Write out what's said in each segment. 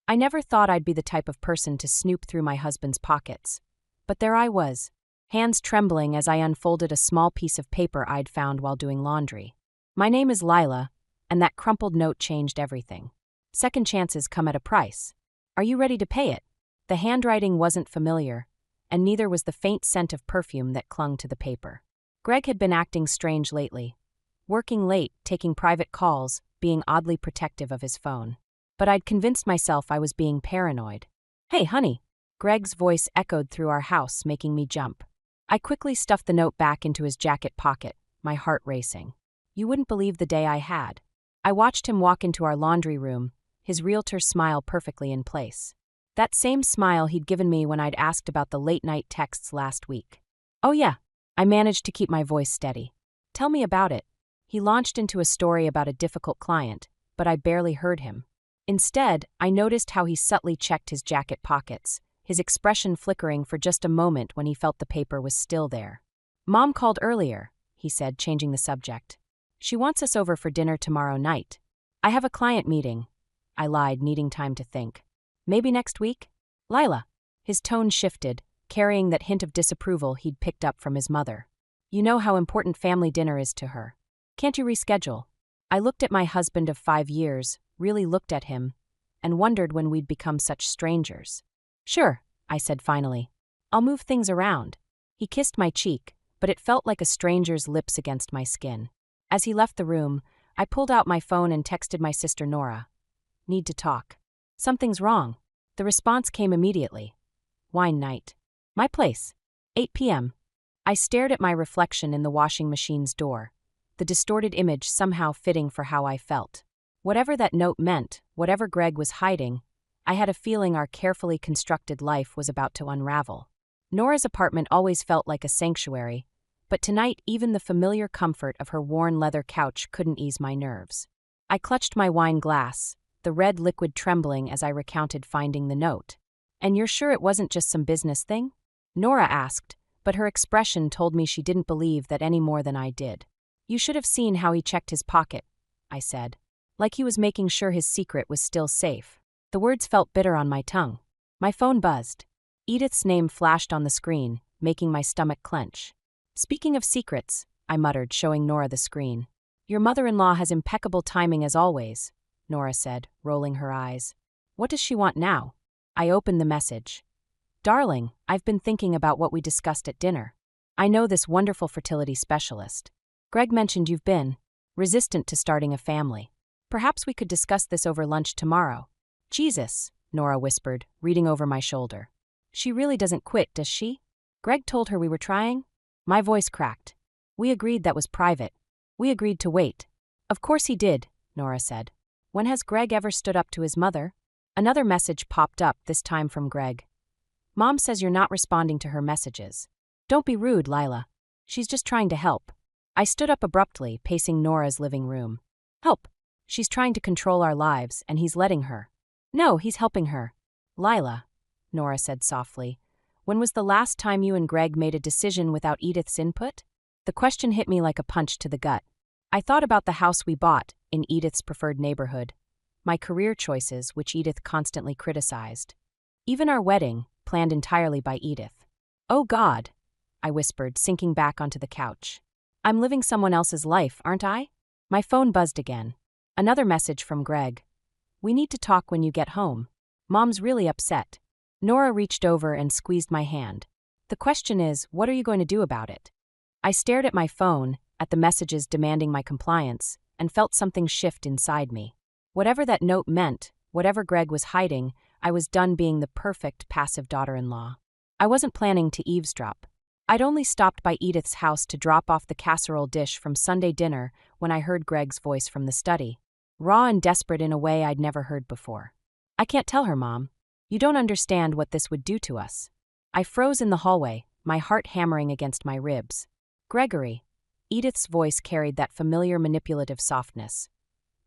I never thought I'd be the type of person to snoop through my husband's pockets. But there I was, hands trembling as I unfolded a small piece of paper I'd found while doing laundry. My name is Lila, and that crumpled note changed everything. Second chances come at a price. Are you ready to pay it? The handwriting wasn't familiar, and neither was the faint scent of perfume that clung to the paper. Greg had been acting strange lately. Working late, taking private calls, being oddly protective of his phone. But I'd convinced myself I was being paranoid. "Hey, honey." Greg's voice echoed through our house, making me jump. I quickly stuffed the note back into his jacket pocket, my heart racing. You wouldn't believe the day I had. I watched him walk into our laundry room, his realtor smile perfectly in place. That same smile he'd given me when I'd asked about the late-night texts last week. "Oh yeah." I managed to keep my voice steady. "Tell me about it." He launched into a story about a difficult client, but I barely heard him. Instead, I noticed how he subtly checked his jacket pockets, his expression flickering for just a moment when he felt the paper was still there. "Mom called earlier," he said, changing the subject. "She wants us over for dinner tomorrow night." "I have a client meeting," I lied, needing time to think. "Maybe next week?" "Lila." His tone shifted, carrying that hint of disapproval he'd picked up from his mother. "You know how important family dinner is to her. Can't you reschedule?" I looked at my husband of 5 years, really looked at him, and wondered when we'd become such strangers. "Sure," I said finally. "I'll move things around." He kissed my cheek, but it felt like a stranger's lips against my skin. As he left the room, I pulled out my phone and texted my sister Nora. "Need to talk. Something's wrong." The response came immediately. "Wine night. My place. 8 p.m. I stared at my reflection in the washing machine's door, the distorted image somehow fitting for how I felt. Whatever that note meant, whatever Greg was hiding, I had a feeling our carefully constructed life was about to unravel. Nora's apartment always felt like a sanctuary, but tonight even the familiar comfort of her worn leather couch couldn't ease my nerves. I clutched my wine glass, the red liquid trembling as I recounted finding the note. "And you're sure it wasn't just some business thing?" Nora asked, but her expression told me she didn't believe that any more than I did. "You should have seen how he checked his pocket," I said. Like he was making sure his secret was still safe. The words felt bitter on my tongue. My phone buzzed. Edith's name flashed on the screen, making my stomach clench. "Speaking of secrets," I muttered, showing Nora the screen. "Your mother-in-law has impeccable timing as always," Nora said, rolling her eyes. "What does she want now?" I opened the message. "Darling, I've been thinking about what we discussed at dinner. I know this wonderful fertility specialist. Greg mentioned you've been resistant to starting a family. Perhaps we could discuss this over lunch tomorrow." "Jesus," Nora whispered, reading over my shoulder. "She really doesn't quit, does she? Greg told her we were trying?" My voice cracked. "We agreed that was private. We agreed to wait." "Of course he did," Nora said. "When has Greg ever stood up to his mother?" Another message popped up, this time from Greg. "Mom says you're not responding to her messages. Don't be rude, Lila. She's just trying to help." I stood up abruptly, pacing Nora's living room. "Help. She's trying to control our lives, and he's letting her." "No, he's helping her." "Lila," Nora said softly, "when was the last time you and Greg made a decision without Edith's input?" The question hit me like a punch to the gut. I thought about the house we bought, in Edith's preferred neighborhood, my career choices, which Edith constantly criticized. Even our wedding, planned entirely by Edith. "Oh God," I whispered, sinking back onto the couch. "I'm living someone else's life, aren't I?" My phone buzzed again. Another message from Greg. "We need to talk when you get home. Mom's really upset." Nora reached over and squeezed my hand. "The question is, what are you going to do about it?" I stared at my phone, at the messages demanding my compliance, and felt something shift inside me. Whatever that note meant, whatever Greg was hiding, I was done being the perfect passive daughter-in-law. I wasn't planning to eavesdrop. I'd only stopped by Edith's house to drop off the casserole dish from Sunday dinner when I heard Greg's voice from the study. Raw and desperate in a way I'd never heard before. "I can't tell her, Mom. You don't understand what this would do to us." I froze in the hallway, my heart hammering against my ribs. "Gregory." Edith's voice carried that familiar manipulative softness.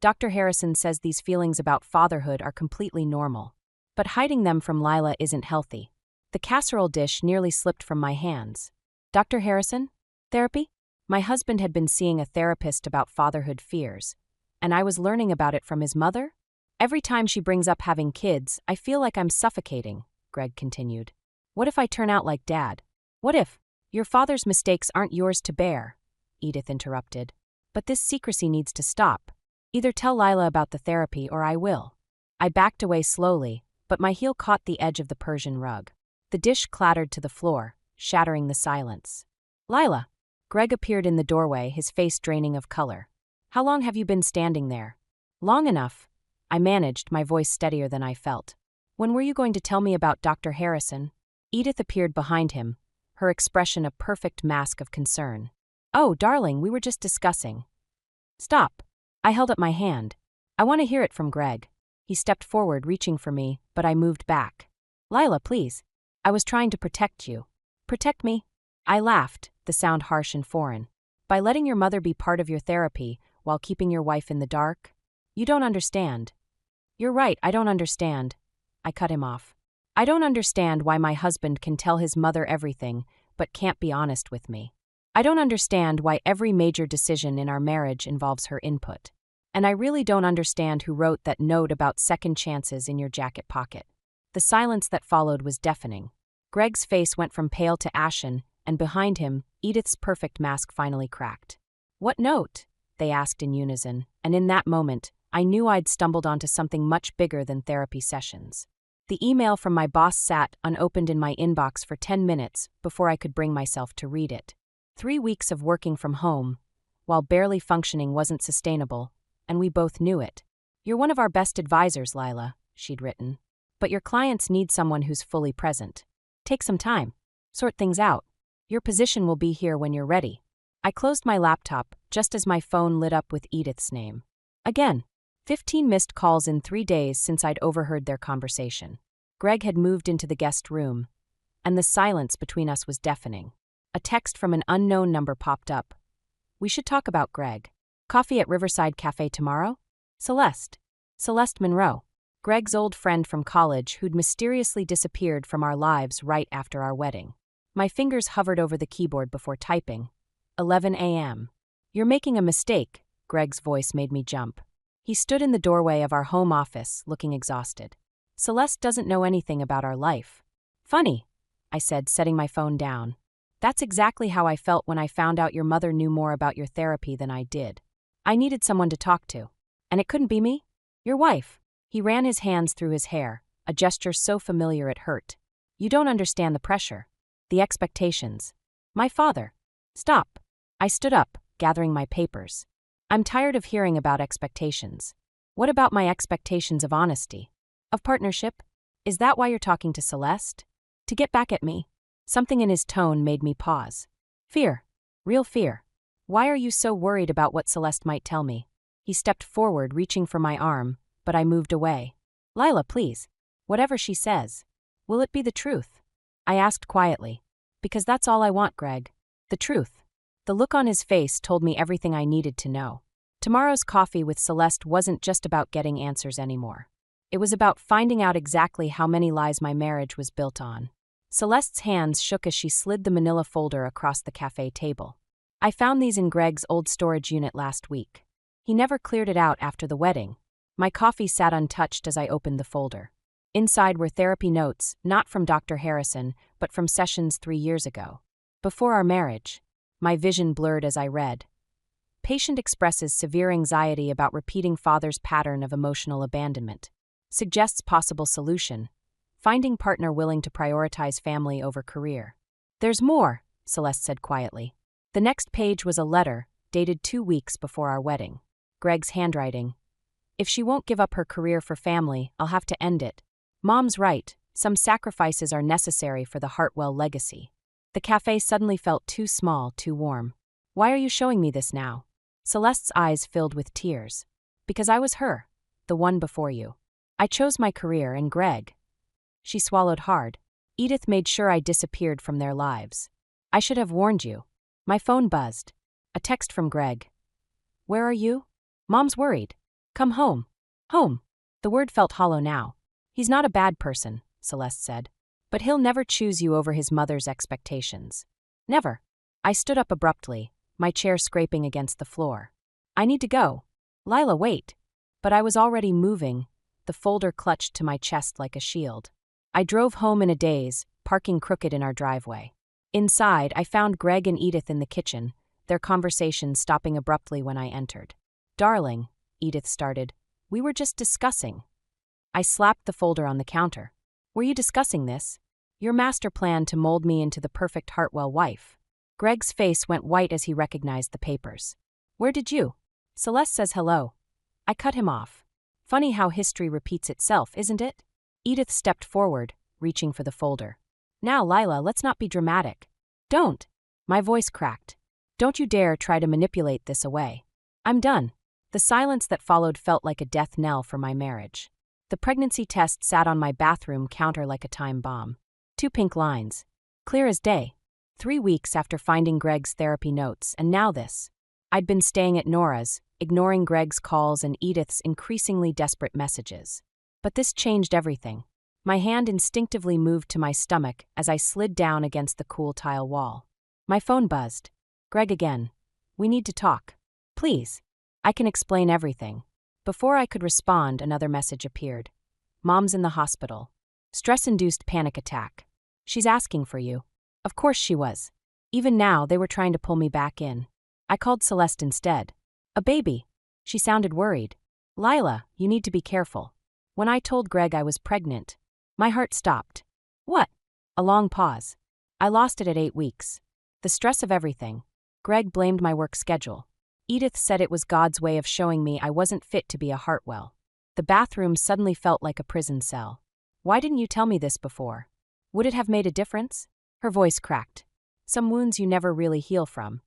"Dr. Harrison says these feelings about fatherhood are completely normal. But hiding them from Lila isn't healthy." The casserole dish nearly slipped from my hands. "Dr. Harrison? Therapy?" My husband had been seeing a therapist about fatherhood fears, and I was learning about it from his mother? Every time she brings up having kids, I feel like I'm suffocating, Greg continued. What if I turn out like Dad? What if your father's mistakes aren't yours to bear? Edith interrupted. But this secrecy needs to stop. Either tell Lila about the therapy or I will. I backed away slowly, but my heel caught the edge of the Persian rug. The dish clattered to the floor, shattering the silence. Lila. Greg appeared in the doorway, his face draining of color. How long have you been standing there? Long enough. I managed, my voice steadier than I felt. When were you going to tell me about Dr. Harrison? Edith appeared behind him, her expression a perfect mask of concern. Oh, darling, we were just discussing. Stop. I held up my hand. I want to hear it from Greg. He stepped forward, reaching for me, but I moved back. Lila, please. I was trying to protect you. Protect me? I laughed, the sound harsh and foreign. By letting your mother be part of your therapy while keeping your wife in the dark? You don't understand. You're right, I don't understand. I cut him off. I don't understand why my husband can tell his mother everything, but can't be honest with me. I don't understand why every major decision in our marriage involves her input. And I really don't understand who wrote that note about second chances in your jacket pocket. The silence that followed was deafening. Greg's face went from pale to ashen, and behind him, Edith's perfect mask finally cracked. What note? They asked in unison, and in that moment, I knew I'd stumbled onto something much bigger than therapy sessions. The email from my boss sat unopened in my inbox for 10 minutes before I could bring myself to read it. 3 weeks of working from home, while barely functioning, wasn't sustainable, and we both knew it. You're one of our best advisors, Lila, she'd written. But your clients need someone who's fully present. Take some time. Sort things out. Your position will be here when you're ready. I closed my laptop just as my phone lit up with Edith's name. Again, 15 missed calls in 3 days since I'd overheard their conversation. Greg had moved into the guest room, and the silence between us was deafening. A text from an unknown number popped up. We should talk about Greg. Coffee at Riverside Cafe tomorrow? Celeste. Celeste Monroe. Greg's old friend from college who'd mysteriously disappeared from our lives right after our wedding. My fingers hovered over the keyboard before typing. 11 a.m. You're making a mistake, Greg's voice made me jump. He stood in the doorway of our home office, looking exhausted. Celeste doesn't know anything about our life. Funny, I said, setting my phone down. That's exactly how I felt when I found out your mother knew more about your therapy than I did. I needed someone to talk to. And it couldn't be me? Your wife. He ran his hands through his hair, a gesture so familiar it hurt. You don't understand the pressure. The expectations. My father. Stop. I stood up, gathering my papers. I'm tired of hearing about expectations. What about my expectations of honesty? Of partnership? Is that why you're talking to Celeste? To get back at me? Something in his tone made me pause. Fear. Real fear. Why are you so worried about what Celeste might tell me? He stepped forward, reaching for my arm, but I moved away. Lila, please. Whatever she says. Will it be the truth? I asked quietly. Because that's all I want, Greg. The truth. The look on his face told me everything I needed to know. Tomorrow's coffee with Celeste wasn't just about getting answers anymore. It was about finding out exactly how many lies my marriage was built on. Celeste's hands shook as she slid the manila folder across the cafe table. I found these in Greg's old storage unit last week. He never cleared it out after the wedding. My coffee sat untouched as I opened the folder. Inside were therapy notes, not from Dr. Harrison, but from sessions 3 years ago. Before our marriage. My vision blurred as I read. Patient expresses severe anxiety about repeating father's pattern of emotional abandonment. Suggests possible solution. Finding partner willing to prioritize family over career. There's more, Celeste said quietly. The next page was a letter, dated 2 weeks before our wedding. Greg's handwriting. If she won't give up her career for family, I'll have to end it. Mom's right, some sacrifices are necessary for the Hartwell legacy. The cafe suddenly felt too small, too warm. Why are you showing me this now? Celeste's eyes filled with tears. Because I was her, the one before you. I chose my career and Greg. She swallowed hard. Edith made sure I disappeared from their lives. I should have warned you. My phone buzzed. A text from Greg. Where are you? Mom's worried. Come home. Home. The word felt hollow now. He's not a bad person, Celeste said. But he'll never choose you over his mother's expectations. Never. I stood up abruptly, my chair scraping against the floor. I need to go. Lila, wait. But I was already moving, the folder clutched to my chest like a shield. I drove home in a daze, parking crooked in our driveway. Inside, I found Greg and Edith in the kitchen, their conversation stopping abruptly when I entered. "Darling," Edith started, "we were just discussing." I slapped the folder on the counter. "Were you discussing this? Your master plan to mold me into the perfect Hartwell wife?" Greg's face went white as he recognized the papers. "Where did you?" "Celeste says hello." I cut him off. "Funny how history repeats itself, isn't it?" Edith stepped forward, reaching for the folder. "Now, Lila, let's not be dramatic." "Don't." My voice cracked. "Don't you dare try to manipulate this away. I'm done." The silence that followed felt like a death knell for my marriage. The pregnancy test sat on my bathroom counter like a time bomb. 2 pink lines. Clear as day. 3 weeks after finding Greg's therapy notes, and now this. I'd been staying at Nora's, ignoring Greg's calls and Edith's increasingly desperate messages. But this changed everything. My hand instinctively moved to my stomach as I slid down against the cool tile wall. My phone buzzed. "Greg again. We need to talk. Please. I can explain everything." Before I could respond, another message appeared. "Mom's in the hospital. Stress-induced panic attack. She's asking for you." Of course she was. Even now, they were trying to pull me back in. I called Celeste instead. "A baby." She sounded worried. "Lila, you need to be careful." When I told Greg I was pregnant, my heart stopped. "What?" A long pause. "I lost it at 8 weeks. The stress of everything." Greg blamed my work schedule. Edith said it was God's way of showing me I wasn't fit to be a Hartwell. The bathroom suddenly felt like a prison cell. "Why didn't you tell me this before? Would it have made a difference?" Her voice cracked. "Some wounds you never really heal from."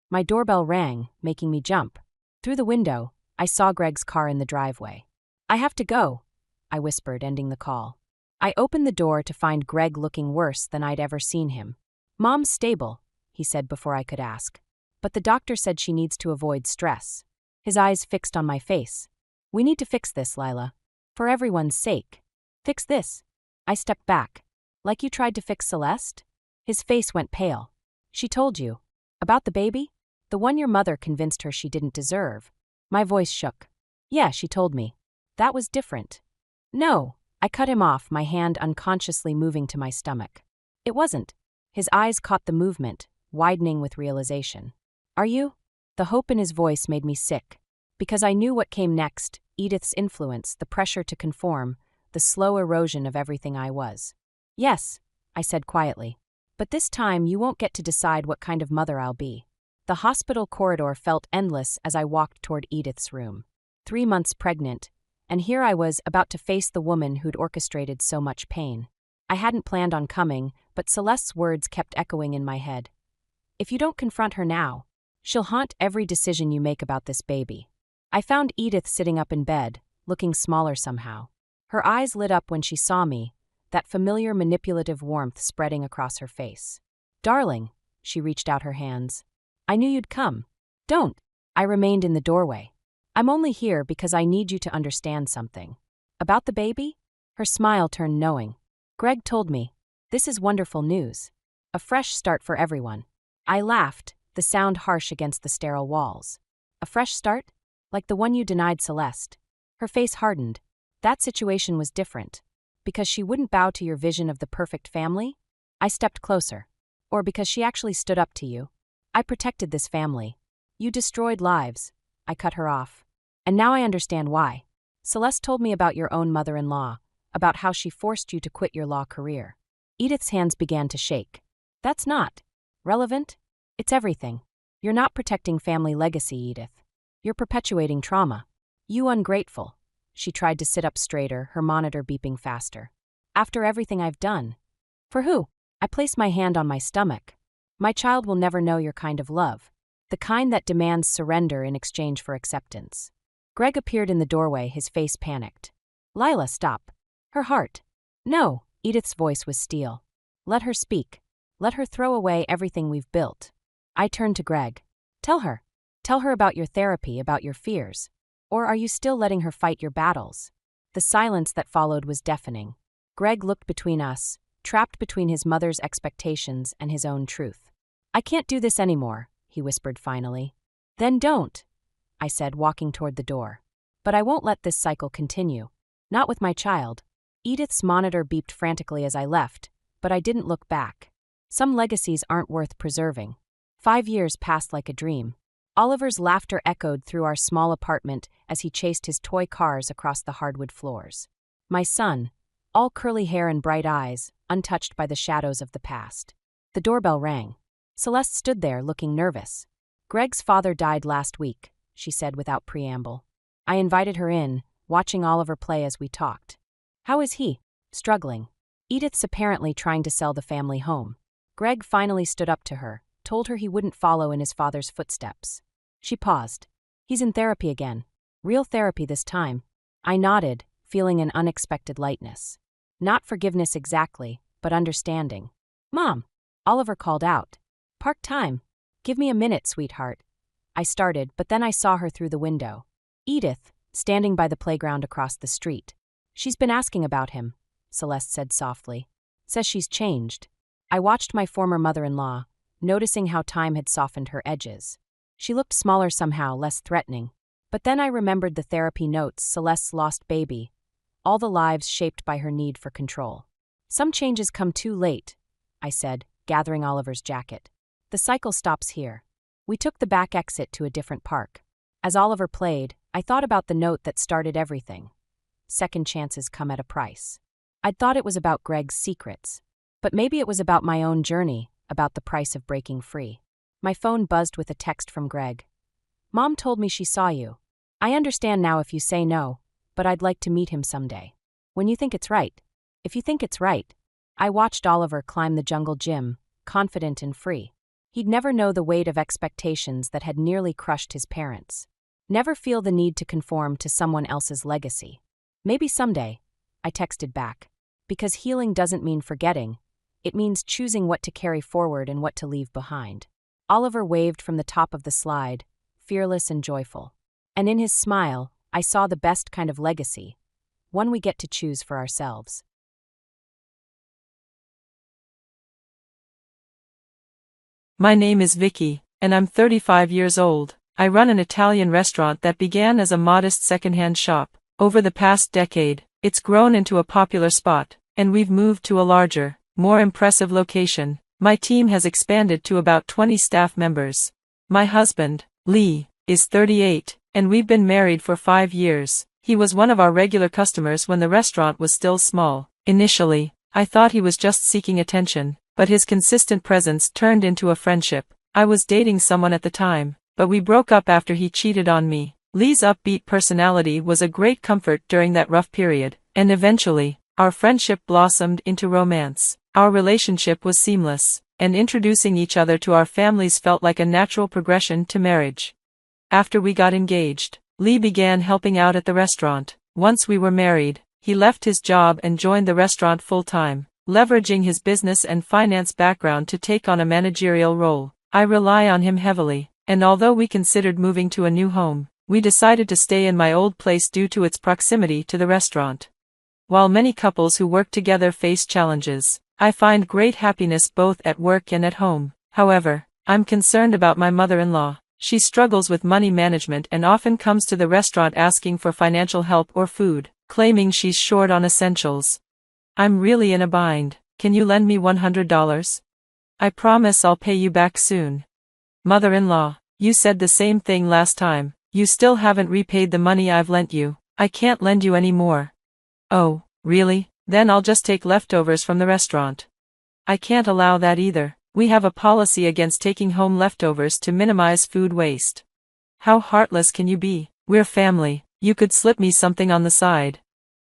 My doorbell rang, making me jump. Through the window, I saw Greg's car in the driveway. "I have to go," I whispered, ending the call. I opened the door to find Greg looking worse than I'd ever seen him. "Mom's stable," he said before I could ask. "But the doctor said she needs to avoid stress." His eyes fixed on my face. "We need to fix this, Lila. For everyone's sake." "Fix this?" I stepped back. "Like you tried to fix Celeste?" His face went pale. "She told you. About the baby? The one your mother convinced her she didn't deserve." My voice shook. "Yeah, she told me. That was different." "No." I cut him off, my hand unconsciously moving to my stomach. "It wasn't." His eyes caught the movement, widening with realization. "Are you?" The hope in his voice made me sick. Because I knew what came next, Edith's influence, the pressure to conform, the slow erosion of everything I was. "Yes," I said quietly. "But this time you won't get to decide what kind of mother I'll be." The hospital corridor felt endless as I walked toward Edith's room. 3 months pregnant, and here I was about to face the woman who'd orchestrated so much pain. I hadn't planned on coming, but Celeste's words kept echoing in my head. "If you don't confront her now, she'll haunt every decision you make about this baby." I found Edith sitting up in bed, looking smaller somehow. Her eyes lit up when she saw me, that familiar manipulative warmth spreading across her face. "Darling," she reached out her hands. "I knew you'd come." "Don't." I remained in the doorway. "I'm only here because I need you to understand something." "About the baby?" Her smile turned knowing. "Greg told me. This is wonderful news. A fresh start for everyone." I laughed, the sound harsh against the sterile walls. "A fresh start? Like the one you denied Celeste?" Her face hardened. "That situation was different. Because she wouldn't bow to your vision of the perfect family?" I stepped closer. "Or because she actually stood up to you? I protected this family. You destroyed lives." I cut her off. "And now I understand why. Celeste told me about your own mother-in-law, about how she forced you to quit your law career." Edith's hands began to shake. "That's not relevant. It's everything. You're not protecting family legacy, Edith. You're perpetuating trauma. You ungrateful." She tried to sit up straighter, her monitor beeping faster. "After everything I've done." "For who?" I placed my hand on my stomach. "My child will never know your kind of love. The kind that demands surrender in exchange for acceptance." Greg appeared in the doorway, his face panicked. "Lila, stop." "Her heart." "No." Edith's voice was steel. "Let her speak. Let her throw away everything we've built." I turned to Greg. "Tell her. Tell her about your therapy, about your fears. Or are you still letting her fight your battles?" The silence that followed was deafening. Greg looked between us, trapped between his mother's expectations and his own truth. "I can't do this anymore," he whispered finally. "Then don't," I said, walking toward the door. "But I won't let this cycle continue. Not with my child. Edith's monitor beeped frantically as I left, but I didn't look back. Some legacies aren't worth preserving. 5 years passed like a dream. Oliver's laughter echoed through our small apartment as he chased his toy cars across the hardwood floors. My son, all curly hair and bright eyes, untouched by the shadows of the past. The doorbell rang. Celeste stood there, looking nervous. "Greg's father died last week," she said without preamble. I invited her in, watching Oliver play as we talked. "How is he?" "Struggling. Edith's apparently trying to sell the family home." Greg finally stood up to her, told her he wouldn't follow in his father's footsteps. She paused. "He's in therapy again. Real therapy this time." I nodded, feeling an unexpected lightness. Not forgiveness exactly, but understanding. "Mom!" Oliver called out. "Park time. Give me a minute, sweetheart." I started, but then I saw her through the window. Edith, standing by the playground across the street. "She's been asking about him," Celeste said softly. "Says she's changed." I watched my former mother-in-law, noticing how time had softened her edges. She looked smaller somehow, less threatening. But then I remembered the therapy notes, Celeste's lost baby, all the lives shaped by her need for control. "Some changes come too late," I said, gathering Oliver's jacket. "The cycle stops here." We took the back exit to a different park. As Oliver played, I thought about the note that started everything. Second chances come at a price. I'd thought it was about Greg's secrets. But maybe it was about my own journey, about the price of breaking free. My phone buzzed with a text from Greg. "Mom told me she saw you. I understand now if you say no, but I'd like to meet him someday. When you think it's right." "If you think it's right." I watched Oliver climb the jungle gym, confident and free. He'd never know the weight of expectations that had nearly crushed his parents. Never feel the need to conform to someone else's legacy. "Maybe someday," I texted back. Because healing doesn't mean forgetting. It means choosing what to carry forward and what to leave behind. Oliver waved from the top of the slide, fearless and joyful. And in his smile, I saw the best kind of legacy, one we get to choose for ourselves. My name is Vicky, and I'm 35 years old. I run an Italian restaurant that began as a modest secondhand shop. Over the past decade, it's grown into a popular spot, and we've moved to a larger, more impressive location. My team has expanded to about 20 staff members. My husband, Lee, is 38, and we've been married for 5 years. He was one of our regular customers when the restaurant was still small. Initially, I thought he was just seeking attention, but his consistent presence turned into a friendship. I was dating someone at the time, but we broke up after he cheated on me. Lee's upbeat personality was a great comfort during that rough period, and eventually, our friendship blossomed into romance. Our relationship was seamless, and introducing each other to our families felt like a natural progression to marriage. After we got engaged, Lee began helping out at the restaurant. Once we were married, he left his job and joined the restaurant full-time, leveraging his business and finance background to take on a managerial role. I rely on him heavily, and although we considered moving to a new home, we decided to stay in my old place due to its proximity to the restaurant. While many couples who work together face challenges, I find great happiness both at work and at home. However, I'm concerned about my mother-in-law. She struggles with money management and often comes to the restaurant asking for financial help or food, claiming she's short on essentials. "I'm really in a bind. Can you lend me $100? I promise I'll pay you back soon." "Mother-in-law, you said the same thing last time. You still haven't repaid the money I've lent you. I can't lend you any more." "Oh, really? Then I'll just take leftovers from the restaurant." "I can't allow that either. We have a policy against taking home leftovers to minimize food waste." "How heartless can you be? We're family. You could slip me something on the side."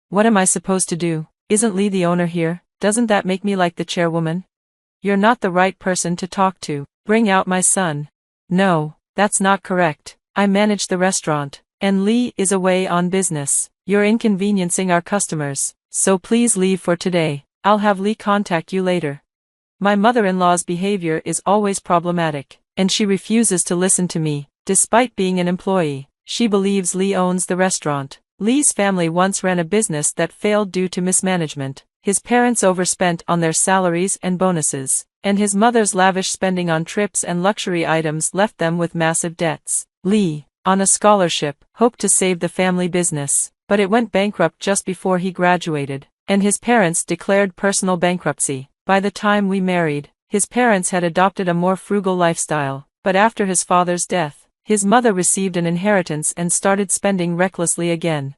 "What am I supposed to do? Isn't Lee the owner here? Doesn't that make me like the chairwoman?" "You're not the right person to talk to. Bring out my son." "No, that's not correct. I manage the restaurant, and Lee is away on business. You're inconveniencing our customers, so please leave for today. I'll have Lee contact you later." My mother-in-law's behavior is always problematic, and she refuses to listen to me, despite being an employee. She believes Lee owns the restaurant. Lee's family once ran a business that failed due to mismanagement. His parents overspent on their salaries and bonuses, and his mother's lavish spending on trips and luxury items left them with massive debts. Lee, on a scholarship, hoped to save the family business. but it went bankrupt just before he graduated, and his parents declared personal bankruptcy. By the time we married, his parents had adopted a more frugal lifestyle, but after his father's death, his mother received an inheritance and started spending recklessly again.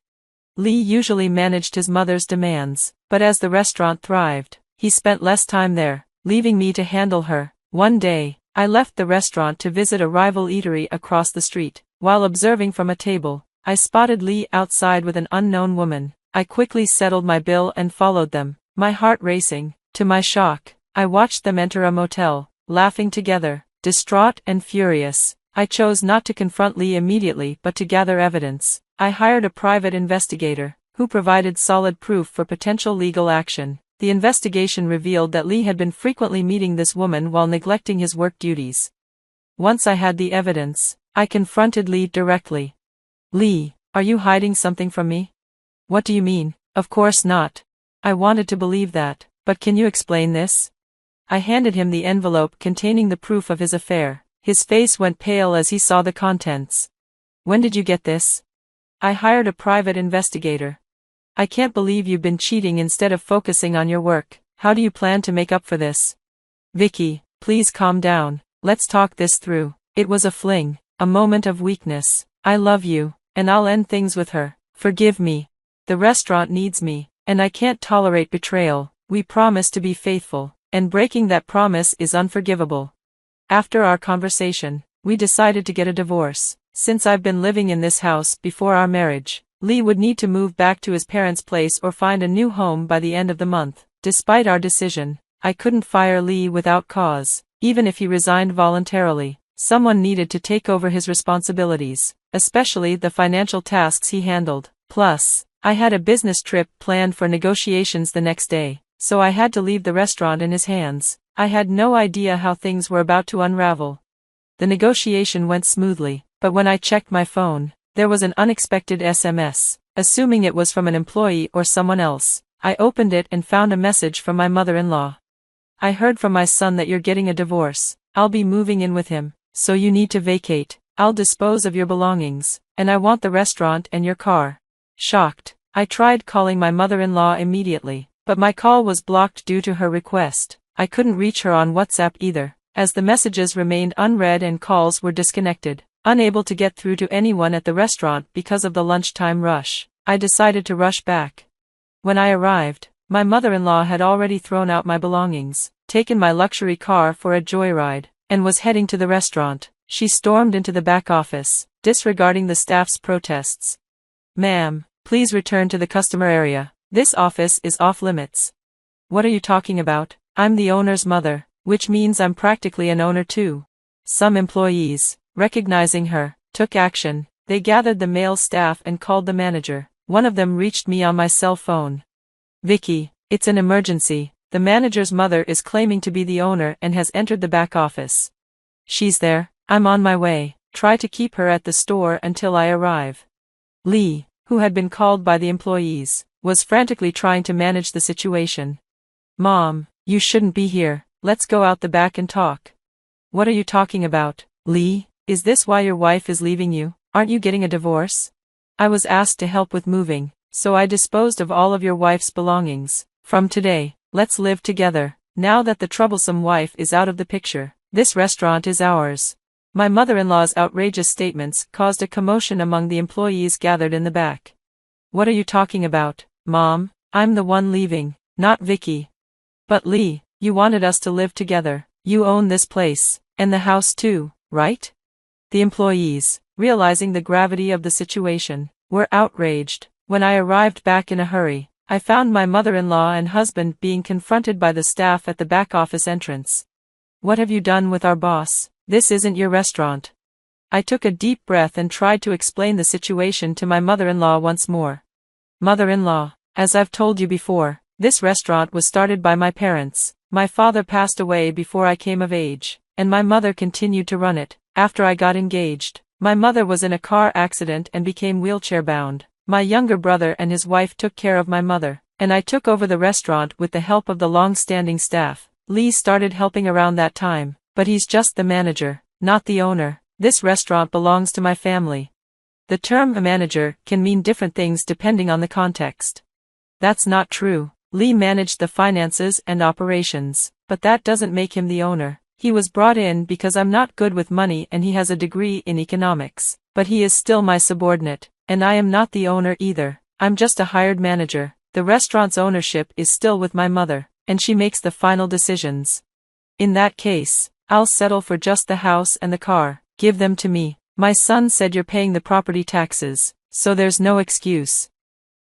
Lee usually managed his mother's demands, but as the restaurant thrived, he spent less time there, leaving me to handle her. One day, I left the restaurant to visit a rival eatery across the street. While observing from a table, I spotted Lee outside with an unknown woman. I quickly settled my bill and followed them, my heart racing. To my shock, I watched them enter a motel, laughing together, distraught and furious. I chose not to confront Lee immediately but to gather evidence. I hired a private investigator, who provided solid proof for potential legal action. The investigation revealed that Lee had been frequently meeting this woman while neglecting his work duties. Once I had the evidence, I confronted Lee directly. "Lee, are you hiding something from me?" "What do you mean?" "Of course not. I wanted to believe that, but can you explain this?" I handed him the envelope containing the proof of his affair. His face went pale as he saw the contents. "When did you get this?" "I hired a private investigator." "I can't believe you've been cheating instead of focusing on your work. How do you plan to make up for this?" "Vicky, please calm down. Let's talk this through." It was a fling, a moment of weakness. "I love you, and I'll end things with her. Forgive me. The restaurant needs me, and I can't tolerate betrayal. We promised to be faithful, and breaking that promise is unforgivable." After our conversation, we decided to get a divorce. Since I've been living in this house before our marriage, Lee would need to move back to his parents' place or find a new home by the end of the month. Despite our decision, I couldn't fire Lee without cause. Even if he resigned voluntarily, someone needed to take over his responsibilities, especially the financial tasks he handled. Plus, I had a business trip planned for negotiations the next day, so I had to leave the restaurant in his hands. I had no idea how things were about to unravel. The negotiation went smoothly, but when I checked my phone, there was an unexpected SMS. Assuming it was from an employee or someone else, I opened it and found a message from my mother-in-law. "I heard from my son that you're getting a divorce. I'll be moving in with him, so you need to vacate. I'll dispose of your belongings, and I want the restaurant and your car." Shocked, I tried calling my mother-in-law immediately, but my call was blocked due to her request. I couldn't reach her on WhatsApp either, as the messages remained unread and calls were disconnected. Unable to get through to anyone at the restaurant because of the lunchtime rush, I decided to rush back. When I arrived, my mother-in-law had already thrown out my belongings, taken my luxury car for a joyride, and was heading to the restaurant. She stormed into the back office, disregarding the staff's protests. "Ma'am, please return to the customer area. This office is off limits." "What are you talking about? I'm the owner's mother, which means I'm practically an owner too." Some employees, recognizing her, took action. They gathered the male staff and called the manager. One of them reached me on my cell phone. "Vicky, it's an emergency. The manager's mother is claiming to be the owner and has entered the back office." "She's there. I'm on my way. Try to keep her at the store until I arrive." Lee, who had been called by the employees, was frantically trying to manage the situation. "Mom, you shouldn't be here. Let's go out the back and talk." "What are you talking about, Lee? Is this why your wife is leaving you? Aren't you getting a divorce?" "I was asked to help with moving, so I disposed of all of your wife's belongings. From today, let's live together. Now that the troublesome wife is out of the picture, this restaurant is ours." My mother-in-law's outrageous statements caused a commotion among the employees gathered in the back. "What are you talking about, Mom? I'm the one leaving, not Vicky." "But Lee, you wanted us to live together. You own this place, and the house too, right?" The employees, realizing the gravity of the situation, were outraged. When I arrived back in a hurry, I found my mother-in-law and husband being confronted by the staff at the back office entrance. "What have you done with our boss? This isn't your restaurant." I took a deep breath and tried to explain the situation to my mother-in-law once more. "Mother-in-law, as I've told you before, this restaurant was started by my parents. My father passed away before I came of age, and my mother continued to run it. After I got engaged, my mother was in a car accident and became wheelchair-bound. My younger brother and his wife took care of my mother, and I took over the restaurant with the help of the long-standing staff. Lee started helping around that time, but he's just the manager, not the owner. This restaurant belongs to my family." The term a manager can mean different things depending on the context. That's not true. Lee managed the finances and operations, but that doesn't make him the owner. He was brought in because I'm not good with money and he has a degree in economics, but he is still my subordinate, and I am not the owner either. I'm just a hired manager. The restaurant's ownership is still with my mother, and she makes the final decisions. In that case, I'll settle for just the house and the car. Give them to me. My son said you're paying the property taxes, so there's no excuse.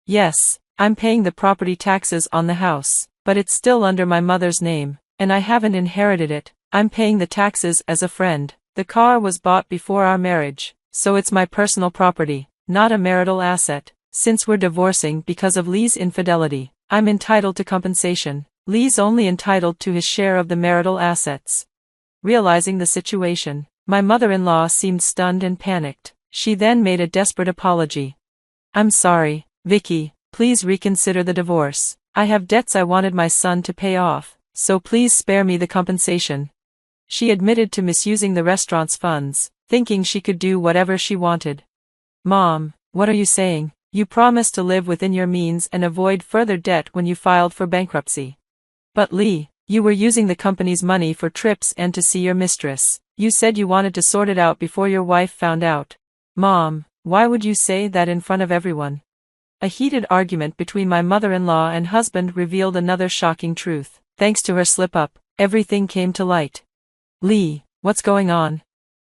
Yes, I'm paying the property taxes on the house, but it's still under my mother's name, and I haven't inherited it. I'm paying the taxes as a friend. The car was bought before our marriage, so it's my personal property, not a marital asset. Since we're divorcing because of Lee's infidelity, I'm entitled to compensation. Lee's only entitled to his share of the marital assets. Realizing the situation, my mother-in-law seemed stunned and panicked. She then made a desperate apology. I'm sorry, Vicky, please reconsider the divorce. I have debts I wanted my son to pay off, so please spare me the compensation. She admitted to misusing the restaurant's funds, thinking she could do whatever she wanted. Mom, what are you saying? You promised to live within your means and avoid further debt when you filed for bankruptcy. But Lee, you were using the company's money for trips and to see your mistress. You said you wanted to sort it out before your wife found out. Mom, why would you say that in front of everyone? A heated argument between my mother-in-law and husband revealed another shocking truth. Thanks to her slip-up, everything came to light. Lee, what's going on?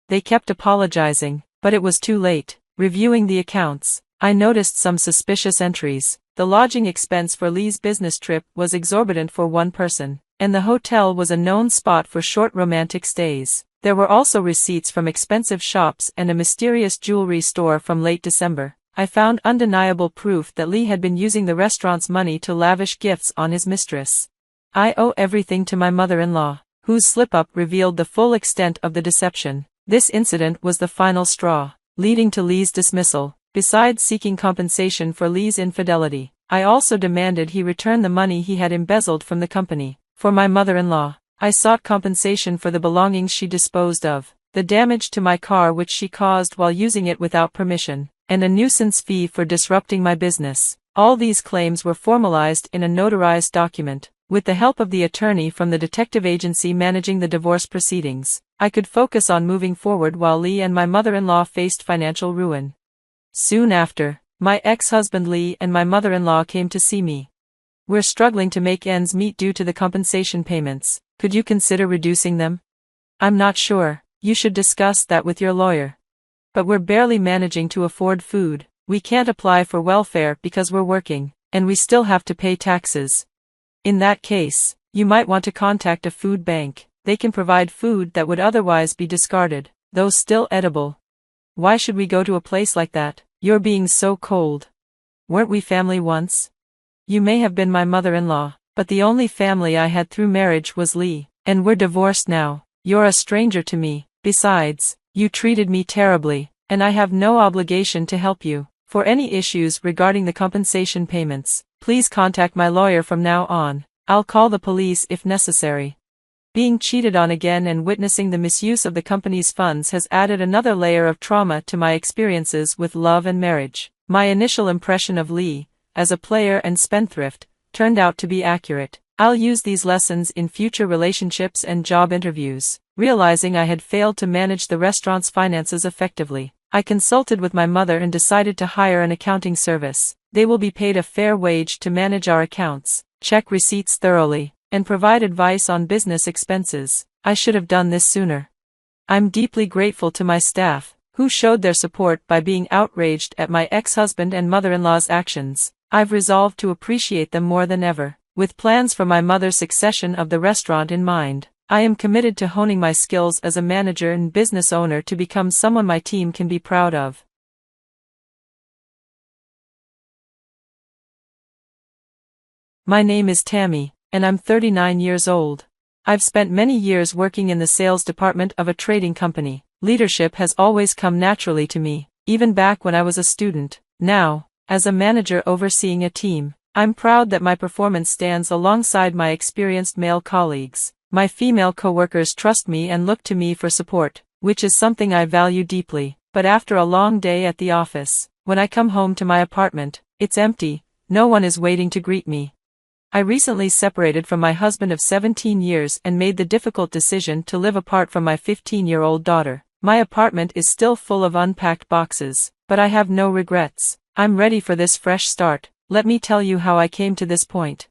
They kept apologizing, but it was too late. Reviewing the accounts, I noticed some suspicious entries. The lodging expense for Lee's business trip was exorbitant for one person, and the hotel was a known spot for short romantic stays. There were also receipts from expensive shops and a mysterious jewelry store from late December. I found undeniable proof that Lee had been using the restaurant's money to lavish gifts on his mistress. I owe everything to my mother-in-law, whose slip-up revealed the full extent of the deception. This incident was the final straw, leading to Lee's dismissal. Besides seeking compensation for Lee's infidelity, I also demanded he return the money he had embezzled from the company. For my mother-in-law, I sought compensation for the belongings she disposed of, the damage to my car which she caused while using it without permission, and a nuisance fee for disrupting my business. All these claims were formalized in a notarized document. With the help of the attorney from the detective agency managing the divorce proceedings, I could focus on moving forward while Lee and my mother-in-law faced financial ruin. Soon after, my ex-husband Lee and my mother-in-law came to see me. We're struggling to make ends meet due to the compensation payments. Could you consider reducing them? I'm not sure. You should discuss that with your lawyer. But we're barely managing to afford food. We can't apply for welfare because we're working, and we still have to pay taxes. In that case, you might want to contact a food bank. They can provide food that would otherwise be discarded, though still edible. Why should we go to a place like that? You're being so cold. Weren't we family once? You may have been my mother-in-law, but the only family I had through marriage was Lee, and we're divorced now. You're a stranger to me. Besides, you treated me terribly, and I have no obligation to help you. For any issues regarding the compensation payments, please contact my lawyer from now on. I'll call the police if necessary. Being cheated on again and witnessing the misuse of the company's funds has added another layer of trauma to my experiences with love and marriage. My initial impression of Lee, as a player and spendthrift, turned out to be accurate. I'll use these lessons in future relationships and job interviews. Realizing I had failed to manage the restaurant's finances effectively, I consulted with my mother and decided to hire an accounting service. They will be paid a fair wage to manage our accounts, check receipts thoroughly, and provide advice on business expenses. I should have done this sooner. I'm deeply grateful to my staff, who showed their support by being outraged at my ex-husband and mother-in-law's actions. I've resolved to appreciate them more than ever. With plans for my mother's succession of the restaurant in mind, I am committed to honing my skills as a manager and business owner to become someone my team can be proud of. My name is Tammy, and I'm 39 years old. I've spent many years working in the sales department of a trading company. Leadership has always come naturally to me, even back when I was a student. Now, as a manager overseeing a team, I'm proud that my performance stands alongside my experienced male colleagues. My female coworkers trust me and look to me for support, which is something I value deeply. But after a long day at the office, when I come home to my apartment, it's empty, no one is waiting to greet me. I recently separated from my husband of 17 years and made the difficult decision to live apart from my 15-year-old daughter. My apartment is still full of unpacked boxes, but I have no regrets. I'm ready for this fresh start. Let me tell you how I came to this point.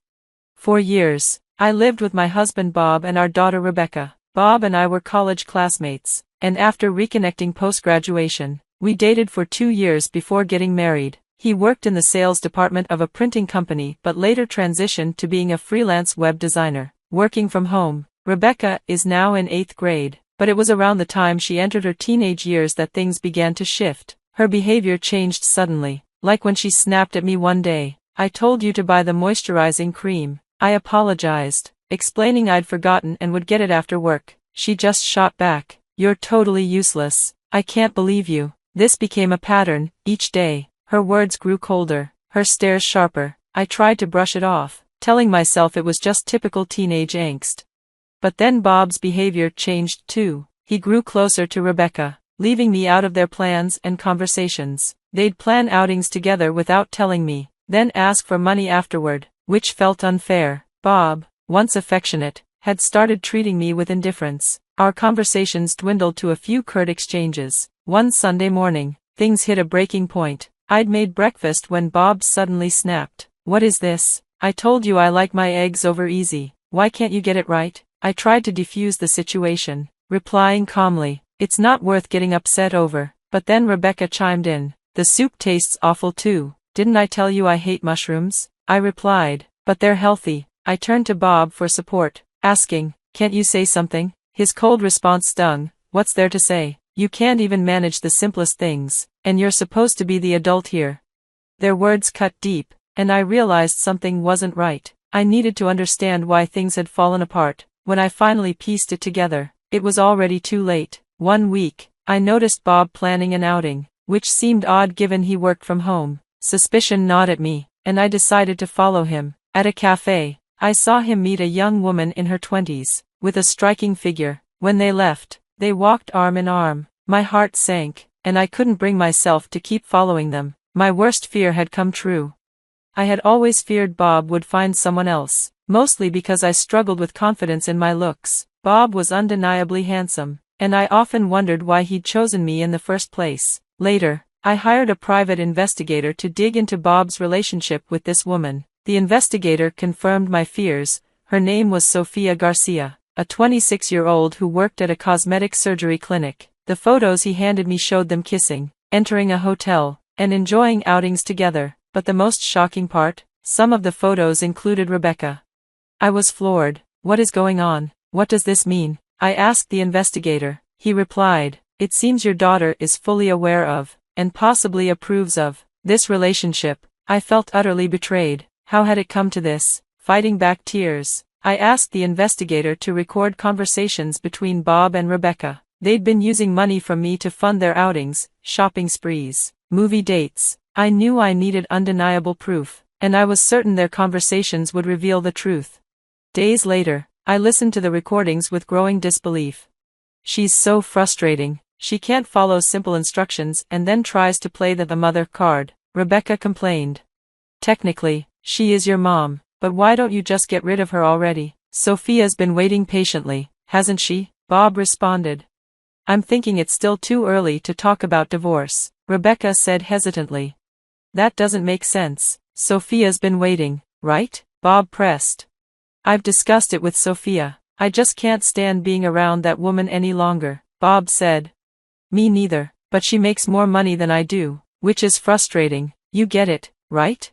For years, I lived with my husband Bob and our daughter Rebecca. Bob and I were college classmates, and after reconnecting post-graduation, we dated for 2 years before getting married. He worked in the sales department of a printing company but later transitioned to being a freelance web designer, working from home. Rebecca is now in 8th grade, but it was around the time she entered her teenage years that things began to shift. Her behavior changed suddenly, like when she snapped at me one day. "I told you to buy the moisturizing cream." I apologized, explaining I'd forgotten and would get it after work. She just shot back, "You're totally useless. I can't believe you." This became a pattern. Each day, her words grew colder, her stares sharper. I tried to brush it off, telling myself it was just typical teenage angst. But then Bob's behavior changed too. He grew closer to Rebecca, leaving me out of their plans and conversations. They'd plan outings together without telling me, then ask for money afterward, which felt unfair. Bob, once affectionate, had started treating me with indifference. Our conversations dwindled to a few curt exchanges. One Sunday morning, things hit a breaking point. I'd made breakfast when Bob suddenly snapped. "What is this? I told you I like my eggs over easy. Why can't you get it right?" I tried to defuse the situation, replying calmly, "It's not worth getting upset over." But then Rebecca chimed in, "The soup tastes awful too. Didn't I tell you I hate mushrooms?" I replied, "But they're healthy." I turned to Bob for support, asking, "Can't you say something?" His cold response stung. "What's there to say? You can't even manage the simplest things, and you're supposed to be the adult here." Their words cut deep, and I realized something wasn't right. I needed to understand why things had fallen apart. When I finally pieced it together, it was already too late. One week, I noticed Bob planning an outing, which seemed odd given he worked from home. Suspicion gnawed at me, and I decided to follow him. At a cafe, I saw him meet a young woman in her 20s, with a striking figure. When they left, they walked arm in arm. My heart sank, and I couldn't bring myself to keep following them. My worst fear had come true. I had always feared Bob would find someone else, mostly because I struggled with confidence in my looks. Bob was undeniably handsome, and I often wondered why he'd chosen me in the first place. Later, I hired a private investigator to dig into Bob's relationship with this woman. The investigator confirmed my fears. Her name was Sofia Garcia, a 26-year-old who worked at a cosmetic surgery clinic. The photos he handed me showed them kissing, entering a hotel, and enjoying outings together. But the most shocking part, some of the photos included Rebecca. I was floored. "What is going on? What does this mean?" I asked the investigator. He replied, "It seems your daughter is fully aware of, and possibly approves of, this relationship." I felt utterly betrayed. How had it come to this? Fighting back tears, I asked the investigator to record conversations between Bob and Rebecca. They'd been using money from me to fund their outings, shopping sprees, movie dates. I knew I needed undeniable proof, and I was certain their conversations would reveal the truth. Days later, I listened to the recordings with growing disbelief. "She's so frustrating. She can't follow simple instructions and then tries to play the mother card," Rebecca complained. "Technically, she is your mom, but why don't you just get rid of her already?" "Sophia's been waiting patiently, hasn't she?" Bob responded. "I'm thinking it's still too early to talk about divorce," Rebecca said hesitantly. "That doesn't make sense. Sophia's been waiting, right?" Bob pressed. "I've discussed it with Sophia. I just can't stand being around that woman any longer," Bob said. "Me neither, but she makes more money than I do, which is frustrating. You get it, right?"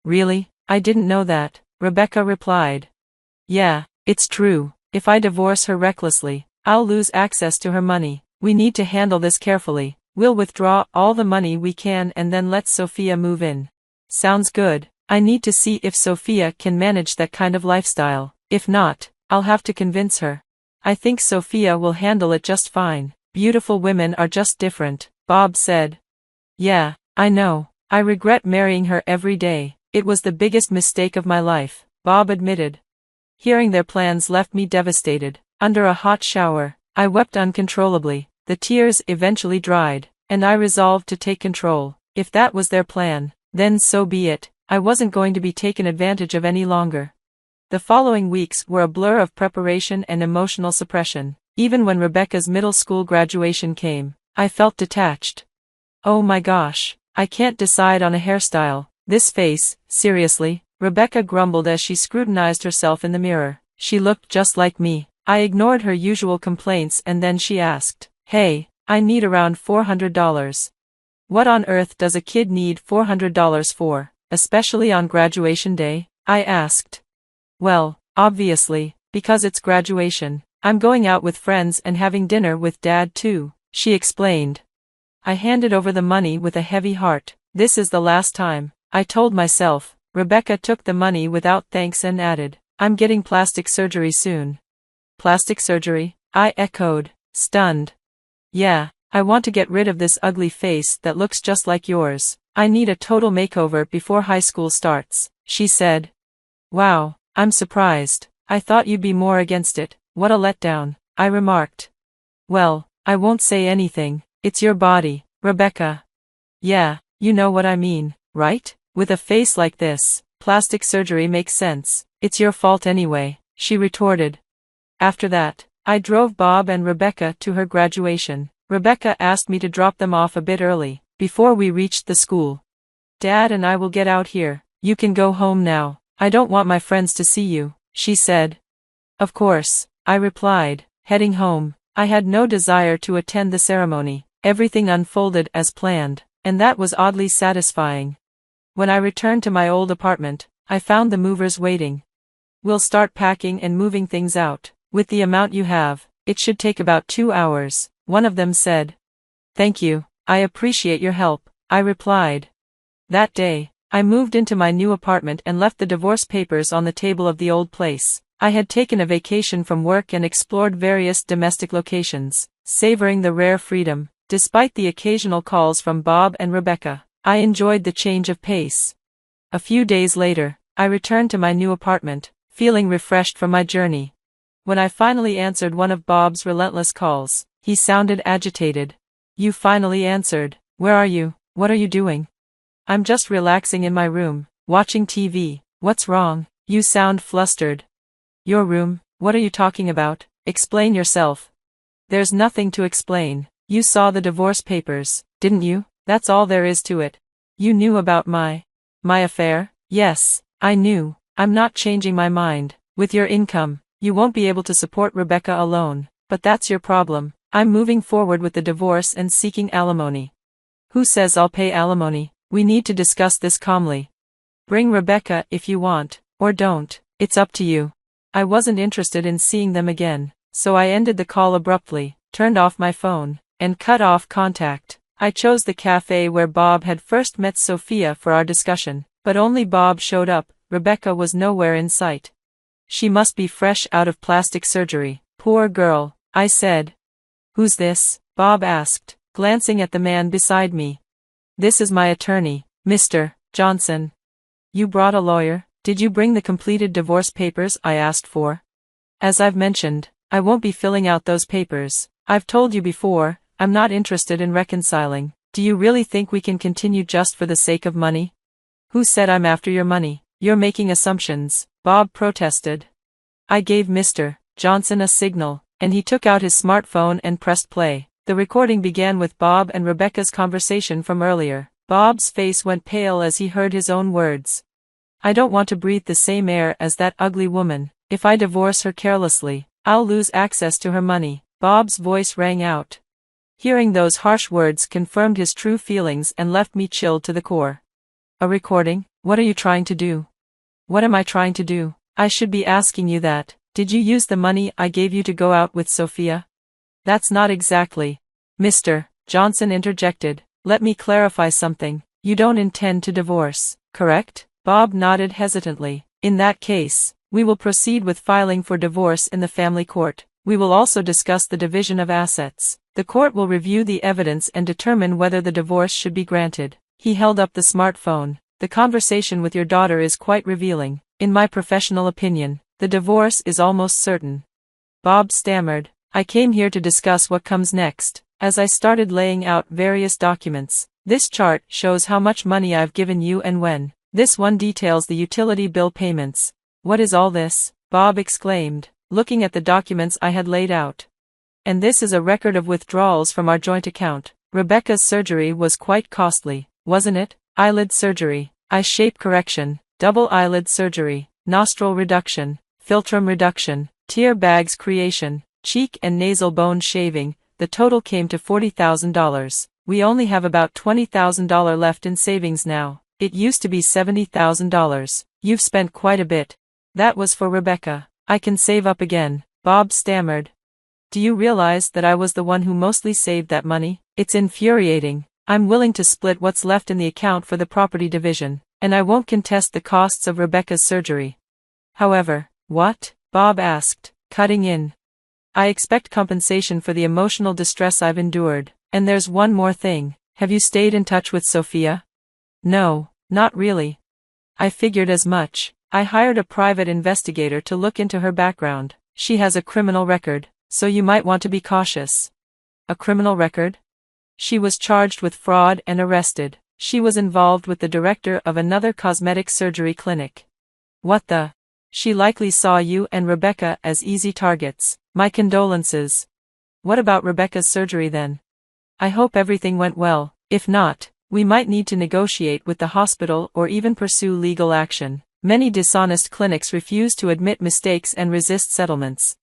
"Really? I didn't know that," Rebecca replied. "Yeah, it's true. If I divorce her recklessly, I'll lose access to her money. We need to handle this carefully. We'll withdraw all the money we can and then let Sophia move in." "Sounds good. I need to see if Sophia can manage that kind of lifestyle. If not, I'll have to convince her." "I think Sophia will handle it just fine. Beautiful women are just different," Bob said. "Yeah, I know. I regret marrying her every day. It was the biggest mistake of my life," Bob admitted. Hearing their plans left me devastated. Under a hot shower, I wept uncontrollably. The tears eventually dried, and I resolved to take control. If that was their plan, then so be it. I wasn't going to be taken advantage of any longer. The following weeks were a blur of preparation and emotional suppression. Even when Rebecca's middle school graduation came, I felt detached. Oh my gosh, I can't decide on a hairstyle. This face, seriously, Rebecca grumbled as she scrutinized herself in the mirror. She looked just like me. I ignored her usual complaints and then she asked, "Hey, I need around $400. What on earth does a kid need $400 for, especially on graduation day?" I asked. "Well, obviously, because it's graduation. I'm going out with friends and having dinner with Dad too," she explained. I handed over the money with a heavy heart. This is the last time, I told myself. Rebecca took the money without thanks and added, "I'm getting plastic surgery soon." Plastic surgery? I echoed, stunned. "Yeah, I want to get rid of this ugly face that looks just like yours. I need a total makeover before high school starts," she said. "Wow, I'm surprised. I thought you'd be more against it." "What a letdown," I remarked. "Well, I won't say anything. It's your body, Rebecca." "Yeah, you know what I mean, right? With a face like this, plastic surgery makes sense. It's your fault anyway," she retorted. After that, I drove Bob and Rebecca to her graduation. Rebecca asked me to drop them off a bit early, before we reached the school. "Dad and I will get out here. You can go home now. I don't want my friends to see you," she said. "Of course," I replied, heading home. I had no desire to attend the ceremony. Everything unfolded as planned, and that was oddly satisfying. When I returned to my old apartment, I found the movers waiting. "We'll start packing and moving things out. With the amount you have, it should take about 2 hours, one of them said. "Thank you, I appreciate your help," I replied. That day, I moved into my new apartment and left the divorce papers on the table of the old place. I had taken a vacation from work and explored various domestic locations, savoring the rare freedom. Despite the occasional calls from Bob and Rebecca, I enjoyed the change of pace. A few days later, I returned to my new apartment, feeling refreshed from my journey. When I finally answered one of Bob's relentless calls, he sounded agitated. "You finally answered. Where are you? What are you doing?" "I'm just relaxing in my room, watching TV. What's wrong? You sound flustered." "Your room? What are you talking about? Explain yourself." "There's nothing to explain. You saw the divorce papers, didn't you? That's all there is to it." "You knew about my affair?" "Yes, I knew. I'm not changing my mind. With your income, you won't be able to support Rebecca alone, but that's your problem. I'm moving forward with the divorce and seeking alimony." "Who says I'll pay alimony? We need to discuss this calmly. Bring Rebecca if you want, or don't. It's up to you." I wasn't interested in seeing them again, so I ended the call abruptly, turned off my phone, and cut off contact. I chose the cafe where Bob had first met Sophia for our discussion, but only Bob showed up. Rebecca was nowhere in sight. "She must be fresh out of plastic surgery. Poor girl," I said. "Who's this?" Bob asked, glancing at the man beside me. "This is my attorney, Mr. Johnson." "You brought a lawyer? Did you bring the completed divorce papers I asked for?" "As I've mentioned, I won't be filling out those papers. I've told you before, I'm not interested in reconciling. Do you really think we can continue just for the sake of money?" "Who said I'm after your money? You're making assumptions," Bob protested. I gave Mr. Johnson a signal, and he took out his smartphone and pressed play. The recording began with Bob and Rebecca's conversation from earlier. Bob's face went pale as he heard his own words. "I don't want to breathe the same air as that ugly woman. If I divorce her carelessly, I'll lose access to her money." Bob's voice rang out. Hearing those harsh words confirmed his true feelings and left me chilled to the core. "A recording? What are you trying to do?" "What am I trying to do? I should be asking you that. Did you use the money I gave you to go out with Sophia?" "That's not exactly." Mr. Johnson interjected. "Let me clarify something. You don't intend to divorce, correct?" Bob nodded hesitantly. "In that case, we will proceed with filing for divorce in the family court. We will also discuss the division of assets. The court will review the evidence and determine whether the divorce should be granted." He held up the smartphone. "The conversation with your daughter is quite revealing. In my professional opinion, the divorce is almost certain." Bob stammered. "I came here to discuss what comes next. as I started laying out various documents. This chart shows how much money I've given you and when. This one details the utility bill payments. What is all this? Bob exclaimed, looking at the documents I had laid out. And this is a record of withdrawals from our joint account. Rebecca's surgery was quite costly, wasn't it? Eyelid surgery, eye shape correction, double eyelid surgery, nostril reduction, philtrum reduction, tear bags creation, cheek and nasal bone shaving. The total came to $40,000. We only have about $20,000 left in savings now. It used to be $70,000. You've spent quite a bit. That was for Rebecca. I can save up again, Bob stammered. Do you realize that I was the one who mostly saved that money? It's infuriating. I'm willing to split what's left in the account for the property division, and I won't contest the costs of Rebecca's surgery. However, what? Bob asked, cutting in. I expect compensation for the emotional distress I've endured. And there's one more thing. Have you stayed in touch with Sophia? No, not really. I figured as much. I hired a private investigator to look into her background. She has a criminal record, so you might want to be cautious. A criminal record? She was charged with fraud and arrested. She was involved with the director of another cosmetic surgery clinic. What the? She likely saw you and Rebecca as easy targets. My condolences. What about Rebecca's surgery then? I hope everything went well. If not, we might need to negotiate with the hospital or even pursue legal action. Many dishonest clinics refuse to admit mistakes and resist settlements.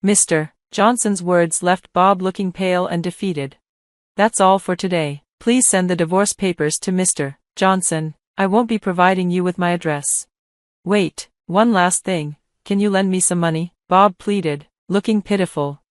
Mr. Johnson's words left Bob looking pale and defeated. That's all for today. Please send the divorce papers to Mr. Johnson. I won't be providing you with my address. Wait, one last thing. Can you lend me some money? Bob pleaded, looking pitiful.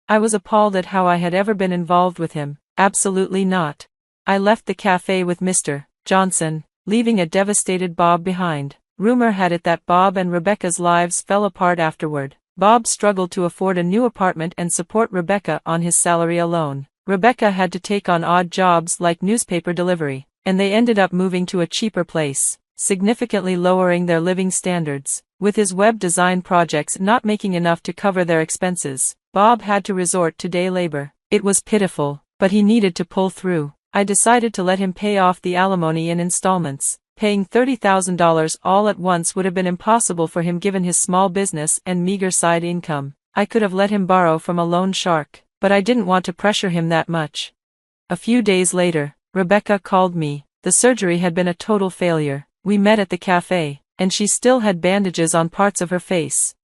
I was appalled at how I had ever been involved with him. Absolutely not. I left the cafe with Mr. Johnson, leaving a devastated Bob behind. Rumor had it that Bob and Rebecca's lives fell apart afterward. Bob struggled to afford a new apartment and support Rebecca on his salary alone. Rebecca had to take on odd jobs like newspaper delivery, and they ended up moving to a cheaper place, significantly lowering their living standards. With his web design projects not making enough to cover their expenses, Bob had to resort to day labor. It was pitiful, but he needed to pull through. I decided to let him pay off the alimony in installments. Paying $30,000 all at once would have been impossible for him given his small business and meager side income. I could have let him borrow from a loan shark, but I didn't want to pressure him that much. A few days later, Rebecca called me. The surgery had been a total failure. We met at the cafe, and she still had bandages on parts of her face.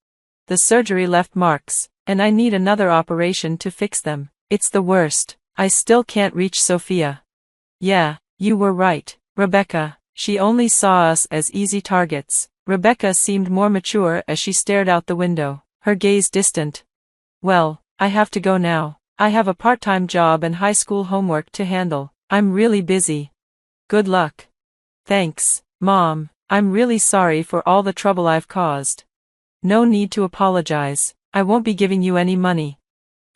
The surgery left marks, and I need another operation to fix them. It's the worst. I still can't reach Sophia. Yeah, you were right, Rebecca. She only saw us as easy targets. Rebecca seemed more mature as she stared out the window, her gaze distant. Well, I have to go now. I have a part-time job and high school homework to handle. I'm really busy. Good luck. Thanks, Mom. I'm really sorry for all the trouble I've caused. No need to apologize. I won't be giving you any money.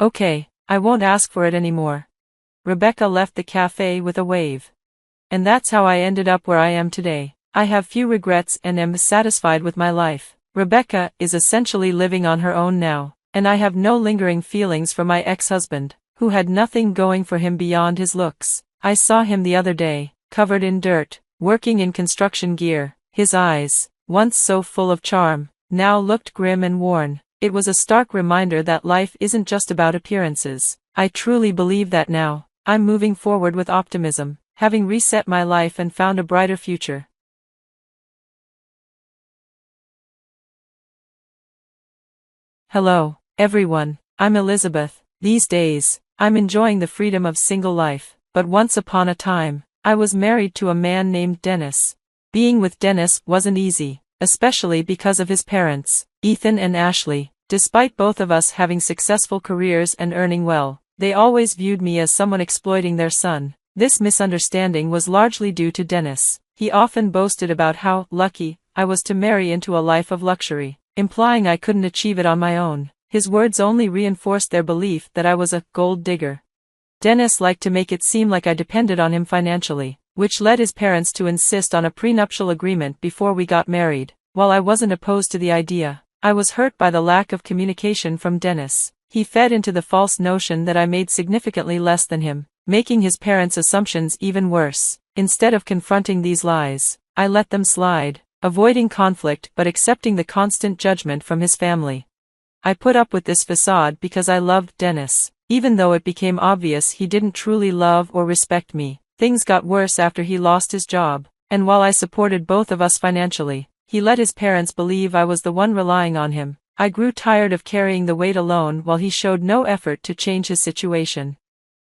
Okay, I won't ask for it anymore. Rebecca left the cafe with a wave. And that's how I ended up where I am today. I have few regrets and am satisfied with my life. Rebecca is essentially living on her own now, and I have no lingering feelings for my ex-husband, who had nothing going for him beyond his looks. I saw him the other day, covered in dirt, working in construction gear. His eyes, once so full of charm, now looked grim and worn. It was a stark reminder that life isn't just about appearances. I truly believe that now. I'm moving forward with optimism, having reset my life and found a brighter future. Hello, everyone. I'm Elizabeth. These days, I'm enjoying the freedom of single life, but once upon a time, I was married to a man named Dennis. Being with Dennis wasn't easy, especially because of his parents, Ethan and Ashley. Despite both of us having successful careers and earning well, they always viewed me as someone exploiting their son. This misunderstanding was largely due to Dennis. He often boasted about how lucky I was to marry into a life of luxury, implying I couldn't achieve it on my own. His words only reinforced their belief that I was a gold digger. Dennis liked to make it seem like I depended on him financially, which led his parents to insist on a prenuptial agreement before we got married. While I wasn't opposed to the idea, I was hurt by the lack of communication from Dennis. He fed into the false notion that I made significantly less than him, making his parents' assumptions even worse. Instead of confronting these lies, I let them slide, avoiding conflict but accepting the constant judgment from his family. I put up with this facade because I loved Dennis, even though it became obvious he didn't truly love or respect me. Things got worse after he lost his job, and while I supported both of us financially, he let his parents believe I was the one relying on him. I grew tired of carrying the weight alone while he showed no effort to change his situation.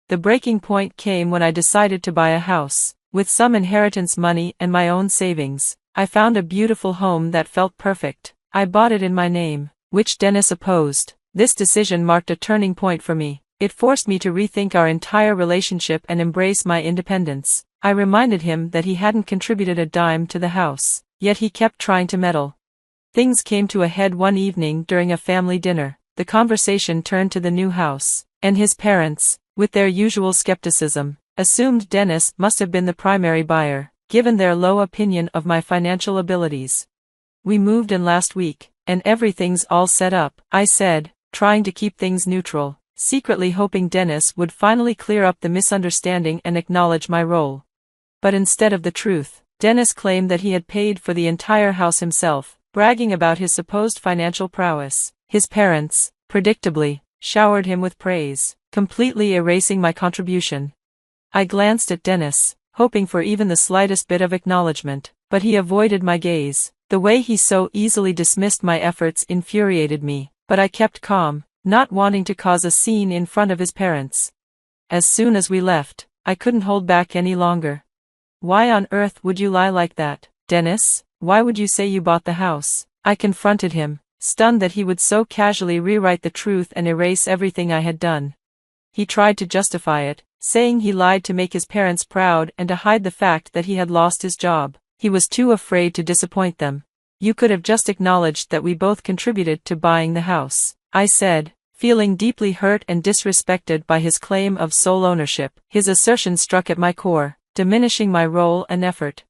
The breaking point came when I decided to buy a house. With some inheritance money and my own savings, I found a beautiful home that felt perfect. I bought it in my name, which Dennis opposed. This decision marked a turning point for me. It forced me to rethink our entire relationship and embrace my independence. I reminded him that he hadn't contributed a dime to the house, yet he kept trying to meddle. Things came to a head one evening during a family dinner. The conversation turned to the new house, and his parents, with their usual skepticism, assumed Dennis must have been the primary buyer, given their low opinion of my financial abilities. "We moved in last week, and everything's all set up," I said, trying to keep things neutral, secretly hoping Dennis would finally clear up the misunderstanding and acknowledge my role. But instead of the truth, Dennis claimed that he had paid for the entire house himself, bragging about his supposed financial prowess. His parents, predictably, showered him with praise, completely erasing my contribution. I glanced at Dennis, hoping for even the slightest bit of acknowledgement, but he avoided my gaze. The way he so easily dismissed my efforts infuriated me, but I kept calm, not wanting to cause a scene in front of his parents. As soon as we left, I couldn't hold back any longer. "Why on earth would you lie like that, Dennis? Why would you say you bought the house?" I confronted him, stunned that he would so casually rewrite the truth and erase everything I had done. He tried to justify it, saying he lied to make his parents proud and to hide the fact that he had lost his job. He was too afraid to disappoint them. "You could have just acknowledged that we both contributed to buying the house," I said, feeling deeply hurt and disrespected by his claim of sole ownership. His assertion struck at my core, diminishing my role and effort.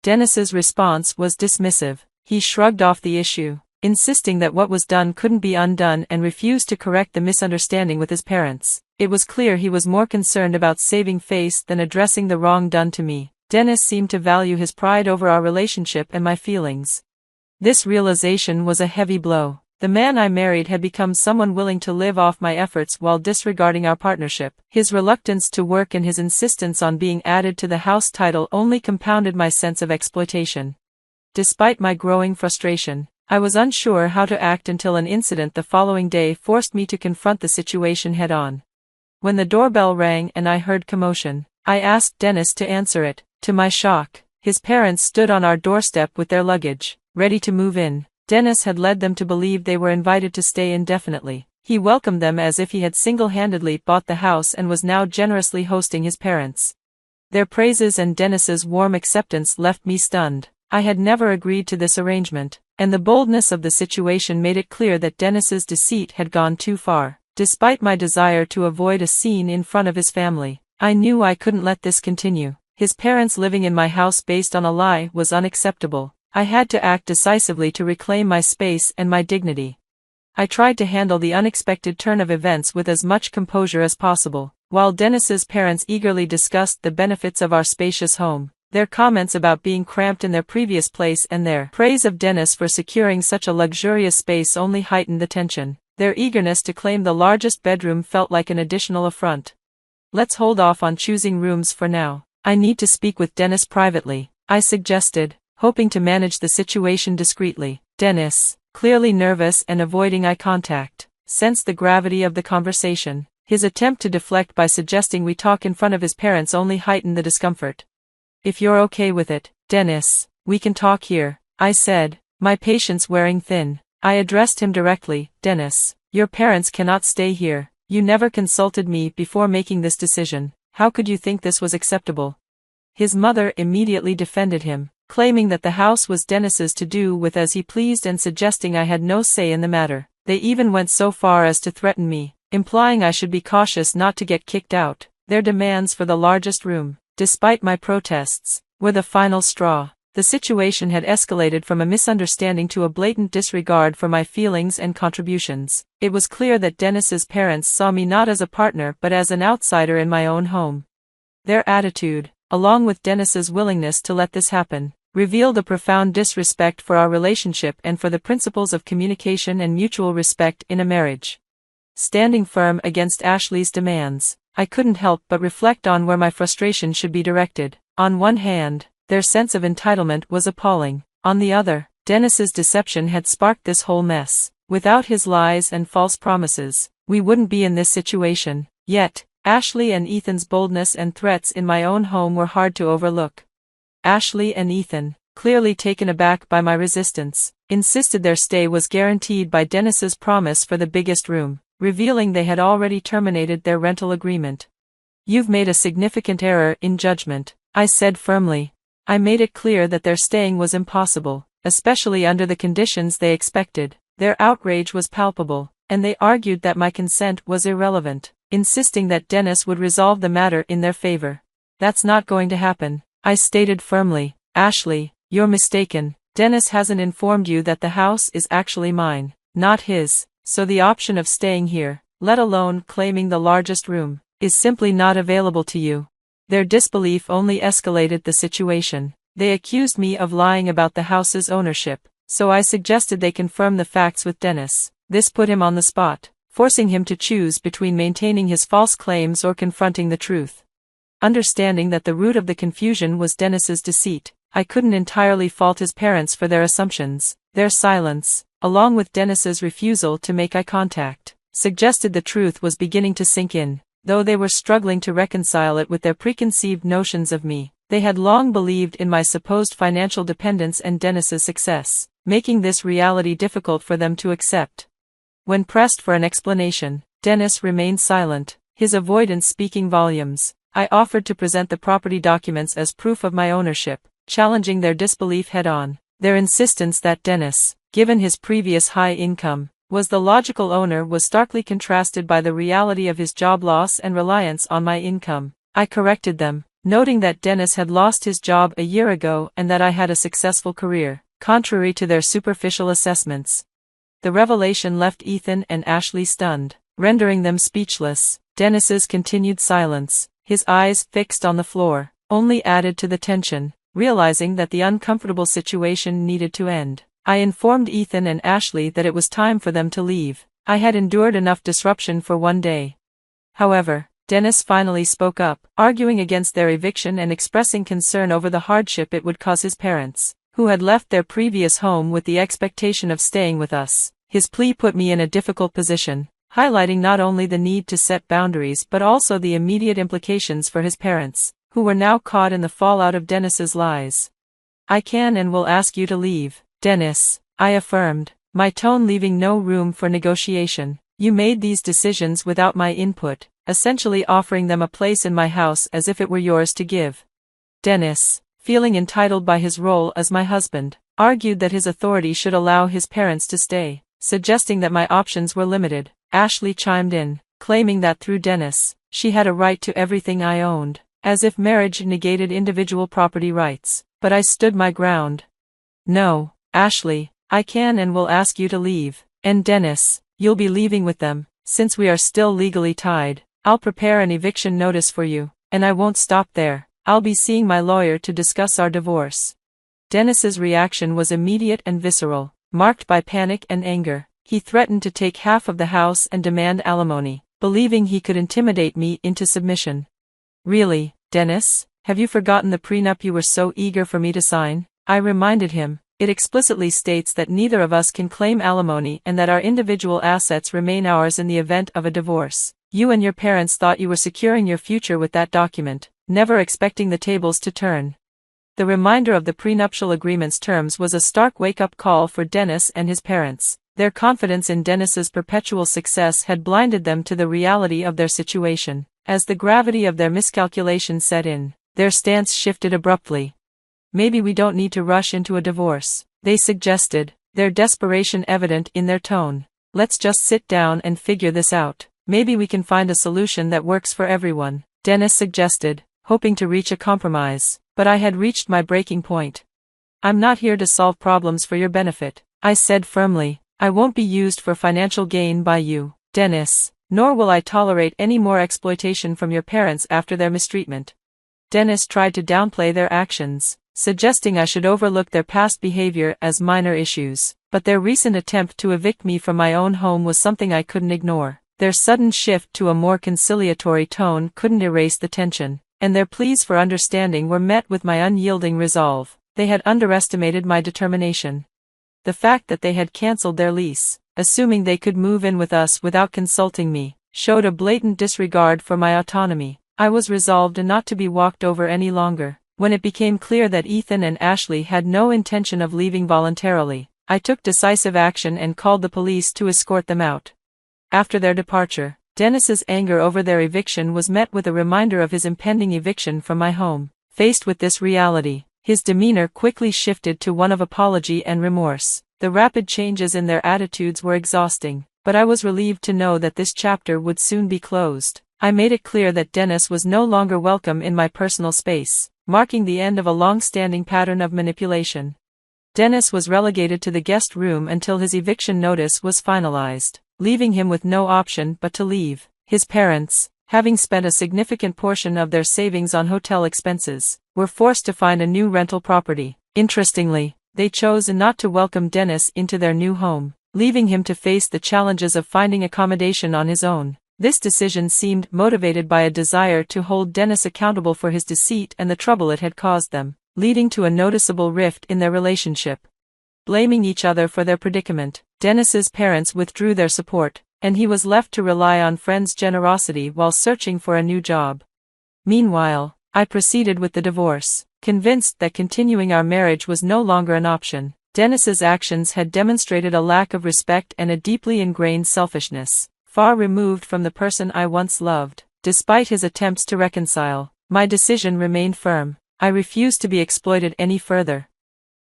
Dennis's response was dismissive. He shrugged off the issue, insisting that what was done couldn't be undone, and refused to correct the misunderstanding with his parents. It was clear he was more concerned about saving face than addressing the wrong done to me. Dennis seemed to value his pride over our relationship and my feelings. This realization was a heavy blow. The man I married had become someone willing to live off my efforts while disregarding our partnership. His reluctance to work and his insistence on being added to the house title only compounded my sense of exploitation. Despite my growing frustration, I was unsure how to act until an incident the following day forced me to confront the situation head-on. When the doorbell rang and I heard commotion, I asked Dennis to answer it. To my shock, his parents stood on our doorstep with their luggage, ready to move in. Dennis had led them to believe they were invited to stay indefinitely. He welcomed them as if he had single-handedly bought the house and was now generously hosting his parents. Their praises and Dennis's warm acceptance left me stunned. I had never agreed to this arrangement, and the boldness of the situation made it clear that Dennis's deceit had gone too far. Despite my desire to avoid a scene in front of his family, I knew I couldn't let this continue. His parents living in my house based on a lie was unacceptable. I had to act decisively to reclaim my space and my dignity. I tried to handle the unexpected turn of events with as much composure as possible. While Dennis's parents eagerly discussed the benefits of our spacious home, their comments about being cramped in their previous place and their praise of Dennis for securing such a luxurious space only heightened the tension. Their eagerness to claim the largest bedroom felt like an additional affront. "Let's hold off on choosing rooms for now. I need to speak with Dennis privately," I suggested, hoping to manage the situation discreetly. Dennis, clearly nervous and avoiding eye contact, sensed the gravity of the conversation. His attempt to deflect by suggesting we talk in front of his parents only heightened the discomfort. "If you're okay with it, Dennis, we can talk here," I said, my patience wearing thin. I addressed him directly. "Dennis, your parents cannot stay here. You never consulted me before making this decision. How could you think this was acceptable?" His mother immediately defended him, claiming that the house was Dennis's to do with as he pleased and suggesting I had no say in the matter. They even went so far as to threaten me, implying I should be cautious not to get kicked out. Their demands for the largest room, despite my protests, were the final straw. The situation had escalated from a misunderstanding to a blatant disregard for my feelings and contributions. It was clear that Dennis's parents saw me not as a partner but as an outsider in my own home. Their attitude, along with Dennis's willingness to let this happen, revealed a profound disrespect for our relationship and for the principles of communication and mutual respect in a marriage. Standing firm against Ashley's demands, I couldn't help but reflect on where my frustration should be directed. On one hand, their sense of entitlement was appalling. On the other, Dennis's deception had sparked this whole mess. Without his lies and false promises, we wouldn't be in this situation. Yet, Ashley and Ethan's boldness and threats in my own home were hard to overlook. Ashley and Ethan, clearly taken aback by my resistance, insisted their stay was guaranteed by Dennis's promise for the biggest room, revealing they had already terminated their rental agreement. "You've made a significant error in judgment," I said firmly. I made it clear that their staying was impossible, especially under the conditions they expected. Their outrage was palpable, and they argued that my consent was irrelevant, insisting that Dennis would resolve the matter in their favor. "That's not going to happen," I stated firmly. "Ashley, you're mistaken. Dennis hasn't informed you that the house is actually mine, not his, so the option of staying here, let alone claiming the largest room, is simply not available to you." Their disbelief only escalated the situation. They accused me of lying about the house's ownership, so I suggested they confirm the facts with Dennis. This put him on the spot, forcing him to choose between maintaining his false claims or confronting the truth. Understanding that the root of the confusion was Dennis's deceit, I couldn't entirely fault his parents for their assumptions. Their silence, along with Dennis's refusal to make eye contact, suggested the truth was beginning to sink in. Though they were struggling to reconcile it with their preconceived notions of me, they had long believed in my supposed financial dependence and Dennis's success, making this reality difficult for them to accept. When pressed for an explanation, Dennis remained silent, his avoidance speaking volumes. I offered to present the property documents as proof of my ownership, challenging their disbelief head-on. Their insistence that Dennis, given his previous high income, was the logical owner was starkly contrasted by the reality of his job loss and reliance on my income. I corrected them, noting that Dennis had lost his job a year ago and that I had a successful career, contrary to their superficial assessments. The revelation left Ethan and Ashley stunned, rendering them speechless. Dennis's continued silence, his eyes fixed on the floor, only added to the tension. Realizing that the uncomfortable situation needed to end, I informed Ethan and Ashley that it was time for them to leave. I had endured enough disruption for one day. However, Dennis finally spoke up, arguing against their eviction and expressing concern over the hardship it would cause his parents, who had left their previous home with the expectation of staying with us. His plea put me in a difficult position, highlighting not only the need to set boundaries but also the immediate implications for his parents, who were now caught in the fallout of Dennis's lies. "I can and will ask you to leave, Dennis," I affirmed, my tone leaving no room for negotiation. "You made these decisions without my input, essentially offering them a place in my house as if it were yours to give." Dennis, feeling entitled by his role as my husband, argued that his authority should allow his parents to stay, suggesting that my options were limited. Ashley chimed in, claiming that through Dennis, she had a right to everything I owned, as if marriage negated individual property rights, but I stood my ground. "No, Ashley, I can and will ask you to leave, and Dennis, you'll be leaving with them, since we are still legally tied. I'll prepare an eviction notice for you, and I won't stop there. I'll be seeing my lawyer to discuss our divorce." Dennis's reaction was immediate and visceral, marked by panic and anger. He threatened to take half of the house and demand alimony, believing he could intimidate me into submission. "Really, Dennis, have you forgotten the prenup you were so eager for me to sign?" I reminded him. "It explicitly states that neither of us can claim alimony and that our individual assets remain ours in the event of a divorce. You and your parents thought you were securing your future with that document, never expecting the tables to turn." The reminder of the prenuptial agreement's terms was a stark wake-up call for Dennis and his parents. Their confidence in Dennis's perpetual success had blinded them to the reality of their situation. As the gravity of their miscalculation set in, their stance shifted abruptly. "Maybe we don't need to rush into a divorce," they suggested, their desperation evident in their tone. "Let's just sit down and figure this out. Maybe we can find a solution that works for everyone," Dennis suggested, hoping to reach a compromise, but I had reached my breaking point. I'm not here to solve problems for your benefit, I said firmly. I won't be used for financial gain by you, Dennis, nor will I tolerate any more exploitation from your parents after their mistreatment. Dennis tried to downplay their actions, suggesting I should overlook their past behavior as minor issues, but their recent attempt to evict me from my own home was something I couldn't ignore. Their sudden shift to a more conciliatory tone couldn't erase the tension, and their pleas for understanding were met with my unyielding resolve. They had underestimated my determination. The fact that they had cancelled their lease, assuming they could move in with us without consulting me, showed a blatant disregard for my autonomy. I was resolved not to be walked over any longer. When it became clear that Ethan and Ashley had no intention of leaving voluntarily, I took decisive action and called the police to escort them out. After their departure, Dennis's anger over their eviction was met with a reminder of his impending eviction from my home. Faced with this reality, his demeanor quickly shifted to one of apology and remorse. The rapid changes in their attitudes were exhausting, but I was relieved to know that this chapter would soon be closed. I made it clear that Dennis was no longer welcome in my personal space, marking the end of a long-standing pattern of manipulation. Dennis was relegated to the guest room until his eviction notice was finalized, leaving him with no option but to leave. His parents, having spent a significant portion of their savings on hotel expenses, were forced to find a new rental property. Interestingly, they chose not to welcome Dennis into their new home, leaving him to face the challenges of finding accommodation on his own. This decision seemed motivated by a desire to hold Dennis accountable for his deceit and the trouble it had caused them, leading to a noticeable rift in their relationship. Blaming each other for their predicament, Dennis's parents withdrew their support, and he was left to rely on friends' generosity while searching for a new job. Meanwhile, I proceeded with the divorce, convinced that continuing our marriage was no longer an option. Dennis's actions had demonstrated a lack of respect and a deeply ingrained selfishness, far removed from the person I once loved. Despite his attempts to reconcile, my decision remained firm. I refused to be exploited any further.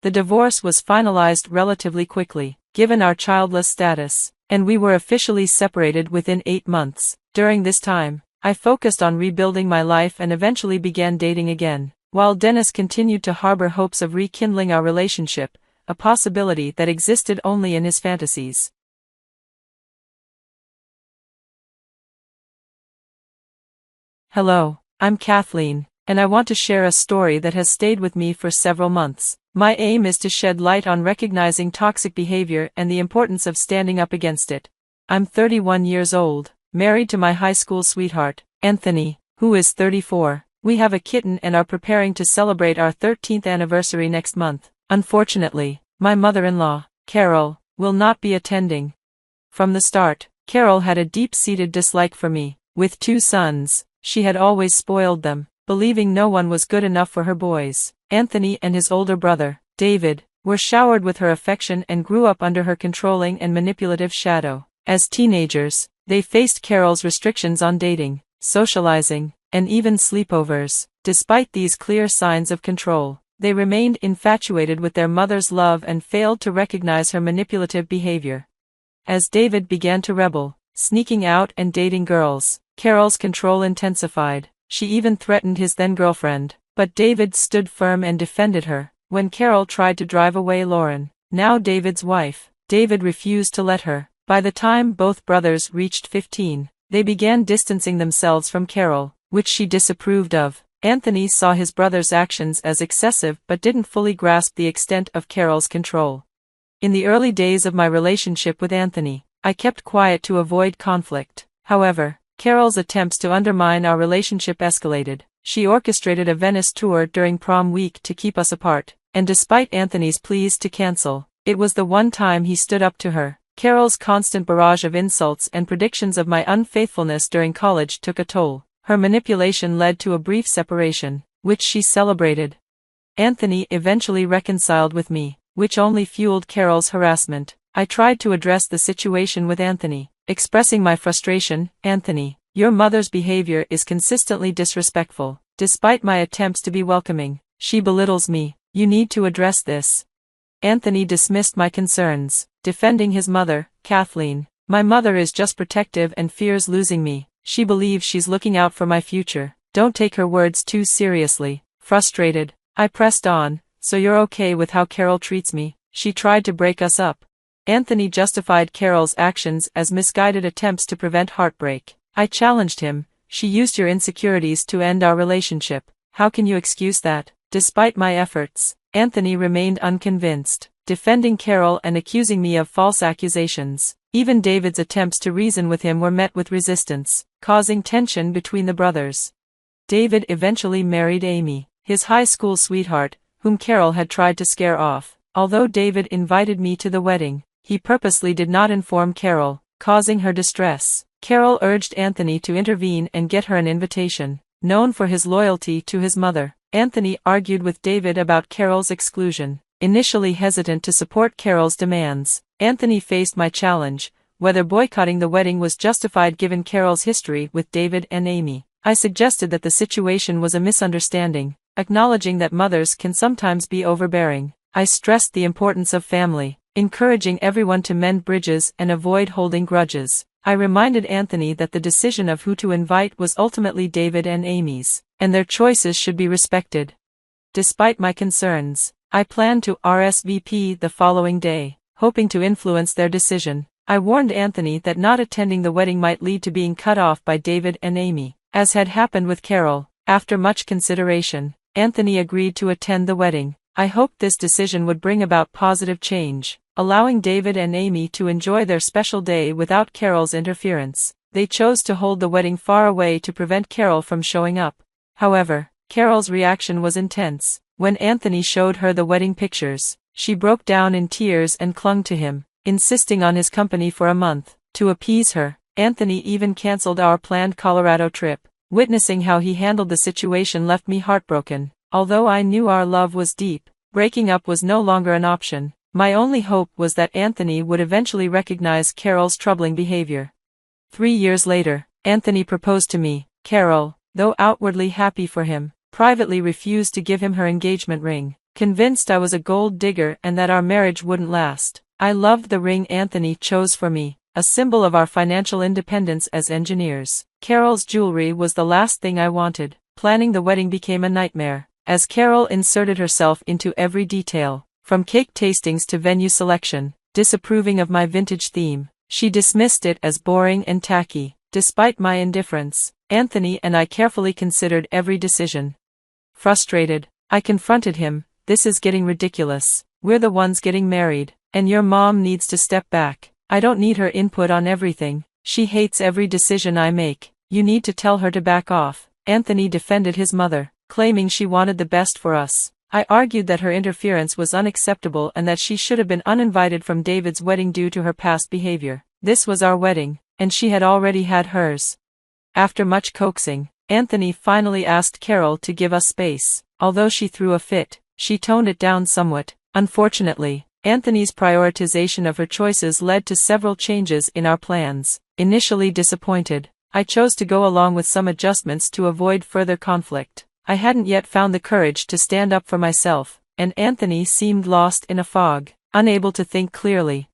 The divorce was finalized relatively quickly, given our childless status, and we were officially separated within 8 months. During this time, I focused on rebuilding my life and eventually began dating again, while Dennis continued to harbor hopes of rekindling our relationship, a possibility that existed only in his fantasies. Hello, I'm Kathleen, and I want to share a story that has stayed with me for several months. My aim is to shed light on recognizing toxic behavior and the importance of standing up against it. I'm 31 years old, married to my high school sweetheart, Anthony, who is 34. We have a kitten and are preparing to celebrate our 13th anniversary next month. Unfortunately, my mother-in-law, Carol, will not be attending. From the start, Carol had a deep-seated dislike for me. With 2 sons, she had always spoiled them, believing no one was good enough for her boys. Anthony and his older brother, David, were showered with her affection and grew up under her controlling and manipulative shadow. As teenagers, they faced Carol's restrictions on dating, socializing, and even sleepovers. Despite these clear signs of control, they remained infatuated with their mother's love and failed to recognize her manipulative behavior. As David began to rebel, sneaking out and dating girls, Carol's control intensified. She even threatened his then-girlfriend, but David stood firm and defended her. When Carol tried to drive away Lauren, now David's wife, David refused to let her. By the time both brothers reached 15, they began distancing themselves from Carol, which she disapproved of. Anthony saw his brother's actions as excessive but didn't fully grasp the extent of Carol's control. In the early days of my relationship with Anthony, I kept quiet to avoid conflict. However, Carol's attempts to undermine our relationship escalated. She orchestrated a Venice tour during prom week to keep us apart, and despite Anthony's pleas to cancel, it was the one time he stood up to her. Carol's constant barrage of insults and predictions of my unfaithfulness during college took a toll. Her manipulation led to a brief separation, which she celebrated. Anthony eventually reconciled with me, which only fueled Carol's harassment. I tried to address the situation with Anthony, expressing my frustration. Anthony, your mother's behavior is consistently disrespectful. Despite my attempts to be welcoming, she belittles me. You need to address this. Anthony dismissed my concerns, defending his mother, Kathleen. My mother is just protective and fears losing me. She believes she's looking out for my future. Don't take her words too seriously. Frustrated, I pressed on, "So you're okay with how Carol treats me? She tried to break us up." Anthony justified Carol's actions as misguided attempts to prevent heartbreak. I challenged him. "She used your insecurities to end our relationship. How can you excuse that?" Despite my efforts, Anthony remained unconvinced, defending Carol and accusing me of false accusations. Even David's attempts to reason with him were met with resistance, causing tension between the brothers. David eventually married Amy, his high school sweetheart, whom Carol had tried to scare off. Although David invited me to the wedding, he purposely did not inform Carol, causing her distress. Carol urged Anthony to intervene and get her an invitation. Known for his loyalty to his mother, Anthony argued with David about Carol's exclusion. Initially hesitant to support Carol's demands, Anthony faced my challenge, whether boycotting the wedding was justified given Carol's history with David and Amy. I suggested that the situation was a misunderstanding, acknowledging that mothers can sometimes be overbearing. I stressed the importance of family, encouraging everyone to mend bridges and avoid holding grudges. I reminded Anthony that the decision of who to invite was ultimately David and Amy's, and their choices should be respected. Despite my concerns, I planned to RSVP the following day, hoping to influence their decision. I warned Anthony that not attending the wedding might lead to being cut off by David and Amy, as had happened with Carol. After much consideration, Anthony agreed to attend the wedding. I hoped this decision would bring about positive change, allowing David and Amy to enjoy their special day without Carol's interference. They chose to hold the wedding far away to prevent Carol from showing up. However, Carol's reaction was intense. When Anthony showed her the wedding pictures, she broke down in tears and clung to him, insisting on his company for a month. To appease her, Anthony even canceled our planned Colorado trip. Witnessing how he handled the situation left me heartbroken. Although I knew our love was deep, breaking up was no longer an option. My only hope was that Anthony would eventually recognize Carol's troubling behavior. 3 years later, Anthony proposed to me. Carol, though outwardly happy for him, privately refused to give him her engagement ring, convinced I was a gold digger and that our marriage wouldn't last. I loved the ring Anthony chose for me, a symbol of our financial independence as engineers. Carol's jewelry was the last thing I wanted. Planning the wedding became a nightmare, as Carol inserted herself into every detail, from cake tastings to venue selection. Disapproving of my vintage theme, she dismissed it as boring and tacky. Despite my indifference, Anthony and I carefully considered every decision. Frustrated, I confronted him. "This is getting ridiculous. We're the ones getting married, and your mom needs to step back. I don't need her input on everything. She hates every decision I make. You need to tell her to back off." Anthony defended his mother, claiming she wanted the best for us. I argued that her interference was unacceptable and that she should have been uninvited from David's wedding due to her past behavior. This was our wedding, and she had already had hers. After much coaxing, Anthony finally asked Carol to give us space. Although she threw a fit, she toned it down somewhat. Unfortunately, Anthony's prioritization of her choices led to several changes in our plans. Initially disappointed, I chose to go along with some adjustments to avoid further conflict. I hadn't yet found the courage to stand up for myself, and Anthony seemed lost in a fog, unable to think clearly.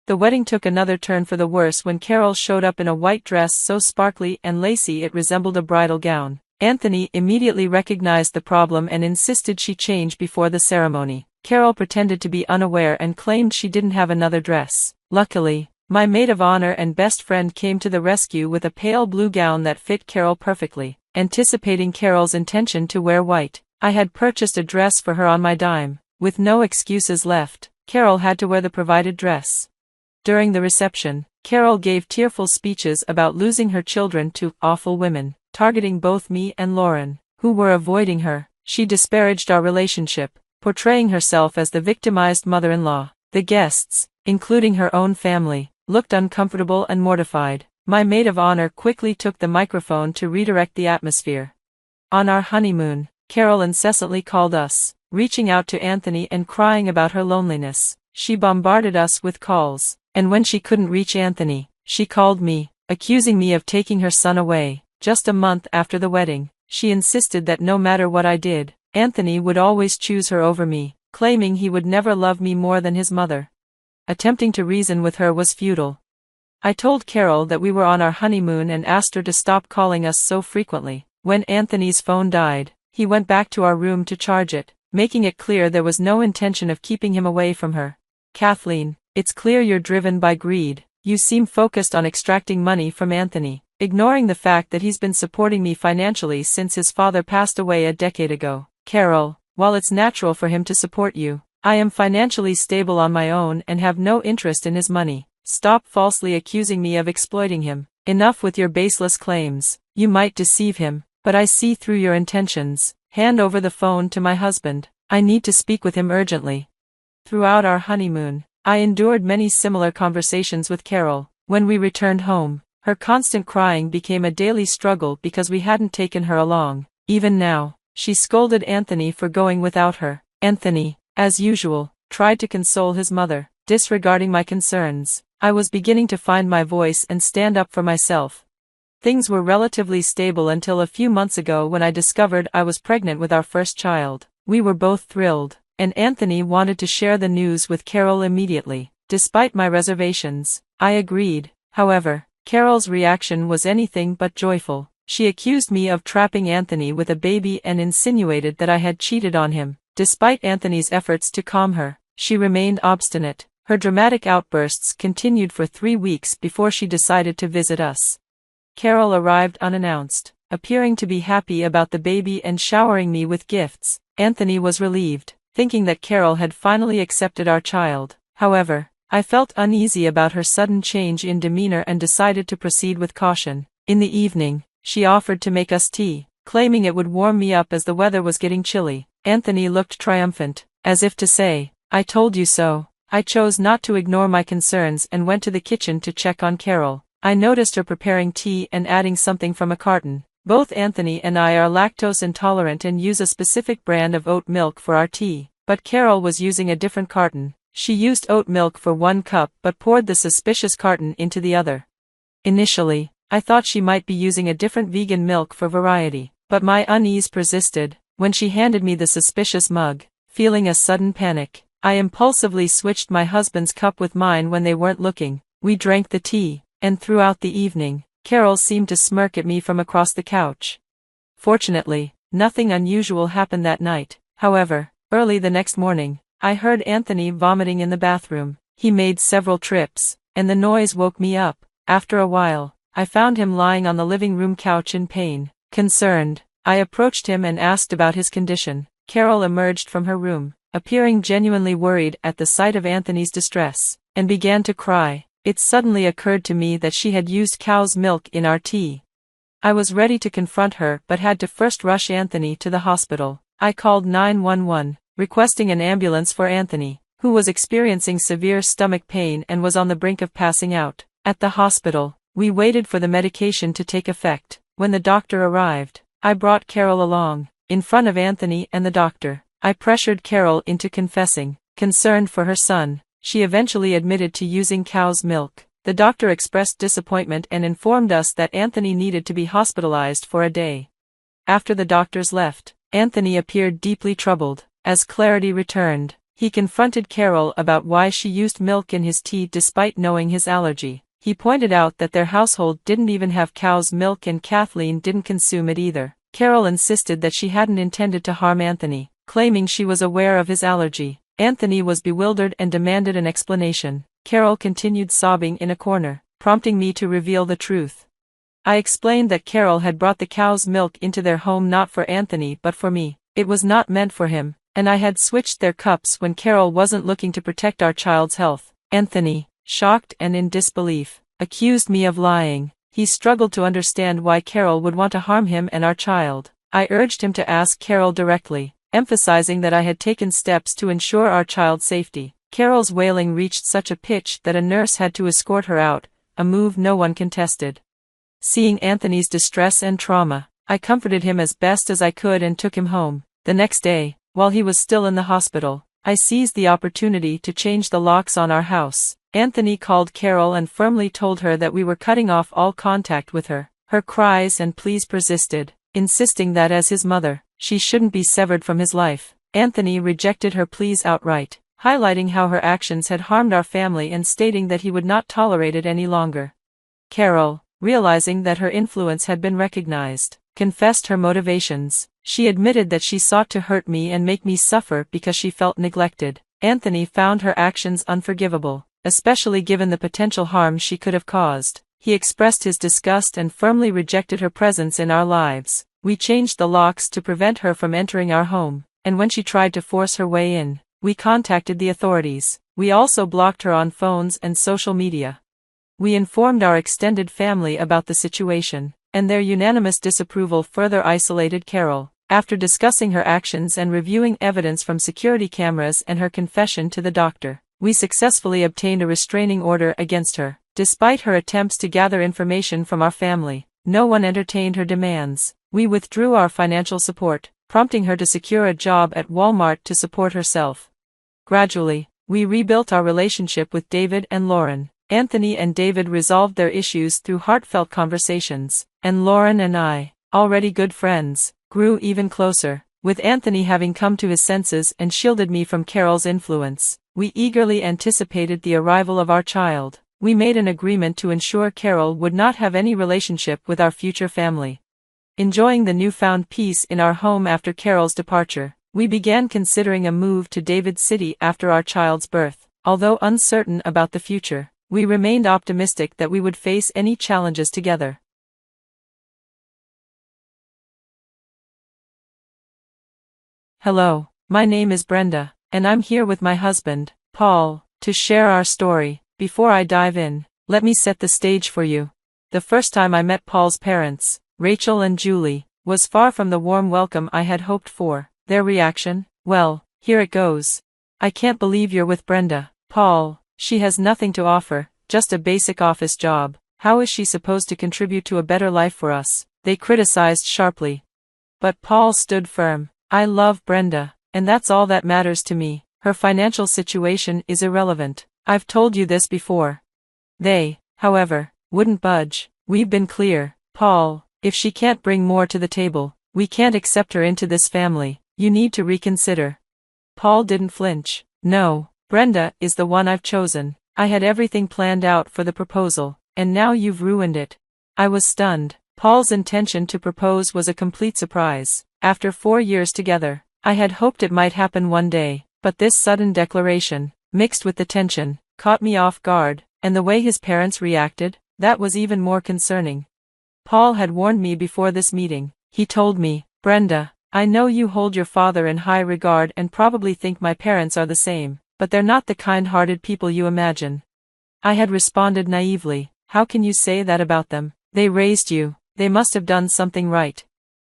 The wedding took another turn for the worse when Carol showed up in a white dress so sparkly and lacy it resembled a bridal gown. Anthony immediately recognized the problem and insisted she change before the ceremony. Carol pretended to be unaware and claimed she didn't have another dress. Luckily, my maid of honor and best friend came to the rescue with a pale blue gown that fit Carol perfectly. Anticipating Carol's intention to wear white, I had purchased a dress for her on my dime. With no excuses left, Carol had to wear the provided dress. During the reception, Carol gave tearful speeches about losing her children to awful women, targeting both me and Lauren, who were avoiding her. She disparaged our relationship, portraying herself as the victimized mother-in-law. The guests, including her own family, looked uncomfortable and mortified. My maid of honor quickly took the microphone to redirect the atmosphere. On our honeymoon, Carol incessantly called us, reaching out to Anthony and crying about her loneliness. She bombarded us with calls, and when she couldn't reach Anthony, she called me, accusing me of taking her son away. Just a month after the wedding, she insisted that no matter what I did, Anthony would always choose her over me, claiming he would never love me more than his mother. Attempting to reason with her was futile. I told Carol that we were on our honeymoon and asked her to stop calling us so frequently. When Anthony's phone died, he went back to our room to charge it, making it clear there was no intention of keeping him away from her. "Kathleen, it's clear you're driven by greed. You seem focused on extracting money from Anthony, ignoring the fact that he's been supporting me financially since his father passed away a decade ago. Carol, while it's natural for him to support you, I am financially stable on my own and have no interest in his money. Stop falsely accusing me of exploiting him. Enough with your baseless claims. You might deceive him, but I see through your intentions. Hand over the phone to my husband. I need to speak with him urgently." Throughout our honeymoon, I endured many similar conversations with Carol. When we returned home, her constant crying became a daily struggle because we hadn't taken her along. Even now, she scolded Anthony for going without her. Anthony, as usual, tried to console his mother, disregarding my concerns. I was beginning to find my voice and stand up for myself. Things were relatively stable until a few months ago when I discovered I was pregnant with our first child. We were both thrilled, and Anthony wanted to share the news with Carol immediately. Despite my reservations, I agreed. However, Carol's reaction was anything but joyful. She accused me of trapping Anthony with a baby and insinuated that I had cheated on him. Despite Anthony's efforts to calm her, she remained obstinate. Her dramatic outbursts continued for 3 weeks before she decided to visit us. Carol arrived unannounced, appearing to be happy about the baby and showering me with gifts. Anthony was relieved, thinking that Carol had finally accepted our child. However, I felt uneasy about her sudden change in demeanor and decided to proceed with caution. In the evening, she offered to make us tea, claiming it would warm me up as the weather was getting chilly. Anthony looked triumphant, as if to say, "I told you so." I chose not to ignore my concerns and went to the kitchen to check on Carol. I noticed her preparing tea and adding something from a carton. Both Anthony and I are lactose intolerant and use a specific brand of oat milk for our tea, but Carol was using a different carton. She used oat milk for 1 cup but poured the suspicious carton into the other. Initially, I thought she might be using a different vegan milk for variety, but my unease persisted. When she handed me the suspicious mug, feeling a sudden panic, I impulsively switched my husband's cup with mine when they weren't looking. We drank the tea, and throughout the evening, Carol seemed to smirk at me from across the couch. Fortunately, nothing unusual happened that night. However, early the next morning, I heard Anthony vomiting in the bathroom. He made several trips, and the noise woke me up. After a while, I found him lying on the living room couch in pain. Concerned, I approached him and asked about his condition. Carol emerged from her room, appearing genuinely worried at the sight of Anthony's distress, and began to cry. It suddenly occurred to me that she had used cow's milk in our tea. I was ready to confront her but had to first rush Anthony to the hospital. I called 911, requesting an ambulance for Anthony, who was experiencing severe stomach pain and was on the brink of passing out. At the hospital, we waited for the medication to take effect. When the doctor arrived, I brought Carol along. In front of Anthony and the doctor, I pressured Carol into confessing. Concerned for her son, she eventually admitted to using cow's milk. The doctor expressed disappointment and informed us that Anthony needed to be hospitalized for a day. After the doctors left, Anthony appeared deeply troubled. As clarity returned, he confronted Carol about why she used milk in his tea despite knowing his allergy. He pointed out that their household didn't even have cow's milk and Kathleen didn't consume it either. Carol insisted that she hadn't intended to harm Anthony, claiming she was aware of his allergy. Anthony was bewildered and demanded an explanation. Carol continued sobbing in a corner, prompting me to reveal the truth. I explained that Carol had brought the cow's milk into their home not for Anthony but for me. It was not meant for him, and I had switched their cups when Carol wasn't looking to protect our child's health. Anthony, shocked and in disbelief, accused me of lying. He struggled to understand why Carol would want to harm him and our child. I urged him to ask Carol directly, emphasizing that I had taken steps to ensure our child's safety. Carol's wailing reached such a pitch that a nurse had to escort her out, a move no one contested. Seeing Anthony's distress and trauma, I comforted him as best as I could and took him home. The next day, while he was still in the hospital, I seized the opportunity to change the locks on our house. Anthony called Carol and firmly told her that we were cutting off all contact with her. Her cries and pleas persisted, insisting that as his mother, she shouldn't be severed from his life. Anthony rejected her pleas outright, highlighting how her actions had harmed our family and stating that he would not tolerate it any longer. Carol, realizing that her influence had been recognized, confessed her motivations. She admitted that she sought to hurt me and make me suffer because she felt neglected. Anthony found her actions unforgivable, especially given the potential harm she could have caused. He expressed his disgust and firmly rejected her presence in our lives. We changed the locks to prevent her from entering our home, and when she tried to force her way in, we contacted the authorities. We also blocked her on phones and social media. We informed our extended family about the situation, and their unanimous disapproval further isolated Carol. After discussing her actions and reviewing evidence from security cameras and her confession to the doctor, we successfully obtained a restraining order against her. Despite her attempts to gather information from our family, no one entertained her demands. We withdrew our financial support, prompting her to secure a job at Walmart to support herself. Gradually, we rebuilt our relationship with David and Lauren. Anthony and David resolved their issues through heartfelt conversations, and Lauren and I, already good friends, grew even closer. With Anthony having come to his senses and shielded me from Carol's influence, we eagerly anticipated the arrival of our child. We made an agreement to ensure Carol would not have any relationship with our future family. Enjoying the newfound peace in our home after Carol's departure, we began considering a move to David City after our child's birth. Although uncertain about the future, we remained optimistic that we would face any challenges together. Hello, my name is Brenda, and I'm here with my husband, Paul, to share our story. Before I dive in, let me set the stage for you. The first time I met Paul's parents, Rachel and Julie, was far from the warm welcome I had hoped for. Their reaction? Well, here it goes. I can't believe you're with Brenda, Paul. She has nothing to offer, just a basic office job. How is she supposed to contribute to a better life for us? They criticized sharply. But Paul stood firm. I love Brenda, and that's all that matters to me. Her financial situation is irrelevant. I've told you this before. They, however, wouldn't budge. We've been clear, Paul. If she can't bring more to the table, we can't accept her into this family. You need to reconsider. Paul didn't flinch. No, Brenda is the one I've chosen. I had everything planned out for the proposal, and now you've ruined it. I was stunned. Paul's intention to propose was a complete surprise. After 4 years together, I had hoped it might happen one day, but this sudden declaration, mixed with the tension, caught me off guard, and the way his parents reacted, that was even more concerning. Paul had warned me before this meeting. He told me, Brenda, I know you hold your father in high regard and probably think my parents are the same, but they're not the kind-hearted people you imagine. I had responded naively, how can you say that about them? They raised you, they must have done something right.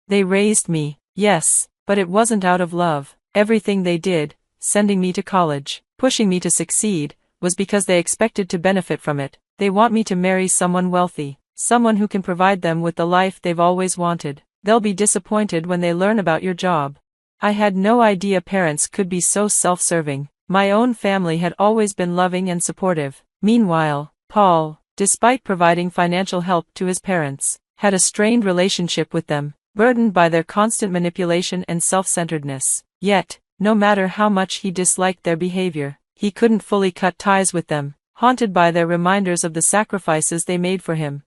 They raised me, yes, but it wasn't out of love. Everything they did, sending me to college, pushing me to succeed, was because they expected to benefit from it. They want me to marry someone wealthy, someone who can provide them with the life they've always wanted. They'll be disappointed when they learn about your job. I had no idea parents could be so self-serving. My own family had always been loving and supportive. Meanwhile, Paul, despite providing financial help to his parents, had a strained relationship with them, burdened by their constant manipulation and self-centeredness. Yet, no matter how much he disliked their behavior, he couldn't fully cut ties with them, haunted by their reminders of the sacrifices they made for him.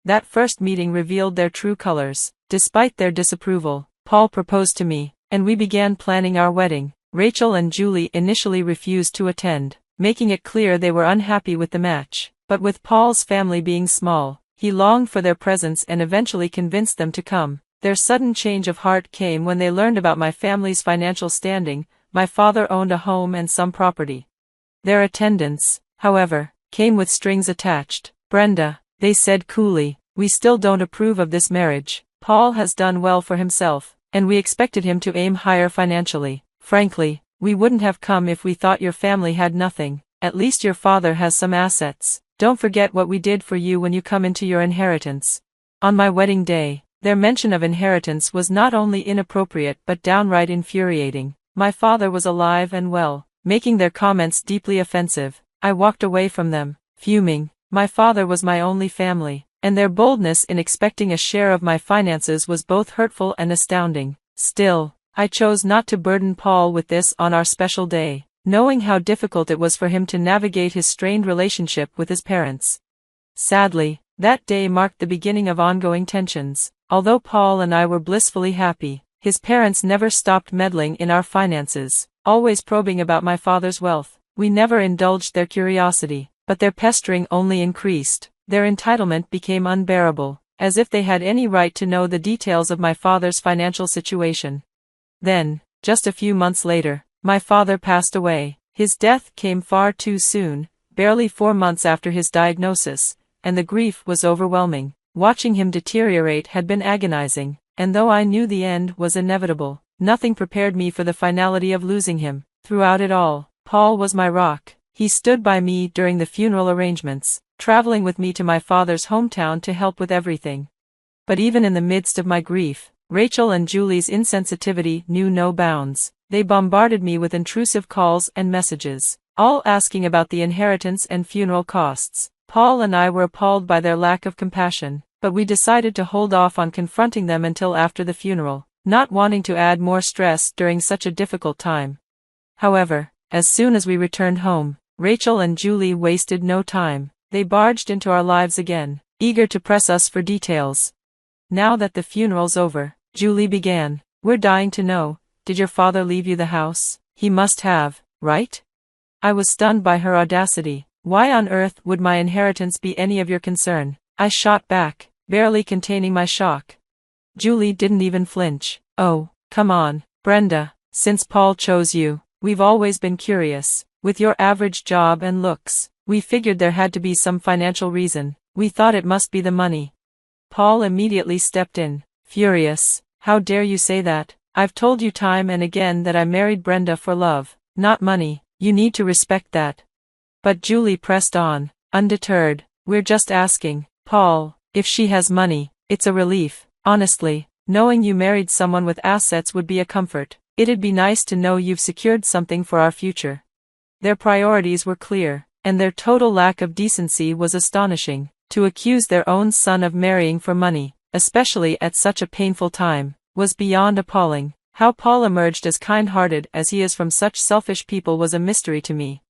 That first meeting revealed their true colors. Despite their disapproval, Paul proposed to me, and we began planning our wedding. Rachel and Julie initially refused to attend, making it clear they were unhappy with the match. But with Paul's family being small, he longed for their presence and eventually convinced them to come. Their sudden change of heart came when they learned about my family's financial standing. My father owned a home and some property. Their attendance, however, came with strings attached. Brenda, they said coolly, we still don't approve of this marriage. Paul has done well for himself, and we expected him to aim higher financially. Frankly, we wouldn't have come if we thought your family had nothing. At least your father has some assets. Don't forget what we did for you when you come into your inheritance. On my wedding day, their mention of inheritance was not only inappropriate but downright infuriating. My father was alive and well, making their comments deeply offensive. I walked away from them, fuming. My father was my only family, and their boldness in expecting a share of my finances was both hurtful and astounding. Still, I chose not to burden Paul with this on our special day, knowing how difficult it was for him to navigate his strained relationship with his parents. Sadly, that day marked the beginning of ongoing tensions. Although Paul and I were blissfully happy, His parents never stopped meddling in our finances, always probing about my father's wealth. We never indulged their curiosity, but their pestering only increased. Their entitlement became unbearable, as if they had any right to know the details of my father's financial situation. Then, just a few months later, my father passed away. His death came far too soon, barely 4 months after his diagnosis, and the grief was overwhelming. Watching him deteriorate had been agonizing, and though I knew the end was inevitable, nothing prepared me for the finality of losing him. Throughout it all, Paul was my rock. He stood by me during the funeral arrangements, traveling with me to my father's hometown to help with everything. But even in the midst of my grief, Rachel and Julie's insensitivity knew no bounds. They bombarded me with intrusive calls and messages, all asking about the inheritance and funeral costs. Paul and I were appalled by their lack of compassion, but we decided to hold off on confronting them until after the funeral, not wanting to add more stress during such a difficult time. However, as soon as we returned home, Rachel and Julie wasted no time. They barged into our lives again, eager to press us for details. Now that the funeral's over, Julie began, "We're dying to know, did your father leave you the house? He must have, right?" I was stunned by her audacity. "Why on earth would my inheritance be any of your concern?" I shot back, barely containing my shock. Julie didn't even flinch. "Oh, come on, Brenda, since Paul chose you, we've always been curious. With your average job and looks, we figured there had to be some financial reason. We thought it must be the money." Paul immediately stepped in, furious. "How dare you say that? I've told you time and again that I married Brenda for love, not money. You need to respect that." But Julie pressed on, undeterred. "We're just asking, Paul, if she has money. It's a relief, honestly. Knowing you married someone with assets would be a comfort. It'd be nice to know you've secured something for our future." Their priorities were clear, and their total lack of decency was astonishing. To accuse their own son of marrying for money, especially at such a painful time, was beyond appalling. How Paul emerged as kind-hearted as he is from such selfish people was a mystery to me.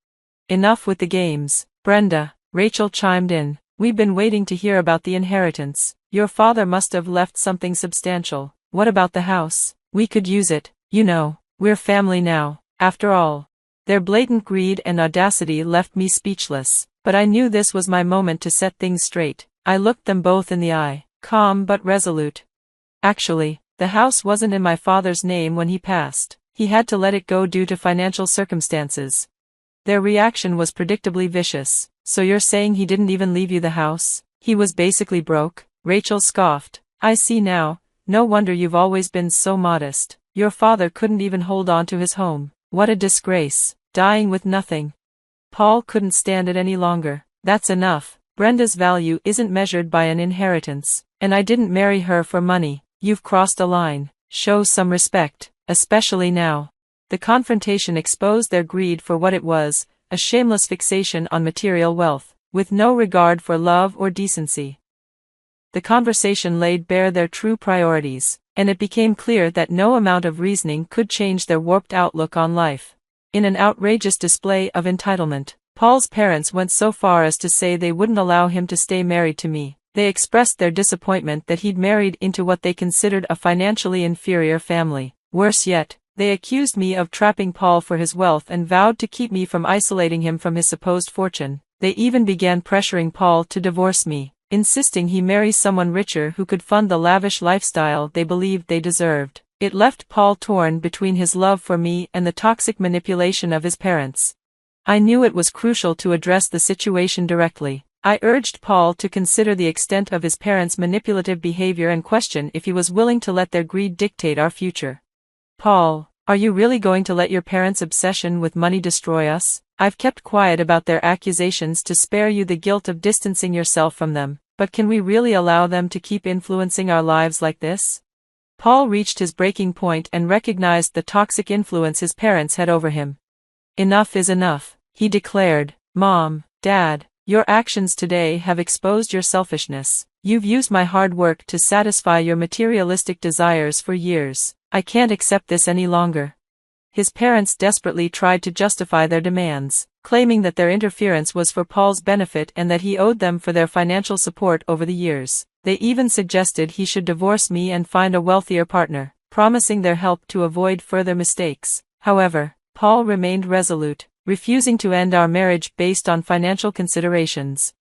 "Enough with the games, Brenda," Rachel chimed in. "We've been waiting to hear about the inheritance. Your father must have left something substantial. What about the house? We could use it, you know. We're family now, after all." Their blatant greed and audacity left me speechless, but I knew this was my moment to set things straight. I looked them both in the eye, calm but resolute. "Actually, the house wasn't in my father's name when he passed. He had to let it go due to financial circumstances." Their reaction was predictably vicious. "So you're saying he didn't even leave you the house? He was basically broke?" Rachel scoffed. "I see now. No wonder you've always been so modest. Your father couldn't even hold on to his home. What a disgrace, dying with nothing." Paul couldn't stand it any longer. "That's enough. Brenda's value isn't measured by an inheritance, and I didn't marry her for money. You've crossed a line. Show some respect, especially now." The confrontation exposed their greed for what it was, a shameless fixation on material wealth, with no regard for love or decency. The conversation laid bare their true priorities, and it became clear that no amount of reasoning could change their warped outlook on life. In an outrageous display of entitlement, Paul's parents went so far as to say they wouldn't allow him to stay married to me. They expressed their disappointment that he'd married into what they considered a financially inferior family. Worse yet, they accused me of trapping Paul for his wealth and vowed to keep me from isolating him from his supposed fortune. They even began pressuring Paul to divorce me, insisting he marry someone richer who could fund the lavish lifestyle they believed they deserved. It left Paul torn between his love for me and the toxic manipulation of his parents. I knew it was crucial to address the situation directly. I urged Paul to consider the extent of his parents' manipulative behavior and question if he was willing to let their greed dictate our future. "Paul, are you really going to let your parents' obsession with money destroy us? I've kept quiet about their accusations to spare you the guilt of distancing yourself from them, but can we really allow them to keep influencing our lives like this?" Paul reached his breaking point and recognized the toxic influence his parents had over him. "Enough is enough," he declared. "Mom, Dad, your actions today have exposed your selfishness. You've used my hard work to satisfy your materialistic desires for years. I can't accept this any longer." His parents desperately tried to justify their demands, claiming that their interference was for Paul's benefit and that he owed them for their financial support over the years. They even suggested he should divorce me and find a wealthier partner. promising their help to avoid further mistakes. However, Paul remained resolute, refusing to end our marriage based on financial considerations.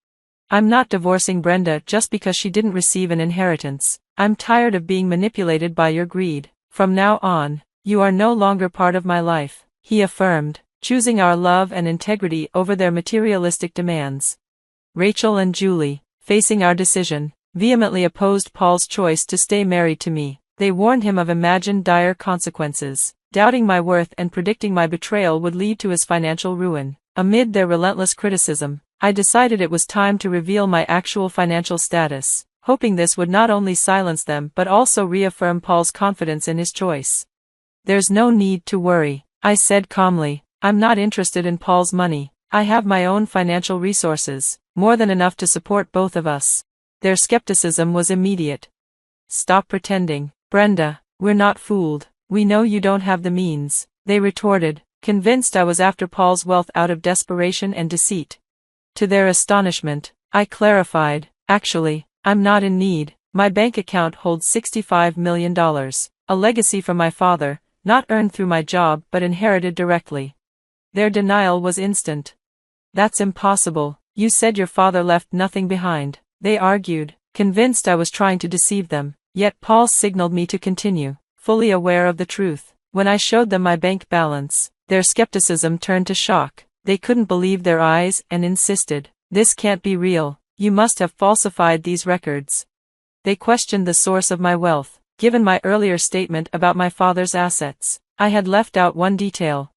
"I'm not divorcing Brenda just because she didn't receive an inheritance. I'm tired of being manipulated by your greed. From now on, you are no longer part of my life," he affirmed, choosing our love and integrity over their materialistic demands. Rachel and Julie, facing our decision, vehemently opposed Paul's choice to stay married to me. They warned him of imagined dire consequences, doubting my worth and predicting my betrayal would lead to his financial ruin. Amid their relentless criticism, I decided it was time to reveal my actual financial status, hoping this would not only silence them but also reaffirm Paul's confidence in his choice. "There's no need to worry," I said calmly. "I'm not interested in Paul's money. I have my own financial resources, more than enough to support both of us." Their skepticism was immediate. "Stop pretending, Brenda. We're not fooled. We know you don't have the means," they retorted, convinced I was after Paul's wealth out of desperation and deceit. To their astonishment, I clarified, "Actually, I'm not in need. My bank account holds $65 million, a legacy from my father, not earned through my job but inherited directly." Their denial was instant. "That's impossible. You said your father left nothing behind," they argued, convinced I was trying to deceive them. Yet Paul signaled me to continue, fully aware of the truth. When I showed them my bank balance, their skepticism turned to shock. They couldn't believe their eyes and insisted, "This can't be real. You must have falsified these records." They questioned the source of my wealth. Given my earlier statement about my father's assets, I had left out one detail.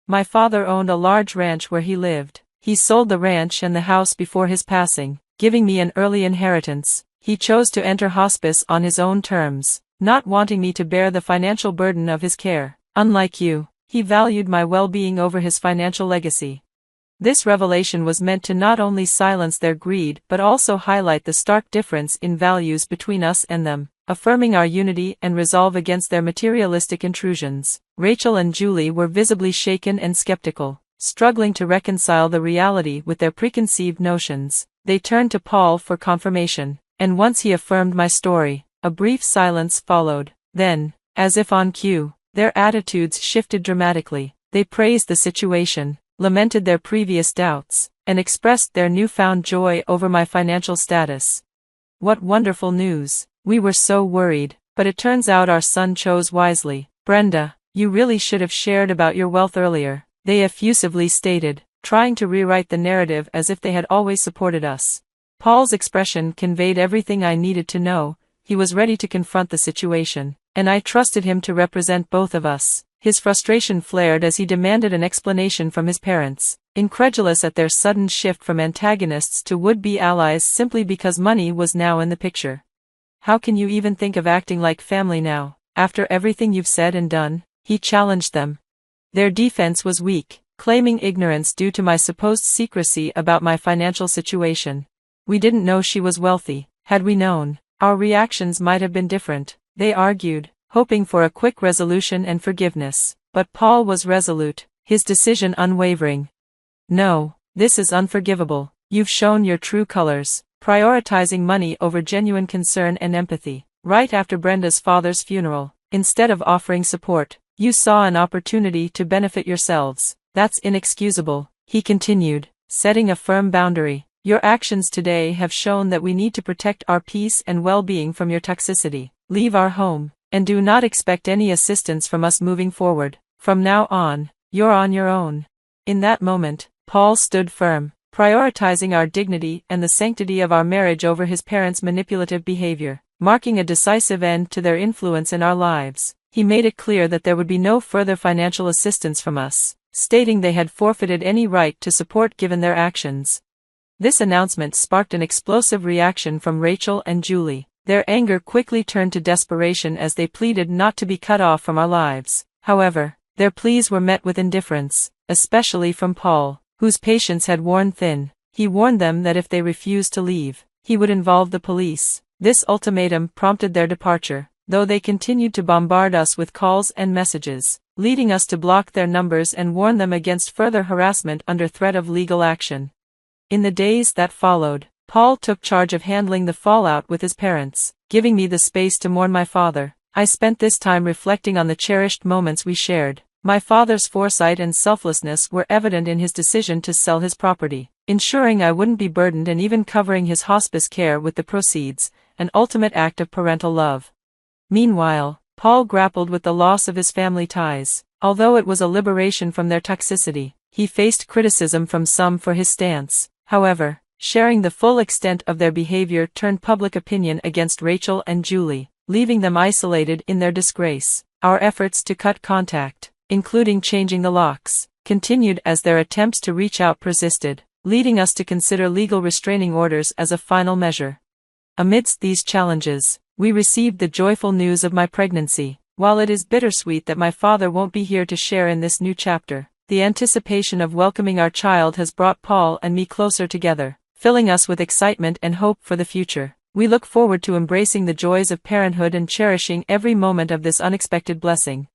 My father owned a large ranch where he lived. He sold the ranch and the house before his passing, giving me an early inheritance. He chose to enter hospice on his own terms, not wanting me to bear the financial burden of his care. Unlike you, he valued my well-being over his financial legacy. This revelation was meant to not only silence their greed but also highlight the stark difference in values between us and them, affirming our unity and resolve against their materialistic intrusions. Rachel and Julie were visibly shaken and skeptical, struggling to reconcile the reality with their preconceived notions. They turned to Paul for confirmation, and once he affirmed my story, a brief silence followed. Then, as if on cue, their attitudes shifted dramatically. They praised the situation, lamented their previous doubts, and expressed their newfound joy over my financial status. "What wonderful news. We were so worried, but it turns out our son chose wisely. Brenda, you really should have shared about your wealth earlier," they effusively stated, trying to rewrite the narrative as if they had always supported us. Paul's expression conveyed everything I needed to know. He was ready to confront the situation, and I trusted him to represent both of us. His frustration flared as he demanded an explanation from his parents, incredulous at their sudden shift from antagonists to would-be allies simply because money was now in the picture. "How can you even think of acting like family now, after everything you've said and done?" he challenged them. Their defense was weak, claiming ignorance due to my supposed secrecy about my financial situation. "We didn't know she was wealthy. Had we known, our reactions might have been different," they argued, hoping for a quick resolution and forgiveness. But Paul was resolute, his decision unwavering. "No, this is unforgivable. You've shown your true colors, prioritizing money over genuine concern and empathy. Right after Brenda's father's funeral, instead of offering support, you saw an opportunity to benefit yourselves. That's inexcusable," he continued, setting a firm boundary. "Your actions today have shown that we need to protect our peace and well-being from your toxicity. Leave our home, and do not expect any assistance from us moving forward. From now on, you're on your own." In that moment, Paul stood firm, prioritizing our dignity and the sanctity of our marriage over his parents' manipulative behavior, marking a decisive end to their influence in our lives. He made it clear that there would be no further financial assistance from us, stating they had forfeited any right to support given their actions. This announcement sparked an explosive reaction from Rachel and Julie. Their anger quickly turned to desperation as they pleaded not to be cut off from our lives. However, their pleas were met with indifference, especially from Paul, whose patience had worn thin. He warned them that if they refused to leave, he would involve the police. This ultimatum prompted their departure, though they continued to bombard us with calls and messages, leading us to block their numbers and warn them against further harassment under threat of legal action. In the days that followed, Paul took charge of handling the fallout with his parents, giving me the space to mourn my father. I spent this time reflecting on the cherished moments we shared. My father's foresight and selflessness were evident in his decision to sell his property, ensuring I wouldn't be burdened and even covering his hospice care with the proceeds, an ultimate act of parental love. Meanwhile, Paul grappled with the loss of his family ties. Although it was a liberation from their toxicity, he faced criticism from some for his stance. However, sharing the full extent of their behavior turned public opinion against Rachel and Julie, leaving them isolated in their disgrace. Our efforts to cut contact, including changing the locks, continued as their attempts to reach out persisted, leading us to consider legal restraining orders as a final measure. Amidst these challenges, we received the joyful news of my pregnancy. While it is bittersweet that my father won't be here to share in this new chapter, the anticipation of welcoming our child has brought Paul and me closer together, filling us with excitement and hope for the future. We look forward to embracing the joys of parenthood and cherishing every moment of this unexpected blessing.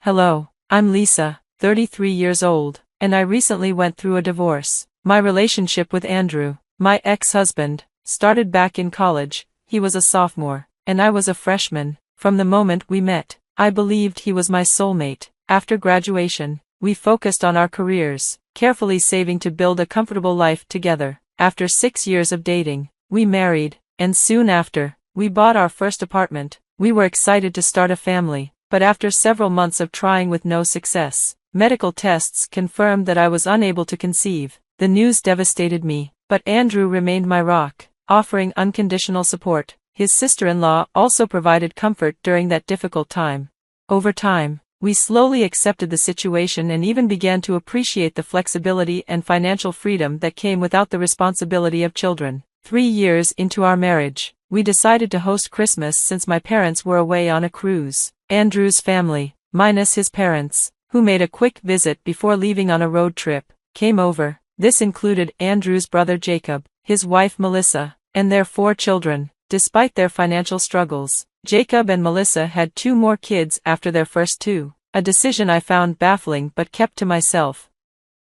Hello, I'm Lisa, 33 years old, and I recently went through a divorce. My relationship with Andrew, my ex-husband, started back in college. He was a sophomore, and I was a freshman. From the moment we met, I believed he was my soulmate. After graduation, we focused on our careers, carefully saving to build a comfortable life together. After 6 years of dating, we married, and soon after, we bought our first apartment. We were excited to start a family, but after several months of trying with no success, medical tests confirmed that I was unable to conceive. The news devastated me, but Andrew remained my rock, offering unconditional support. His sister-in-law also provided comfort during that difficult time. Over time, we slowly accepted the situation and even began to appreciate the flexibility and financial freedom that came without the responsibility of children. 3 years into our marriage, we decided to host Christmas since my parents were away on a cruise. Andrew's family, minus his parents, who made a quick visit before leaving on a road trip, came over. This included Andrew's brother Jacob, his wife Melissa, and their 4 children. Despite their financial struggles, Jacob and Melissa had 2 more kids after their first 2, a decision I found baffling but kept to myself.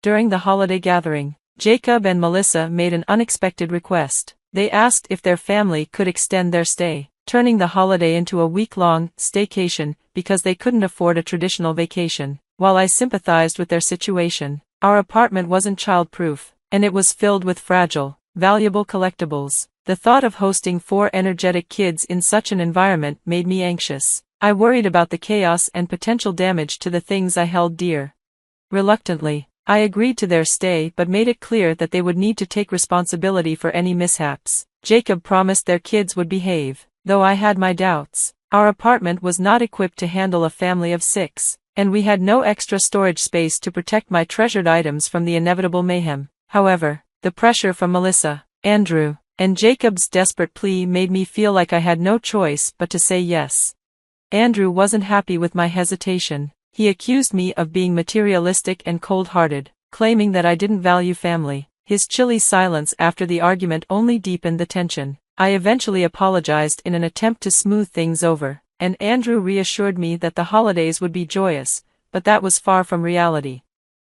During the holiday gathering, Jacob and Melissa made an unexpected request. They asked if their family could extend their stay, turning the holiday into a week-long staycation because they couldn't afford a traditional vacation. While I sympathized with their situation, our apartment wasn't child-proof, and it was filled with fragile, valuable collectibles. The thought of hosting 4 energetic kids in such an environment made me anxious. I worried about the chaos and potential damage to the things I held dear. Reluctantly, I agreed to their stay but made it clear that they would need to take responsibility for any mishaps. Jacob promised their kids would behave, though I had my doubts. Our apartment was not equipped to handle a family of 6, and we had no extra storage space to protect my treasured items from the inevitable mayhem. However, the pressure from Melissa, Andrew, and Jacob's desperate plea made me feel like I had no choice but to say yes. Andrew wasn't happy with my hesitation. He accused me of being materialistic and cold-hearted, claiming that I didn't value family. His chilly silence after the argument only deepened the tension. I eventually apologized in an attempt to smooth things over, and Andrew reassured me that the holidays would be joyous, but that was far from reality.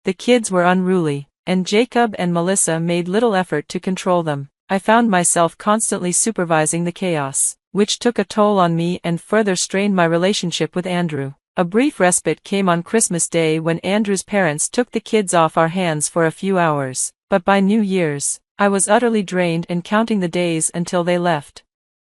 The kids were unruly, and Jacob and Melissa made little effort to control them. I found myself constantly supervising the chaos, which took a toll on me and further strained my relationship with Andrew. A brief respite came on Christmas Day when Andrew's parents took the kids off our hands for a few hours, but by New Year's, I was utterly drained and counting the days until they left.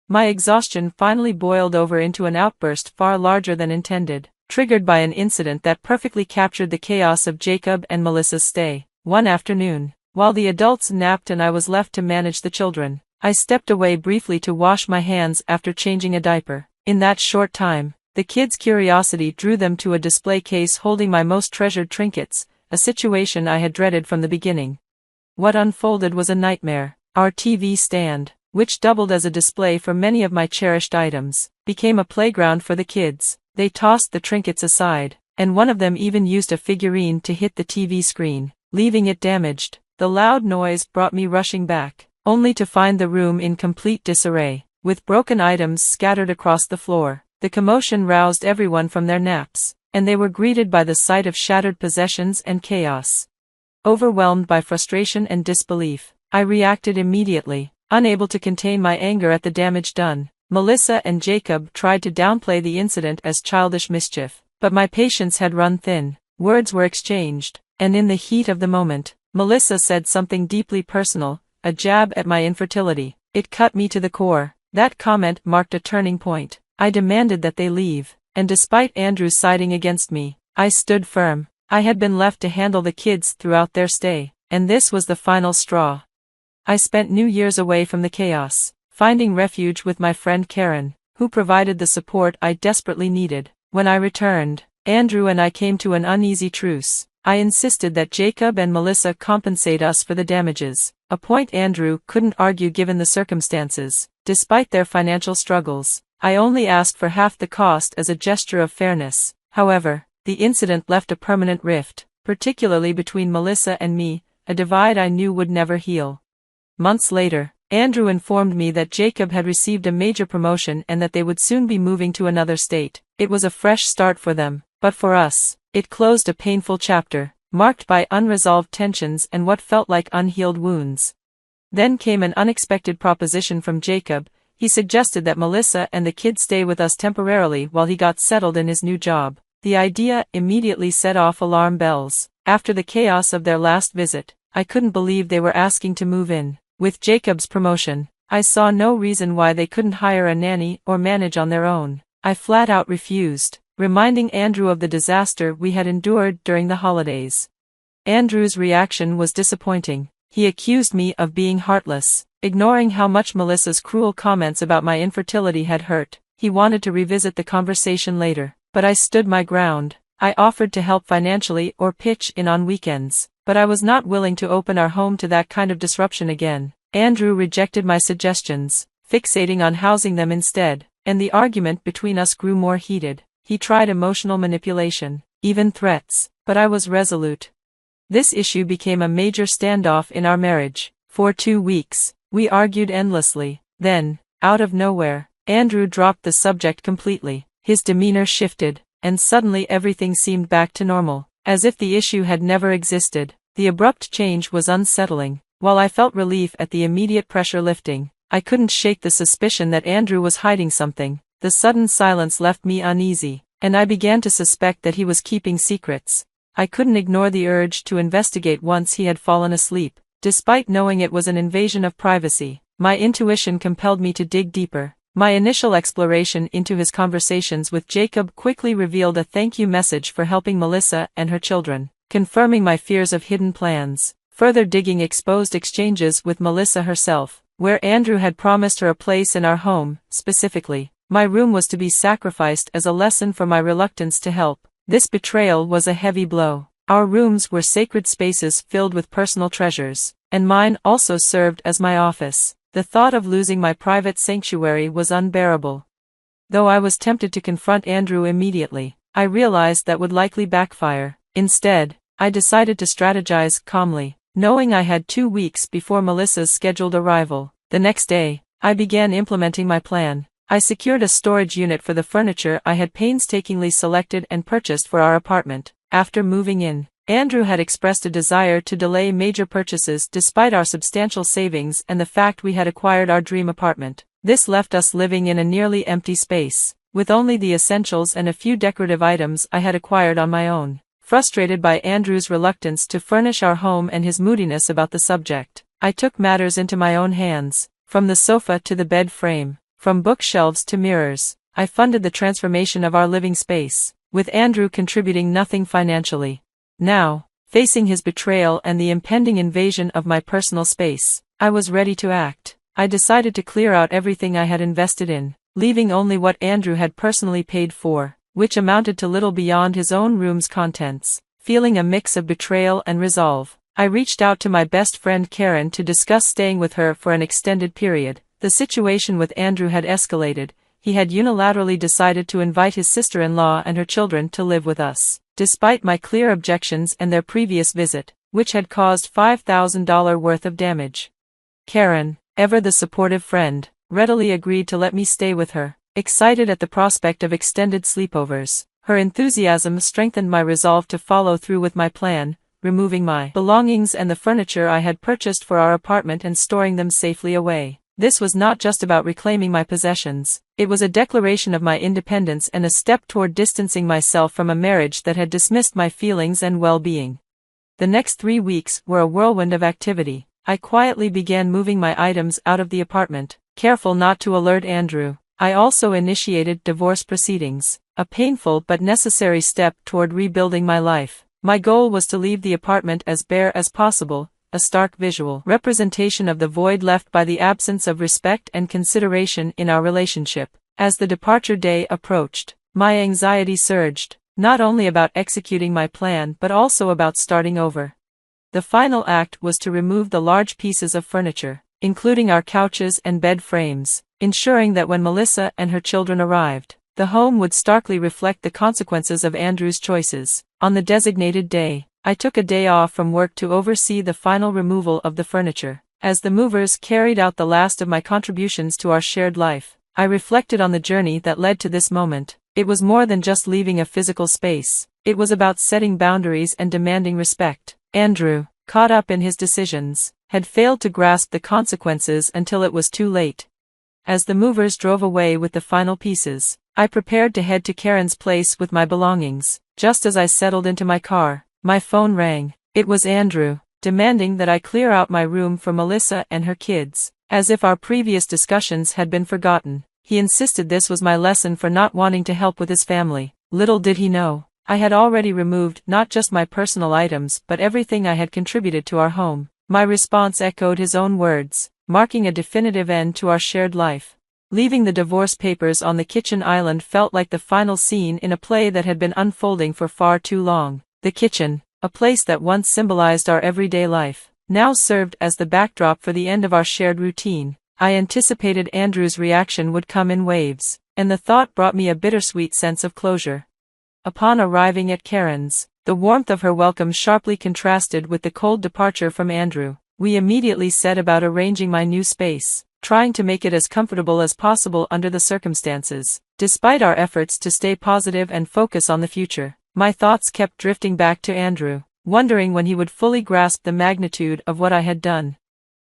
My exhaustion finally boiled over into an outburst far larger than intended, triggered by an incident that perfectly captured the chaos of Jacob and Melissa's stay. One afternoon, while the adults napped and I was left to manage the children, I stepped away briefly to wash my hands after changing a diaper. In that short time, the kids' curiosity drew them to a display case holding my most treasured trinkets, a situation I had dreaded from the beginning. What unfolded was a nightmare. Our TV stand, which doubled as a display for many of my cherished items, became a playground for the kids. They tossed the trinkets aside, and one of them even used a figurine to hit the TV screen, leaving it damaged. The loud noise brought me rushing back, only to find the room in complete disarray, with broken items scattered across the floor. The commotion roused everyone from their naps, and they were greeted by the sight of shattered possessions and chaos. Overwhelmed by frustration and disbelief, I reacted immediately, unable to contain my anger at the damage done. Melissa and Jacob tried to downplay the incident as childish mischief, but my patience had run thin. Words were exchanged, and in the heat of the moment, Melissa said something deeply personal, a jab at my infertility. It cut me to the core. That comment marked a turning point. I demanded that they leave, and despite Andrew siding against me, I stood firm. I had been left to handle the kids throughout their stay, and this was the final straw. I spent New Year's away from the chaos, finding refuge with my friend Karen, who provided the support I desperately needed. When I returned, Andrew and I came to an uneasy truce. I insisted that Jacob and Melissa compensate us for the damages, a point Andrew couldn't argue given the circumstances. Despite their financial struggles, I only asked for half the cost as a gesture of fairness. However, the incident left a permanent rift, particularly between Melissa and me, a divide I knew would never heal. Months later, Andrew informed me that Jacob had received a major promotion and that they would soon be moving to another state. It was a fresh start for them, but for us, it closed a painful chapter, marked by unresolved tensions and what felt like unhealed wounds. Then came an unexpected proposition from Jacob. He suggested that Melissa and the kids stay with us temporarily while he got settled in his new job. The idea immediately set off alarm bells. After the chaos of their last visit, I couldn't believe they were asking to move in. With Jacob's promotion, I saw no reason why they couldn't hire a nanny or manage on their own. I flat out refused, reminding Andrew of the disaster we had endured during the holidays. Andrew's reaction was disappointing. He accused me of being heartless, ignoring how much Melissa's cruel comments about my infertility had hurt. He wanted to revisit the conversation later, but I stood my ground. I offered to help financially or pitch in on weekends, but I was not willing to open our home to that kind of disruption again. Andrew rejected my suggestions, fixating on housing them instead, and the argument between us grew more heated. He tried emotional manipulation, even threats, but I was resolute. This issue became a major standoff in our marriage. For 2 weeks, we argued endlessly. Then, out of nowhere, Andrew dropped the subject completely. His demeanor shifted, and suddenly everything seemed back to normal, as if the issue had never existed. The abrupt change was unsettling. While I felt relief at the immediate pressure lifting, I couldn't shake the suspicion that Andrew was hiding something. The sudden silence left me uneasy, and I began to suspect that he was keeping secrets. I couldn't ignore the urge to investigate once he had fallen asleep. Despite knowing it was an invasion of privacy, my intuition compelled me to dig deeper. My initial exploration into his conversations with Jacob quickly revealed a thank you message for helping Melissa and her children, confirming my fears of hidden plans. Further digging exposed exchanges with Melissa herself, where Andrew had promised her a place in our home. Specifically, my room was to be sacrificed as a lesson for my reluctance to help. This betrayal was a heavy blow. Our rooms were sacred spaces filled with personal treasures, and mine also served as my office. The thought of losing my private sanctuary was unbearable. Though I was tempted to confront Andrew immediately, I realized that would likely backfire. Instead, I decided to strategize calmly. Knowing I had 2 weeks before Melissa's scheduled arrival, the next day, I began implementing my plan. I secured a storage unit for the furniture I had painstakingly selected and purchased for our apartment. After moving in, Andrew had expressed a desire to delay major purchases despite our substantial savings and the fact we had acquired our dream apartment. This left us living in a nearly empty space, with only the essentials and a few decorative items I had acquired on my own. Frustrated by Andrew's reluctance to furnish our home and his moodiness about the subject, I took matters into my own hands. From the sofa to the bed frame, from bookshelves to mirrors, I funded the transformation of our living space, with Andrew contributing nothing financially. Now, facing his betrayal and the impending invasion of my personal space, I was ready to act. I decided to clear out everything I had invested in, leaving only what Andrew had personally paid for, which amounted to little beyond his own room's contents. Feeling a mix of betrayal and resolve, I reached out to my best friend Karen to discuss staying with her for an extended period. The situation with Andrew had escalated. He had unilaterally decided to invite his sister-in-law and her children to live with us, despite my clear objections and their previous visit, which had caused $5,000 worth of damage. Karen, ever the supportive friend, readily agreed to let me stay with her, excited at the prospect of extended sleepovers. Her enthusiasm strengthened my resolve to follow through with my plan, removing my belongings and the furniture I had purchased for our apartment and storing them safely away. This was not just about reclaiming my possessions. It was a declaration of my independence and a step toward distancing myself from a marriage that had dismissed my feelings and well-being. The next 3 weeks were a whirlwind of activity. I quietly began moving my items out of the apartment, careful not to alert Andrew. I also initiated divorce proceedings, a painful but necessary step toward rebuilding my life. My goal was to leave the apartment as bare as possible, a stark visual representation of the void left by the absence of respect and consideration in our relationship. As the departure day approached, my anxiety surged, not only about executing my plan but also about starting over. The final act was to remove the large pieces of furniture, including our couches and bed frames, ensuring that when Melissa and her children arrived, the home would starkly reflect the consequences of Andrew's choices. On the designated day, I took a day off from work to oversee the final removal of the furniture. As the movers carried out the last of my contributions to our shared life, I reflected on the journey that led to this moment. It was more than just leaving a physical space. It was about setting boundaries and demanding respect. Andrew, caught up in his decisions, had failed to grasp the consequences until it was too late. As the movers drove away with the final pieces, I prepared to head to Karen's place with my belongings. Just as I settled into my car, my phone rang. It was Andrew, demanding that I clear out my room for Melissa and her kids. As if our previous discussions had been forgotten, he insisted this was my lesson for not wanting to help with his family. Little did he know, I had already removed not just my personal items but everything I had contributed to our home. My response echoed his own words, marking a definitive end to our shared life. Leaving the divorce papers on the kitchen island felt like the final scene in a play that had been unfolding for far too long. The kitchen, a place that once symbolized our everyday life, now served as the backdrop for the end of our shared routine. I anticipated Andrew's reaction would come in waves, and the thought brought me a bittersweet sense of closure. Upon arriving at Karen's, the warmth of her welcome sharply contrasted with the cold departure from Andrew. We immediately set about arranging my new space, trying to make it as comfortable as possible under the circumstances. Despite our efforts to stay positive and focus on the future, my thoughts kept drifting back to Andrew, wondering when he would fully grasp the magnitude of what I had done.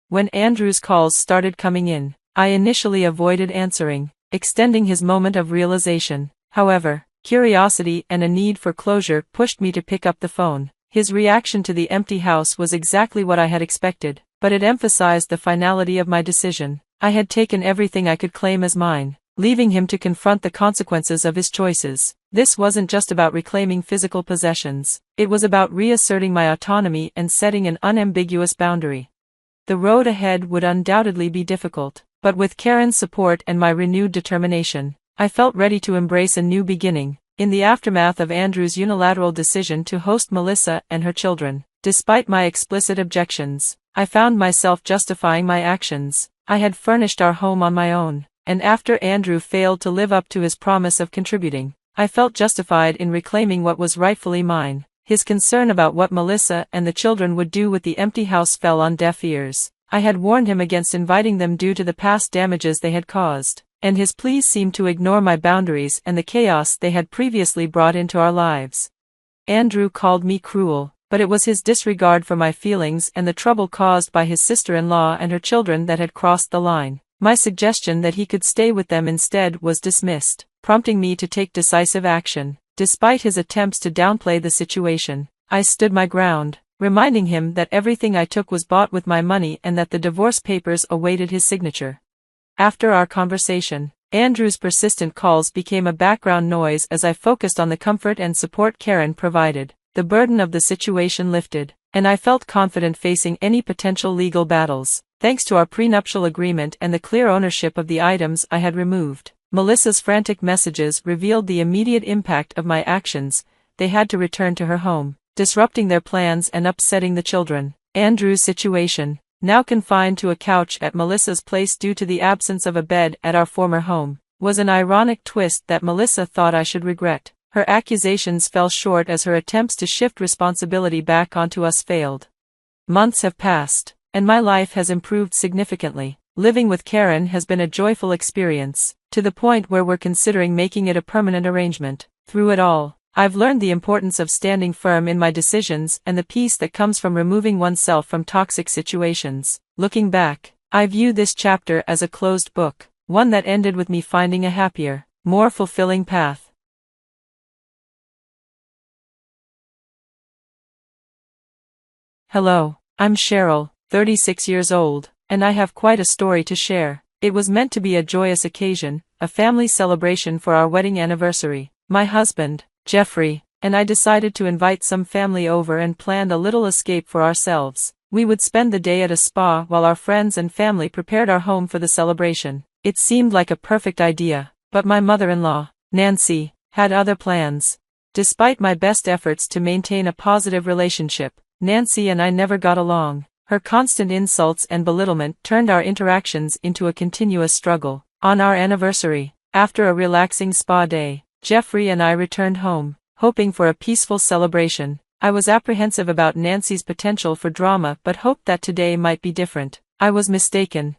When Andrew's calls started coming in, I initially avoided answering, extending his moment of realization. However, curiosity and a need for closure pushed me to pick up the phone. His reaction to the empty house was exactly what I had expected, but it emphasized the finality of my decision. I had taken everything I could claim as mine, leaving him to confront the consequences of his choices. This wasn't just about reclaiming physical possessions, it was about reasserting my autonomy and setting an unambiguous boundary. The road ahead would undoubtedly be difficult, but with Karen's support and my renewed determination, I felt ready to embrace a new beginning. In the aftermath of Andrew's unilateral decision to host Melissa and her children, despite my explicit objections, I found myself justifying my actions. I had furnished our home on my own, and after Andrew failed to live up to his promise of contributing, I felt justified in reclaiming what was rightfully mine. His concern about what Melissa and the children would do with the empty house fell on deaf ears. I had warned him against inviting them due to the past damages they had caused, and his pleas seemed to ignore my boundaries and the chaos they had previously brought into our lives. Andrew called me cruel, but it was his disregard for my feelings and the trouble caused by his sister-in-law and her children that had crossed the line. My suggestion that he could stay with them instead was dismissed, prompting me to take decisive action. Despite his attempts to downplay the situation, I stood my ground, reminding him that everything I took was bought with my money and that the divorce papers awaited his signature. After our conversation, Andrew's persistent calls became a background noise as I focused on the comfort and support Karen provided. The burden of the situation lifted, and I felt confident facing any potential legal battles. Thanks to our prenuptial agreement and the clear ownership of the items I had removed, Melissa's frantic messages revealed the immediate impact of my actions. They had to return to her home, disrupting their plans and upsetting the children. Andrew's situation, now confined to a couch at Melissa's place due to the absence of a bed at our former home, was an ironic twist that Melissa thought I should regret. Her accusations fell short as her attempts to shift responsibility back onto us failed. Months have passed, and my life has improved significantly. Living with Karen has been a joyful experience, to the point where we're considering making it a permanent arrangement. Through it all, I've learned the importance of standing firm in my decisions and the peace that comes from removing oneself from toxic situations. Looking back, I view this chapter as a closed book, one that ended with me finding a happier, more fulfilling path. Hello, I'm Cheryl, 36 years old, and I have quite a story to share. It was meant to be a joyous occasion, a family celebration for our wedding anniversary. My husband, Jeffrey, and I decided to invite some family over and planned a little escape for ourselves. We would spend the day at a spa while our friends and family prepared our home for the celebration. It seemed like a perfect idea, but my mother-in-law, Nancy, had other plans. Despite my best efforts to maintain a positive relationship, Nancy and I never got along. Her constant insults and belittlement turned our interactions into a continuous struggle. On our anniversary, after a relaxing spa day, Jeffrey and I returned home, hoping for a peaceful celebration. I was apprehensive about Nancy's potential for drama but hoped that today might be different. I was mistaken.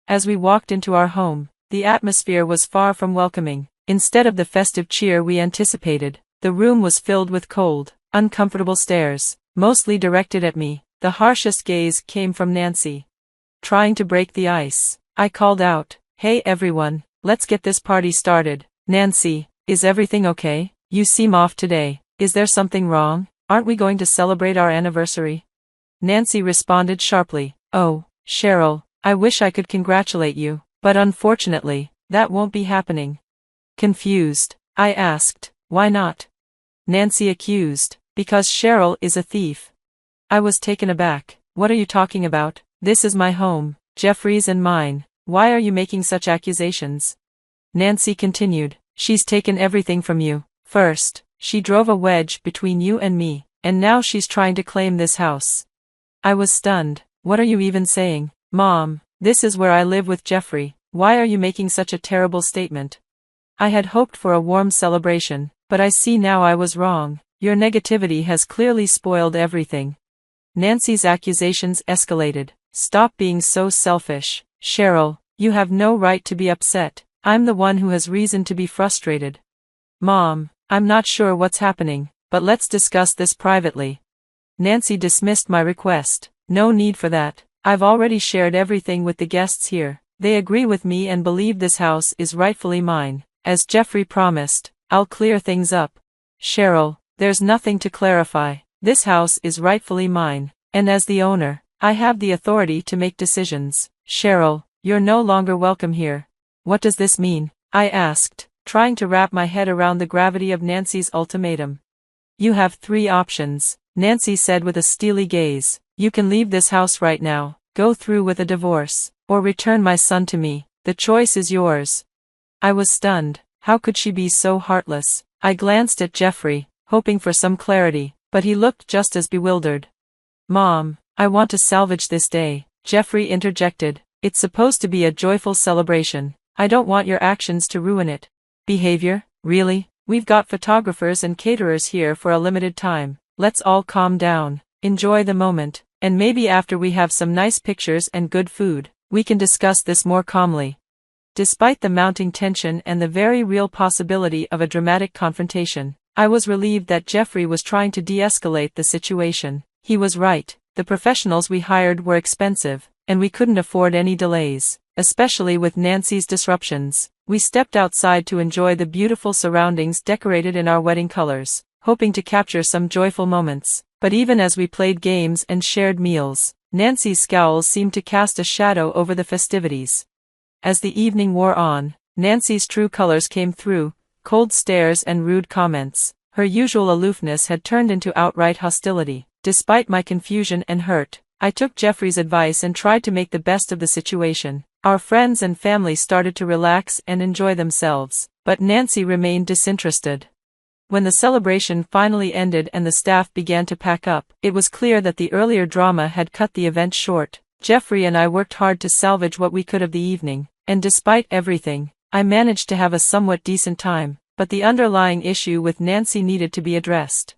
As we walked into our home, the atmosphere was far from welcoming. Instead of the festive cheer we anticipated, the room was filled with cold, uncomfortable stares, mostly directed at me. The harshest gaze came from Nancy. Trying to break the ice, I called out, "Hey everyone, let's get this party started." "Nancy, is everything okay? You seem off today. Is there something wrong? Aren't we going to celebrate our anniversary?" Nancy responded sharply, "Oh, Cheryl, I wish I could congratulate you, but unfortunately, that won't be happening." Confused, I asked, "Why not?" Nancy accused, "Because Cheryl is a thief." I was taken aback. "What are you talking about? This is my home, Jeffrey's and mine. Why are you making such accusations?" Nancy continued, "She's taken everything from you. First, she drove a wedge between you and me, and now she's trying to claim this house." I was stunned. "What are you even saying? Mom, this is where I live with Jeffrey. Why are you making such a terrible statement?" I had hoped for a warm celebration, but I see now I was wrong. "Your negativity has clearly spoiled everything." Nancy's accusations escalated. "Stop being so selfish. Cheryl, you have no right to be upset. I'm the one who has reason to be frustrated." "Mom, I'm not sure what's happening, but let's discuss this privately." Nancy dismissed my request. "No need for that. I've already shared everything with the guests here. They agree with me and believe this house is rightfully mine. As Jeffrey promised, I'll clear things up." "Cheryl, there's nothing to clarify. This house is rightfully mine, and as the owner, I have the authority to make decisions." "Cheryl, you're no longer welcome here." "What does this mean?" I asked, trying to wrap my head around the gravity of Nancy's ultimatum. "You have 3 options," Nancy said with a steely gaze. "You can leave this house right now, go through with a divorce, or return my son to me. The choice is yours." I was stunned. How could she be so heartless? I glanced at Jeffrey, hoping for some clarity, but he looked just as bewildered. "Mom, I want to salvage this day," Jeffrey interjected. "It's supposed to be a joyful celebration. I don't want your actions to ruin it." "Behavior? Really? We've got photographers and caterers here for a limited time. Let's all calm down, enjoy the moment, and maybe after we have some nice pictures and good food, we can discuss this more calmly." Despite the mounting tension and the very real possibility of a dramatic confrontation, I was relieved that Jeffrey was trying to de-escalate the situation. He was right. The professionals we hired were expensive, and we couldn't afford any delays, especially with Nancy's disruptions. We stepped outside to enjoy the beautiful surroundings decorated in our wedding colors, hoping to capture some joyful moments. But even as we played games and shared meals, Nancy's scowls seemed to cast a shadow over the festivities. As the evening wore on, Nancy's true colors came through. Cold stares and rude comments. Her usual aloofness had turned into outright hostility. Despite my confusion and hurt, I took Jeffrey's advice and tried to make the best of the situation. Our friends and family started to relax and enjoy themselves, but Nancy remained disinterested. When the celebration finally ended and the staff began to pack up, it was clear that the earlier drama had cut the event short. Jeffrey and I worked hard to salvage what we could of the evening, and despite everything, I managed to have a somewhat decent time, but the underlying issue with Nancy needed to be addressed.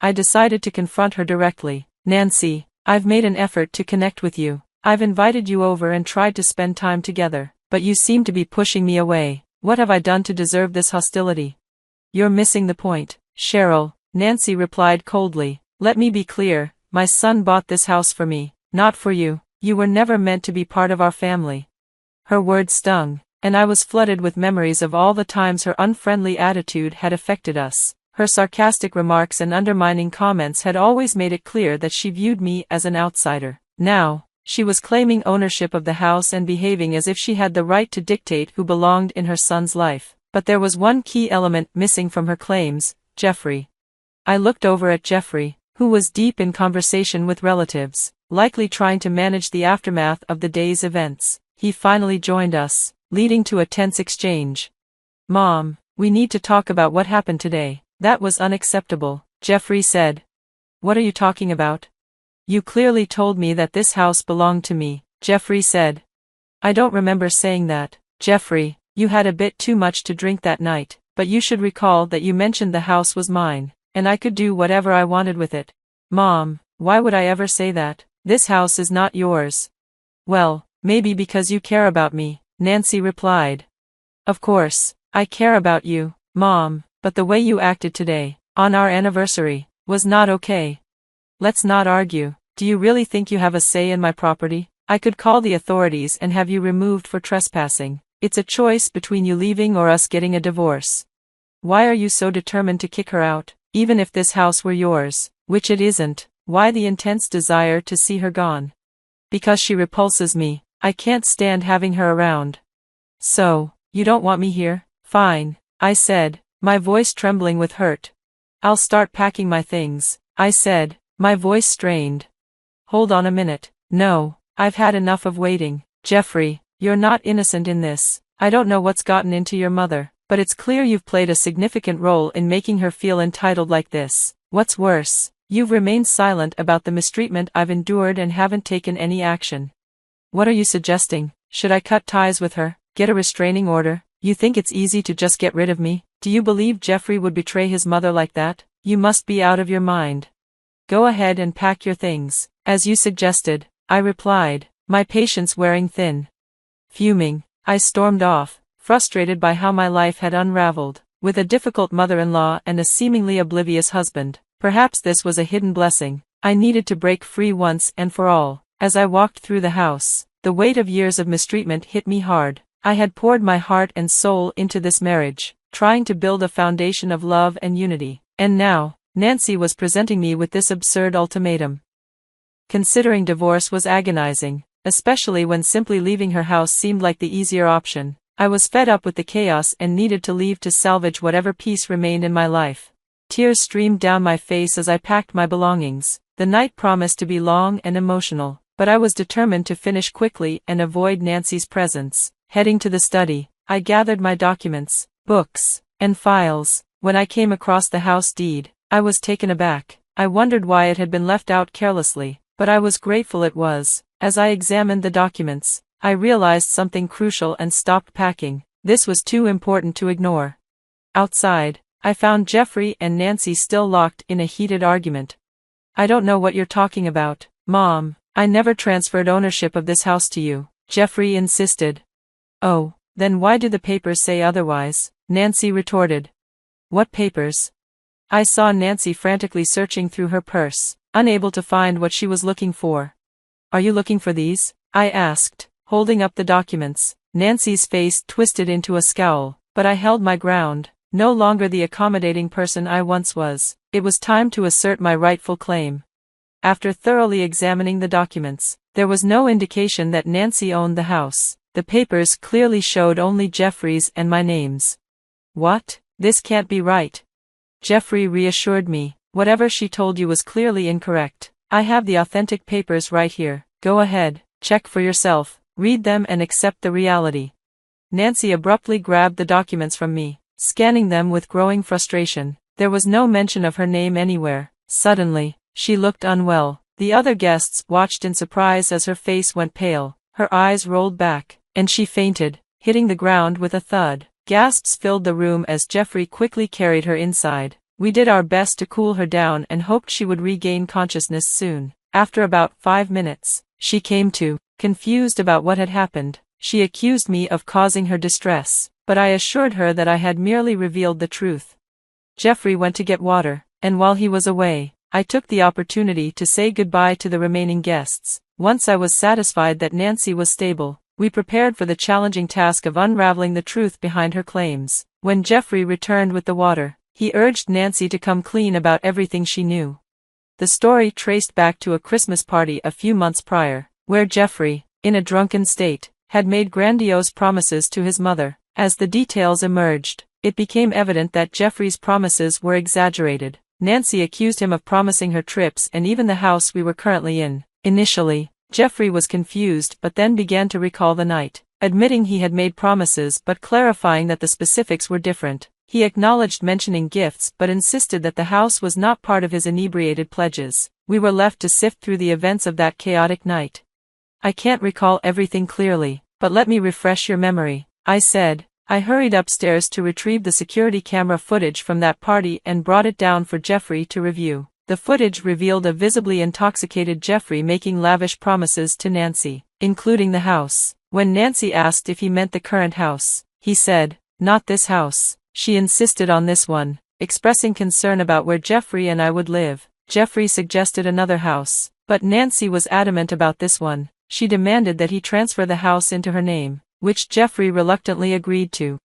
I decided to confront her directly. "Nancy, I've made an effort to connect with you. I've invited you over and tried to spend time together, but you seem to be pushing me away. What have I done to deserve this hostility?" "You're missing the point. Cheryl, Nancy replied coldly. Let me be clear, my son bought this house for me, not for you. You were never meant to be part of our family. Her words stung, and I was flooded with memories of all the times her unfriendly attitude had affected us. Her sarcastic remarks and undermining comments had always made it clear that she viewed me as an outsider. Now, she was claiming ownership of the house and behaving as if she had the right to dictate who belonged in her son's life. But there was one key element missing from her claims: Jeffrey. I looked over at Jeffrey, who was deep in conversation with relatives, likely trying to manage the aftermath of the day's events. He finally joined us, leading to a tense exchange. Mom, we need to talk about what happened today. That was unacceptable, Jeffrey said. What are you talking about? You clearly told me that this house belonged to me, Jeffrey said. I don't remember saying that, Jeffrey. You had a bit too much to drink that night, but you should recall that you mentioned the house was mine, and I could do whatever I wanted with it. Mom, why would I ever say that? This house is not yours. Well, maybe because you care about me, Nancy replied. Of course, I care about you, Mom, but the way you acted today, on our anniversary, was not okay. Let's not argue. Do you really think you have a say in my property? I could call the authorities and have you removed for trespassing. It's a choice between you leaving or us getting a divorce. Why are you so determined to kick her out, even if this house were yours, which it isn't? Why the intense desire to see her gone? Because she repulses me. I can't stand having her around. So, you don't want me here? Fine, I said, my voice trembling with hurt. I'll start packing my things, I said, my voice strained. Hold on a minute. No, I've had enough of waiting. Jeffrey, you're not innocent in this. I don't know what's gotten into your mother, but it's clear you've played a significant role in making her feel entitled like this. What's worse, you've remained silent about the mistreatment I've endured and haven't taken any action. What are you suggesting? Should I cut ties with her, get a restraining order? You think it's easy to just get rid of me? Do you believe Jeffrey would betray his mother like that? You must be out of your mind. Go ahead and pack your things, as you suggested, I replied, my patience wearing thin. Fuming, I stormed off, frustrated by how my life had unraveled, with a difficult mother-in-law and a seemingly oblivious husband. Perhaps this was a hidden blessing. I needed to break free once and for all. As I walked through the house, the weight of years of mistreatment hit me hard. I had poured my heart and soul into this marriage, trying to build a foundation of love and unity. And now, Nancy was presenting me with this absurd ultimatum. Considering divorce was agonizing, especially when simply leaving her house seemed like the easier option. I was fed up with the chaos and needed to leave to salvage whatever peace remained in my life. Tears streamed down my face as I packed my belongings. The night promised to be long and emotional, but I was determined to finish quickly and avoid Nancy's presence. Heading to the study, I gathered my documents, books, and files. When I came across the house deed, I was taken aback. I wondered why it had been left out carelessly, but I was grateful it was. As I examined the documents, I realized something crucial and stopped packing. This was too important to ignore. Outside, I found Jeffrey and Nancy still locked in a heated argument. I don't know what you're talking about, Mom. I never transferred ownership of this house to you, Jeffrey insisted. Oh, then why do the papers say otherwise? Nancy retorted. What papers? I saw Nancy frantically searching through her purse, unable to find what she was looking for. Are you looking for these? I asked, holding up the documents. Nancy's face twisted into a scowl, but I held my ground, no longer the accommodating person I once was. It was time to assert my rightful claim. After thoroughly examining the documents, there was no indication that Nancy owned the house. The papers clearly showed only Jeffrey's and my names. What? This can't be right. Jeffrey reassured me. Whatever she told you was clearly incorrect. I have the authentic papers right here. Go ahead, check for yourself, read them and accept the reality. Nancy abruptly grabbed the documents from me, scanning them with growing frustration. There was no mention of her name anywhere. Suddenly, she looked unwell. The other guests watched in surprise as her face went pale, her eyes rolled back, and she fainted, hitting the ground with a thud. Gasps filled the room as Jeffrey quickly carried her inside. We did our best to cool her down and hoped she would regain consciousness soon. After about 5 minutes, she came to, confused about what had happened. She accused me of causing her distress, but I assured her that I had merely revealed the truth. Jeffrey went to get water, and while he was away, I took the opportunity to say goodbye to the remaining guests. Once I was satisfied that Nancy was stable, we prepared for the challenging task of unraveling the truth behind her claims. When Jeffrey returned with the water, he urged Nancy to come clean about everything she knew. The story traced back to a Christmas party a few months prior, where Jeffrey, in a drunken state, had made grandiose promises to his mother. As the details emerged, it became evident that Jeffrey's promises were exaggerated. Nancy accused him of promising her trips and even the house we were currently in. Initially, Jeffrey was confused but then began to recall the night, admitting he had made promises but clarifying that the specifics were different. He acknowledged mentioning gifts but insisted that the house was not part of his inebriated pledges. We were left to sift through the events of that chaotic night. I can't recall everything clearly, but let me refresh your memory, I said. I hurried upstairs to retrieve the security camera footage from that party and brought it down for Jeffrey to review. The footage revealed a visibly intoxicated Jeffrey making lavish promises to Nancy, including the house. When Nancy asked if he meant the current house, he said, "Not this house." She insisted on this one, expressing concern about where Jeffrey and I would live. Jeffrey suggested another house, but Nancy was adamant about this one. She demanded that he transfer the house into her name, which Jeffrey reluctantly agreed to.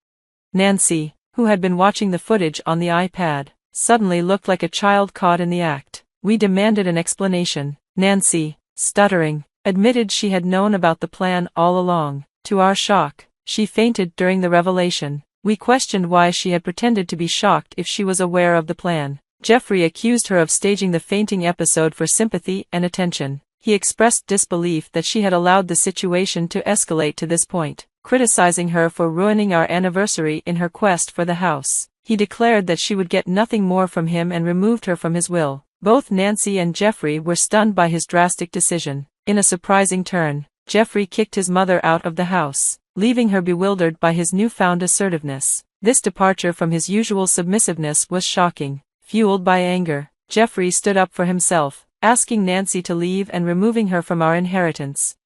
Nancy, who had been watching the footage on the iPad, suddenly looked like a child caught in the act. We demanded an explanation. Nancy, stuttering, admitted she had known about the plan all along. To our shock, she fainted during the revelation. We questioned why she had pretended to be shocked if she was aware of the plan. Jeffrey accused her of staging the fainting episode for sympathy and attention. He expressed disbelief that she had allowed the situation to escalate to this point, criticizing her for ruining our anniversary in her quest for the house. He declared that she would get nothing more from him and removed her from his will. Both Nancy and Jeffrey were stunned by his drastic decision. In a surprising turn, Jeffrey kicked his mother out of the house, leaving her bewildered by his newfound assertiveness. This departure from his usual submissiveness was shocking. Fueled by anger, Jeffrey stood up for himself, asking Nancy to leave and removing her from our inheritance.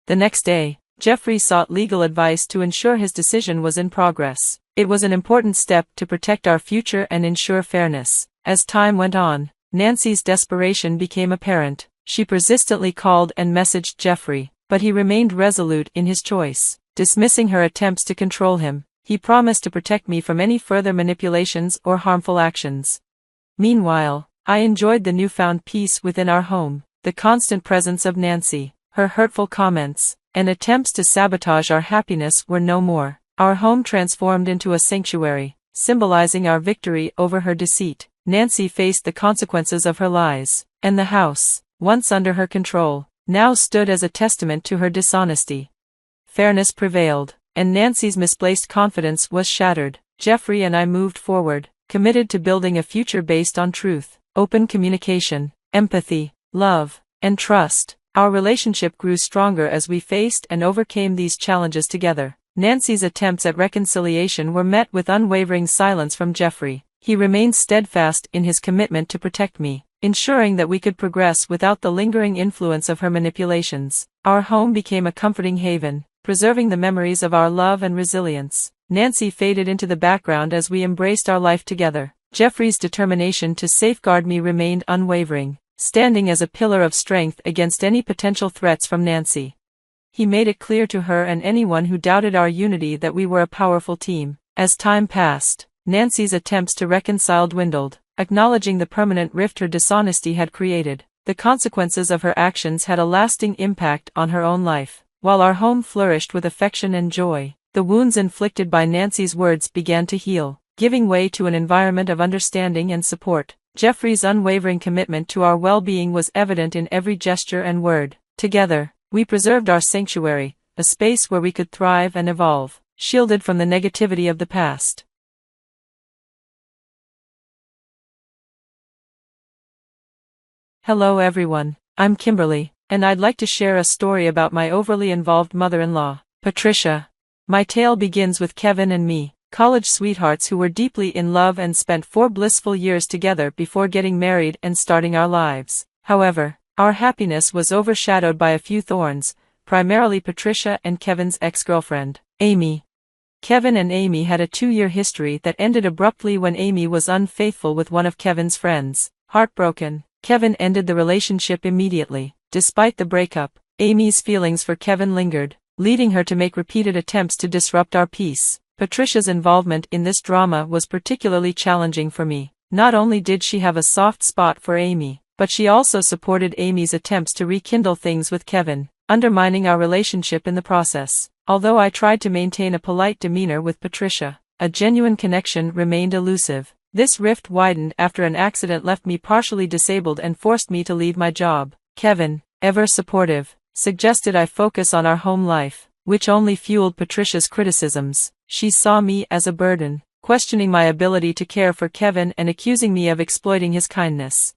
The next day, Jeffrey sought legal advice to ensure his decision was in progress. It was an important step to protect our future and ensure fairness. As time went on, Nancy's desperation became apparent. She persistently called and messaged Jeffrey, but he remained resolute in his choice. Dismissing her attempts to control him, he promised to protect me from any further manipulations or harmful actions. Meanwhile, I enjoyed the newfound peace within our home. The constant presence of Nancy, her hurtful comments, and attempts to sabotage our happiness were no more. Our home transformed into a sanctuary, symbolizing our victory over her deceit. Nancy faced the consequences of her lies, and the house, once under her control, now stood as a testament to her dishonesty. Fairness prevailed, and Nancy's misplaced confidence was shattered. Jeffrey and I moved forward, committed to building a future based on truth, open communication, empathy, love, and trust. Our relationship grew stronger as we faced and overcame these challenges together. Nancy's attempts at reconciliation were met with unwavering silence from Jeffrey. He remained steadfast in his commitment to protect me, ensuring that we could progress without the lingering influence of her manipulations. Our home became a comforting haven, preserving the memories of our love and resilience. Nancy faded into the background as we embraced our life together. Jeffrey's determination to safeguard me remained unwavering, standing as a pillar of strength against any potential threats from Nancy. He made it clear to her and anyone who doubted our unity that we were a powerful team. As time passed, Nancy's attempts to reconcile dwindled, acknowledging the permanent rift her dishonesty had created. The consequences of her actions had a lasting impact on her own life. While our home flourished with affection and joy, the wounds inflicted by Nancy's words began to heal, giving way to an environment of understanding and support. Jeffrey's unwavering commitment to our well-being was evident in every gesture and word. Together, we preserved our sanctuary, a space where we could thrive and evolve, shielded from the negativity of the past. Hello everyone, I'm Kimberly, and I'd like to share a story about my overly involved mother-in-law, Patricia. My tale begins with Kevin and me, college sweethearts who were deeply in love and spent 4 blissful years together before getting married and starting our lives. However, our happiness was overshadowed by a few thorns, primarily Patricia and Kevin's ex-girlfriend, Amy. Kevin and Amy had a 2-year history that ended abruptly when Amy was unfaithful with one of Kevin's friends. Heartbroken, Kevin ended the relationship immediately. Despite the breakup, Amy's feelings for Kevin lingered, leading her to make repeated attempts to disrupt our peace. Patricia's involvement in this drama was particularly challenging for me. Not only did she have a soft spot for Amy, but she also supported Amy's attempts to rekindle things with Kevin, undermining our relationship in the process. Although I tried to maintain a polite demeanor with Patricia, a genuine connection remained elusive. This rift widened after an accident left me partially disabled and forced me to leave my job. Kevin, ever supportive, suggested I focus on our home life, which only fueled Patricia's criticisms. She saw me as a burden, questioning my ability to care for Kevin and accusing me of exploiting his kindness.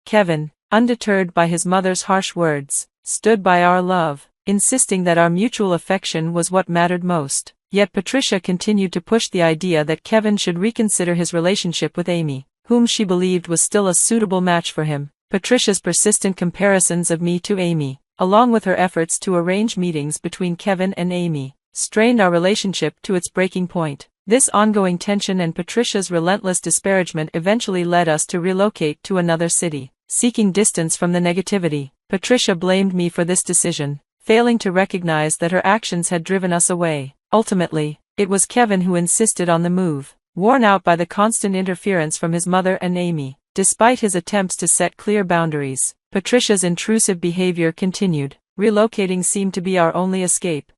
Kevin, undeterred by his mother's harsh words, stood by our love, insisting that our mutual affection was what mattered most. Yet Patricia continued to push the idea that Kevin should reconsider his relationship with Amy, whom she believed was still a suitable match for him. Patricia's persistent comparisons of me to Amy, along with her efforts to arrange meetings between Kevin and Amy, strained our relationship to its breaking point. This ongoing tension and Patricia's relentless disparagement eventually led us to relocate to another city. Seeking distance from the negativity, Patricia blamed me for this decision, failing to recognize that her actions had driven us away. Ultimately, it was Kevin who insisted on the move, worn out by the constant interference from his mother and Amy. Despite his attempts to set clear boundaries, Patricia's intrusive behavior continued. Relocating seemed to be our only escape.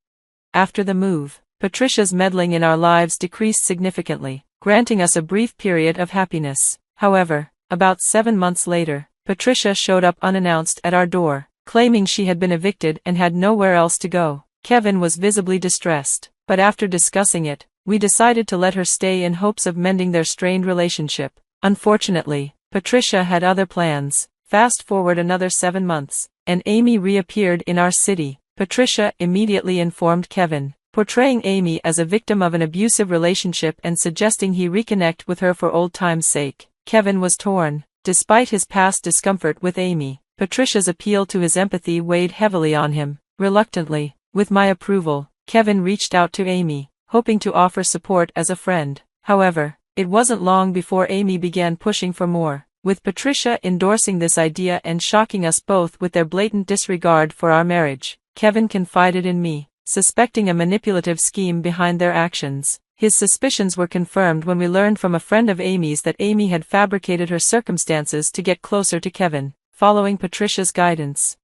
After the move, Patricia's meddling in our lives decreased significantly, granting us a brief period of happiness. However, about 7 months later, Patricia showed up unannounced at our door, claiming she had been evicted and had nowhere else to go. Kevin was visibly distressed, but after discussing it, we decided to let her stay in hopes of mending their strained relationship. Unfortunately, Patricia had other plans. Fast forward another 7 months, and Amy reappeared in our city. Patricia immediately informed Kevin, portraying Amy as a victim of an abusive relationship and suggesting he reconnect with her for old time's sake. Kevin was torn. Despite his past discomfort with Amy, Patricia's appeal to his empathy weighed heavily on him. Reluctantly, with my approval, Kevin reached out to Amy, hoping to offer support as a friend. However, it wasn't long before Amy began pushing for more, with Patricia endorsing this idea and shocking us both with their blatant disregard for our marriage. Kevin confided in me, suspecting a manipulative scheme behind their actions. His suspicions were confirmed when we learned from a friend of Amy's that Amy had fabricated her circumstances to get closer to Kevin, following Patricia's guidance.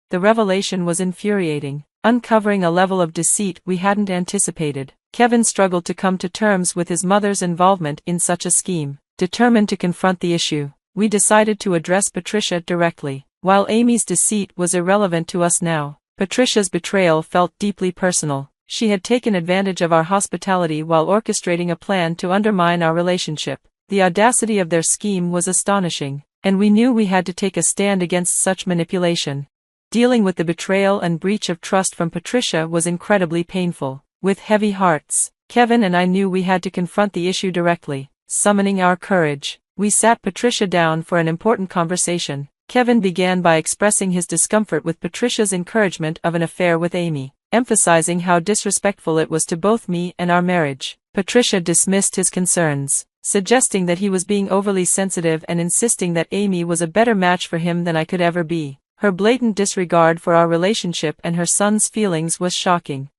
The revelation was infuriating, uncovering a level of deceit we hadn't anticipated. Kevin struggled to come to terms with his mother's involvement in such a scheme. Determined to confront the issue, we decided to address Patricia directly. While Amy's deceit was irrelevant to us now, Patricia's betrayal felt deeply personal. She had taken advantage of our hospitality while orchestrating a plan to undermine our relationship. The audacity of their scheme was astonishing, and we knew we had to take a stand against such manipulation. Dealing with the betrayal and breach of trust from Patricia was incredibly painful. With heavy hearts, Kevin and I knew we had to confront the issue directly. Summoning our courage, we sat Patricia down for an important conversation. Kevin began by expressing his discomfort with Patricia's encouragement of an affair with Amy, emphasizing how disrespectful it was to both me and our marriage. Patricia dismissed his concerns, suggesting that he was being overly sensitive and insisting that Amy was a better match for him than I could ever be. Her blatant disregard for our relationship and her son's feelings was shocking.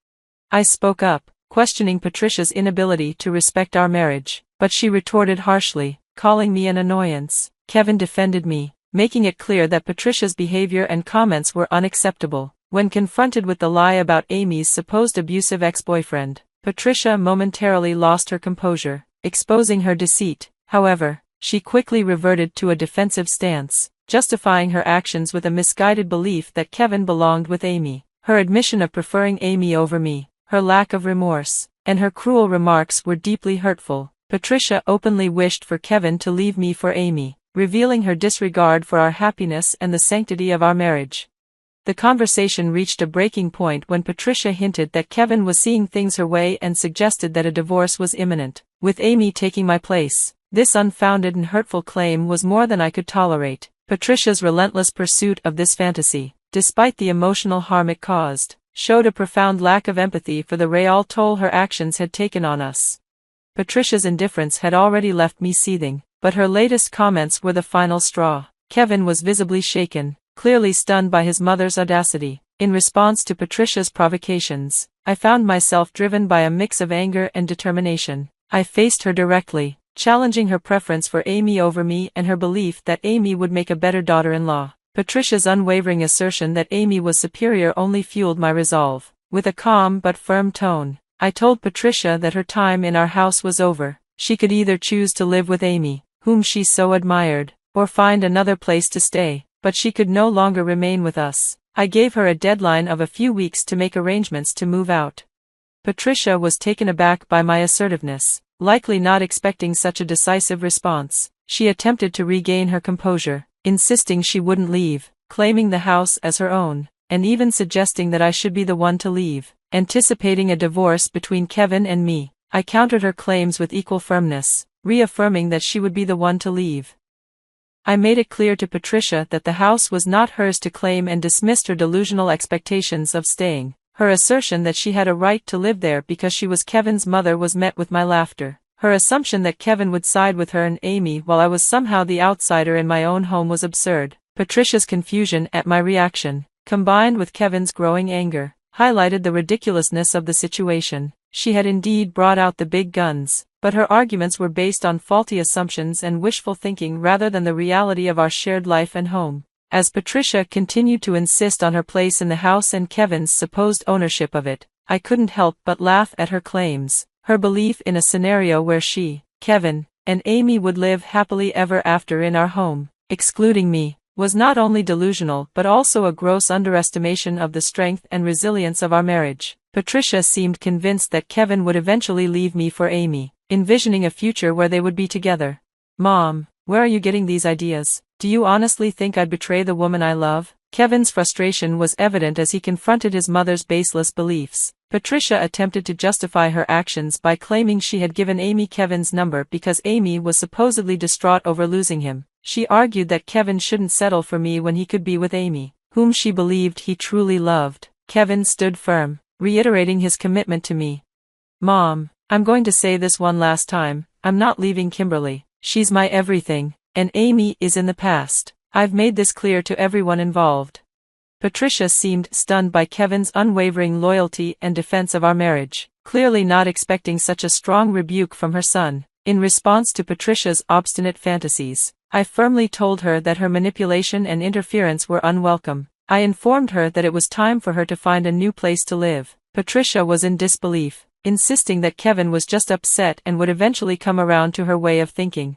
I spoke up, questioning Patricia's inability to respect our marriage, but she retorted harshly, calling me an annoyance. Kevin defended me, making it clear that Patricia's behavior and comments were unacceptable. When confronted with the lie about Amy's supposed abusive ex-boyfriend, Patricia momentarily lost her composure, exposing her deceit. However, she quickly reverted to a defensive stance, justifying her actions with a misguided belief that Kevin belonged with Amy. Her admission of preferring Amy over me, her lack of remorse, and her cruel remarks were deeply hurtful. Patricia openly wished for Kevin to leave me for Amy, revealing her disregard for our happiness and the sanctity of our marriage. The conversation reached a breaking point when Patricia hinted that Kevin was seeing things her way and suggested that a divorce was imminent, with Amy taking my place. This unfounded and hurtful claim was more than I could tolerate. Patricia's relentless pursuit of this fantasy, despite the emotional harm it caused, showed a profound lack of empathy for the real toll her actions had taken on us. Patricia's indifference had already left me seething, but her latest comments were the final straw. Kevin was visibly shaken, clearly stunned by his mother's audacity. In response to Patricia's provocations, I found myself driven by a mix of anger and determination. I faced her directly, challenging her preference for Amy over me and her belief that Amy would make a better daughter-in-law. Patricia's unwavering assertion that Amy was superior only fueled my resolve. With a calm but firm tone, I told Patricia that her time in our house was over. She could either choose to live with Amy, whom she so admired, or find another place to stay, but she could no longer remain with us. I gave her a deadline of a few weeks to make arrangements to move out. Patricia was taken aback by my assertiveness. Likely not expecting such a decisive response, she attempted to regain her composure, insisting she wouldn't leave, claiming the house as her own, and even suggesting that I should be the one to leave. Anticipating a divorce between Kevin and me, I countered her claims with equal firmness, reaffirming that she would be the one to leave. I made it clear to Patricia that the house was not hers to claim and dismissed her delusional expectations of staying. Her assertion that she had a right to live there because she was Kevin's mother was met with my laughter. Her assumption that Kevin would side with her and Amy while I was somehow the outsider in my own home was absurd. Patricia's confusion at my reaction, combined with Kevin's growing anger, highlighted the ridiculousness of the situation. She had indeed brought out the big guns, but her arguments were based on faulty assumptions and wishful thinking rather than the reality of our shared life and home. As Patricia continued to insist on her place in the house and Kevin's supposed ownership of it, I couldn't help but laugh at her claims. Her belief in a scenario where she, Kevin, and Amy would live happily ever after in our home, excluding me, was not only delusional but also a gross underestimation of the strength and resilience of our marriage. Patricia seemed convinced that Kevin would eventually leave me for Amy, envisioning a future where they would be together. Mom, where are you getting these ideas? Do you honestly think I'd betray the woman I love? Kevin's frustration was evident as he confronted his mother's baseless beliefs. Patricia attempted to justify her actions by claiming she had given Amy Kevin's number because Amy was supposedly distraught over losing him. She argued that Kevin shouldn't settle for me when he could be with Amy, whom she believed he truly loved. Kevin stood firm, reiterating his commitment to me. Mom, I'm going to say this one last time, I'm not leaving Kimberly. She's my everything, and Amy is in the past. I've made this clear to everyone involved. Patricia seemed stunned by Kevin's unwavering loyalty and defense of our marriage, clearly not expecting such a strong rebuke from her son. In response to Patricia's obstinate fantasies, I firmly told her that her manipulation and interference were unwelcome. I informed her that it was time for her to find a new place to live. Patricia was in disbelief, insisting that Kevin was just upset and would eventually come around to her way of thinking.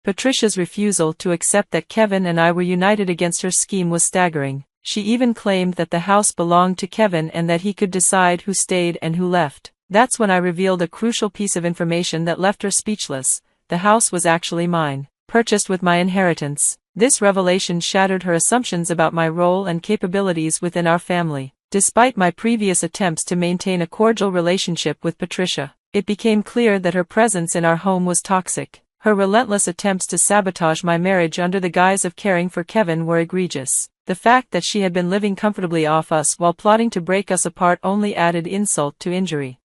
Patricia's refusal to accept that Kevin and I were united against her scheme was staggering. She even claimed that the house belonged to Kevin and that he could decide who stayed and who left. That's when I revealed a crucial piece of information that left her speechless. The house was actually mine, purchased with my inheritance. This revelation shattered her assumptions about my role and capabilities within our family. Despite my previous attempts to maintain a cordial relationship with Patricia, it became clear that her presence in our home was toxic. Her relentless attempts to sabotage my marriage under the guise of caring for Kevin were egregious. The fact that she had been living comfortably off us while plotting to break us apart only added insult to injury.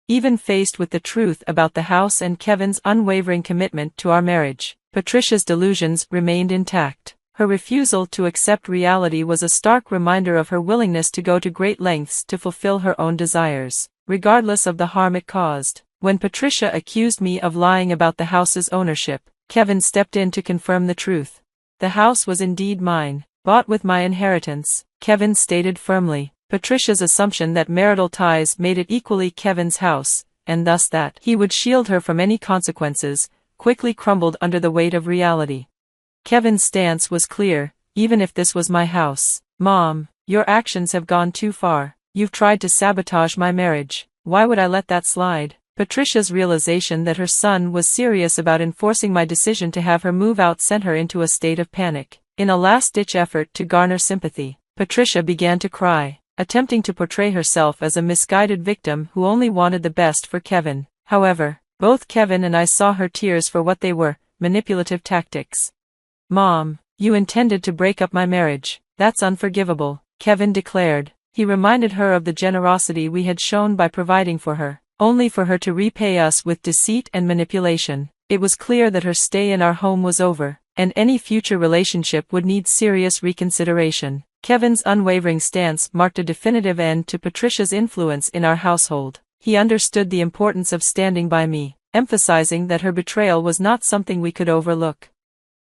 Even faced with the truth about the house and Kevin's unwavering commitment to our marriage, Patricia's delusions remained intact. Her refusal to accept reality was a stark reminder of her willingness to go to great lengths to fulfill her own desires, regardless of the harm it caused. When Patricia accused me of lying about the house's ownership, Kevin stepped in to confirm the truth. The house was indeed mine, bought with my inheritance, Kevin stated firmly. Patricia's assumption that marital ties made it equally Kevin's house, and thus that he would shield her from any consequences, quickly crumbled under the weight of reality. Kevin's stance was clear: even if this was my house, Mom, your actions have gone too far. You've tried to sabotage my marriage. Why would I let that slide? Patricia's realization that her son was serious about enforcing my decision to have her move out sent her into a state of panic. In a last-ditch effort to garner sympathy, Patricia began to cry, attempting to portray herself as a misguided victim who only wanted the best for Kevin. However, both Kevin and I saw her tears for what they were: manipulative tactics. Mom, you intended to break up my marriage. That's unforgivable, Kevin declared, He reminded her of the generosity we had shown by providing for her, only for her to repay us with deceit and manipulation. It was clear that her stay in our home was over, and any future relationship would need serious reconsideration. Kevin's unwavering stance marked a definitive end to Patricia's influence in our household. He understood the importance of standing by me, emphasizing that her betrayal was not something we could overlook.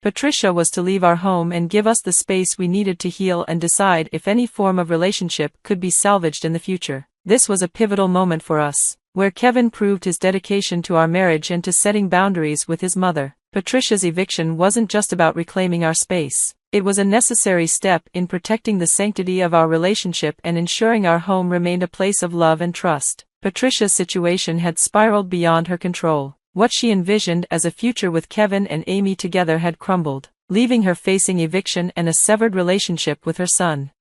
Patricia was to leave our home and give us the space we needed to heal and decide if any form of relationship could be salvaged in the future. This was a pivotal moment for us, where Kevin proved his dedication to our marriage and to setting boundaries with his mother. Patricia's eviction wasn't just about reclaiming our space. It was a necessary step in protecting the sanctity of our relationship and ensuring our home remained a place of love and trust. Patricia's situation had spiraled beyond her control. What she envisioned as a future with Kevin and Amy together had crumbled, leaving her facing eviction and a severed relationship with her son.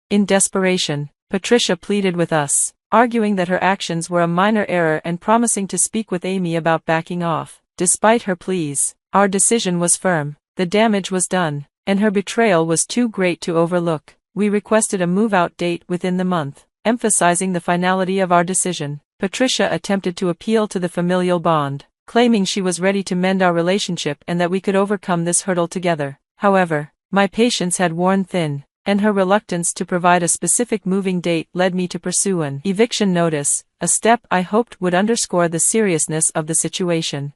In desperation, Patricia pleaded with us, arguing that her actions were a minor error and promising to speak with Amy about backing off. Despite her pleas, our decision was firm. The damage was done, and her betrayal was too great to overlook. We requested a move-out date within the month, emphasizing the finality of our decision. Patricia attempted to appeal to the familial bond, claiming she was ready to mend our relationship and that we could overcome this hurdle together. However, my patience had worn thin, and her reluctance to provide a specific moving date led me to pursue an eviction notice, a step I hoped would underscore the seriousness of the situation.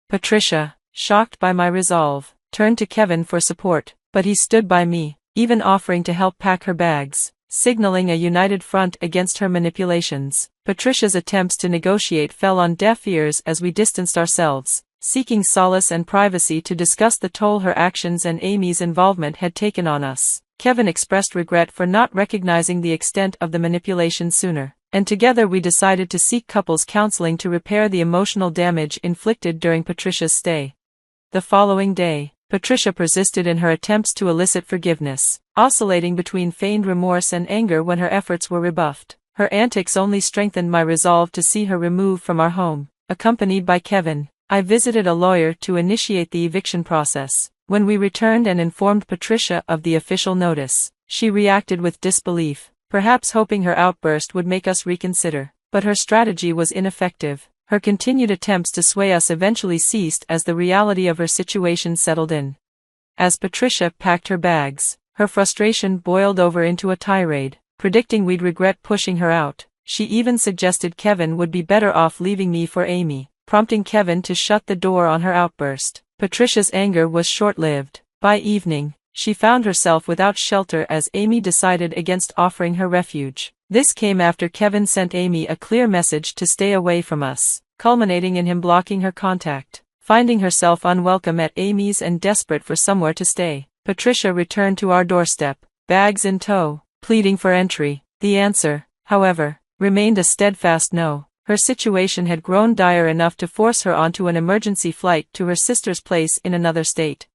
Patricia, shocked by my resolve, turned to Kevin for support, but he stood by me, even offering to help pack her bags, signaling a united front against her manipulations. Patricia's attempts to negotiate fell on deaf ears as we distanced ourselves, seeking solace and privacy to discuss the toll her actions and Amy's involvement had taken on us. Kevin expressed regret for not recognizing the extent of the manipulation sooner, and together we decided to seek couples counseling to repair the emotional damage inflicted during Patricia's stay. The following day, Patricia persisted in her attempts to elicit forgiveness, oscillating between feigned remorse and anger when her efforts were rebuffed. Her antics only strengthened my resolve to see her removed from our home. Accompanied by Kevin, I visited a lawyer to initiate the eviction process. When we returned and informed Patricia of the official notice, she reacted with disbelief, perhaps hoping her outburst would make us reconsider. But her strategy was ineffective. Her continued attempts to sway us eventually ceased as the reality of her situation settled in. As Patricia packed her bags, her frustration boiled over into a tirade, predicting we'd regret pushing her out. She even suggested Kevin would be better off leaving me for Amy, prompting Kevin to shut the door on her outburst. Patricia's anger was short-lived. By evening, she found herself without shelter as Amy decided against offering her refuge. This came after Kevin sent Amy a clear message to stay away from us, culminating in him blocking her contact. Finding herself unwelcome at Amy's and desperate for somewhere to stay, Patricia returned to our doorstep, bags in tow, pleading for entry. The answer, however, remained a steadfast no. Her situation had grown dire enough to force her onto an emergency flight to her sister's place in another state.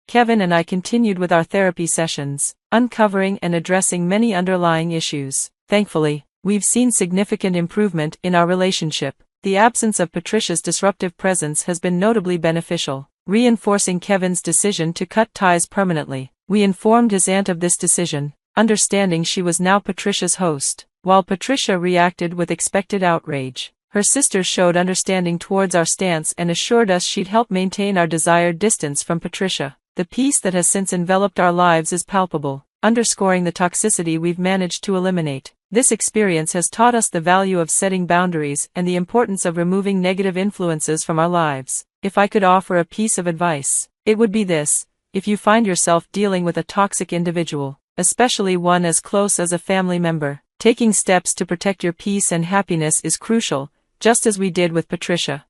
Kevin and I continued with our therapy sessions, uncovering and addressing many underlying issues. Thankfully, we've seen significant improvement in our relationship. The absence of Patricia's disruptive presence has been notably beneficial, reinforcing Kevin's decision to cut ties permanently. We informed his aunt of this decision, understanding she was now Patricia's host. While Patricia reacted with expected outrage, her sister showed understanding towards our stance and assured us she'd help maintain our desired distance from Patricia. The peace that has since enveloped our lives is palpable, underscoring the toxicity we've managed to eliminate. This experience has taught us the value of setting boundaries and the importance of removing negative influences from our lives. If I could offer a piece of advice, it would be this: if you find yourself dealing with a toxic individual, especially one as close as a family member, taking steps to protect your peace and happiness is crucial, just as we did with Patricia.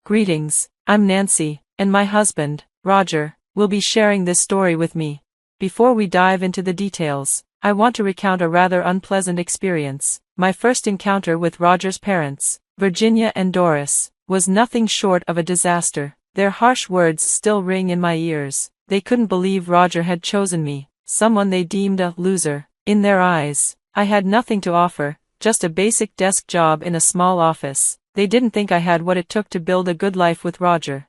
Greetings, I'm Nancy, and my husband, Roger, will be sharing this story with me. Before we dive into the details, I want to recount a rather unpleasant experience. My first encounter with Roger's parents, Virginia and Doris, was nothing short of a disaster. Their harsh words still ring in my ears. They couldn't believe Roger had chosen me, someone they deemed a loser. In their eyes, I had nothing to offer, just a basic desk job in a small office. They didn't think I had what it took to build a good life with Roger.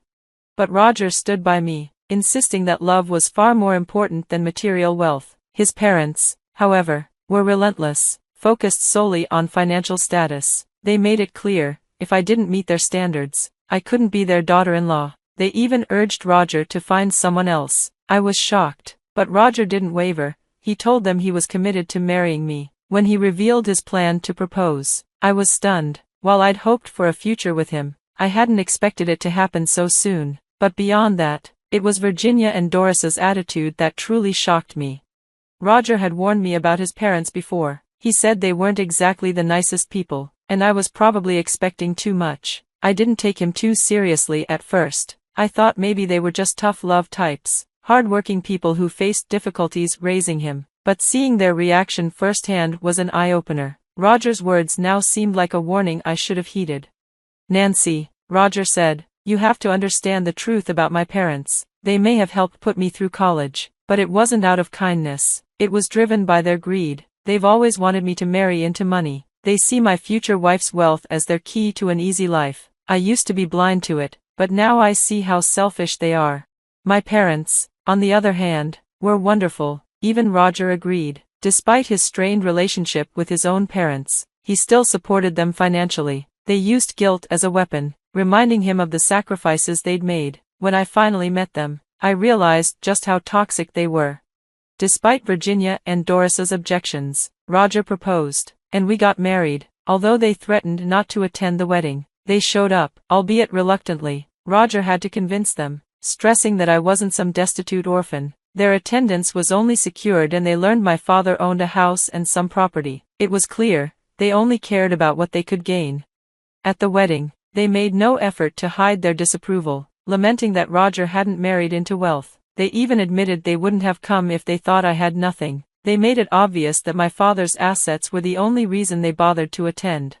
But Roger stood by me, insisting that love was far more important than material wealth. His parents, however, were relentless, focused solely on financial status. They made it clear, if I didn't meet their standards, I couldn't be their daughter-in-law. They even urged Roger to find someone else. I was shocked, but Roger didn't waver. He told them he was committed to marrying me. When he revealed his plan to propose, I was stunned. While I'd hoped for a future with him, I hadn't expected it to happen so soon. But beyond that, it was Virginia and Doris's attitude that truly shocked me. Roger had warned me about his parents before. He said they weren't exactly the nicest people, and I was probably expecting too much. I didn't take him too seriously at first. I thought maybe they were just tough love types, hard-working people who faced difficulties raising him. But seeing their reaction firsthand was an eye-opener. Roger's words now seemed like a warning I should have heeded. "Nancy," Roger said, "you have to understand the truth about my parents. They may have helped put me through college, but it wasn't out of kindness. It was driven by their greed. They've always wanted me to marry into money. They see my future wife's wealth as their key to an easy life. I used to be blind to it, but now I see how selfish they are." My parents, on the other hand, were wonderful. Even Roger agreed. Despite his strained relationship with his own parents, he still supported them financially. They used guilt as a weapon, reminding him of the sacrifices they'd made. When I finally met them, I realized just how toxic they were. Despite Virginia and Doris's objections, Roger proposed, and we got married. Although they threatened not to attend the wedding, they showed up, albeit reluctantly. Roger had to convince them, stressing that I wasn't some destitute orphan. Their attendance was only secured and they learned my father owned a house and some property. It was clear, they only cared about what they could gain. At the wedding, they made no effort to hide their disapproval, lamenting that Roger hadn't married into wealth. They even admitted they wouldn't have come if they thought I had nothing. They made it obvious that my father's assets were the only reason they bothered to attend.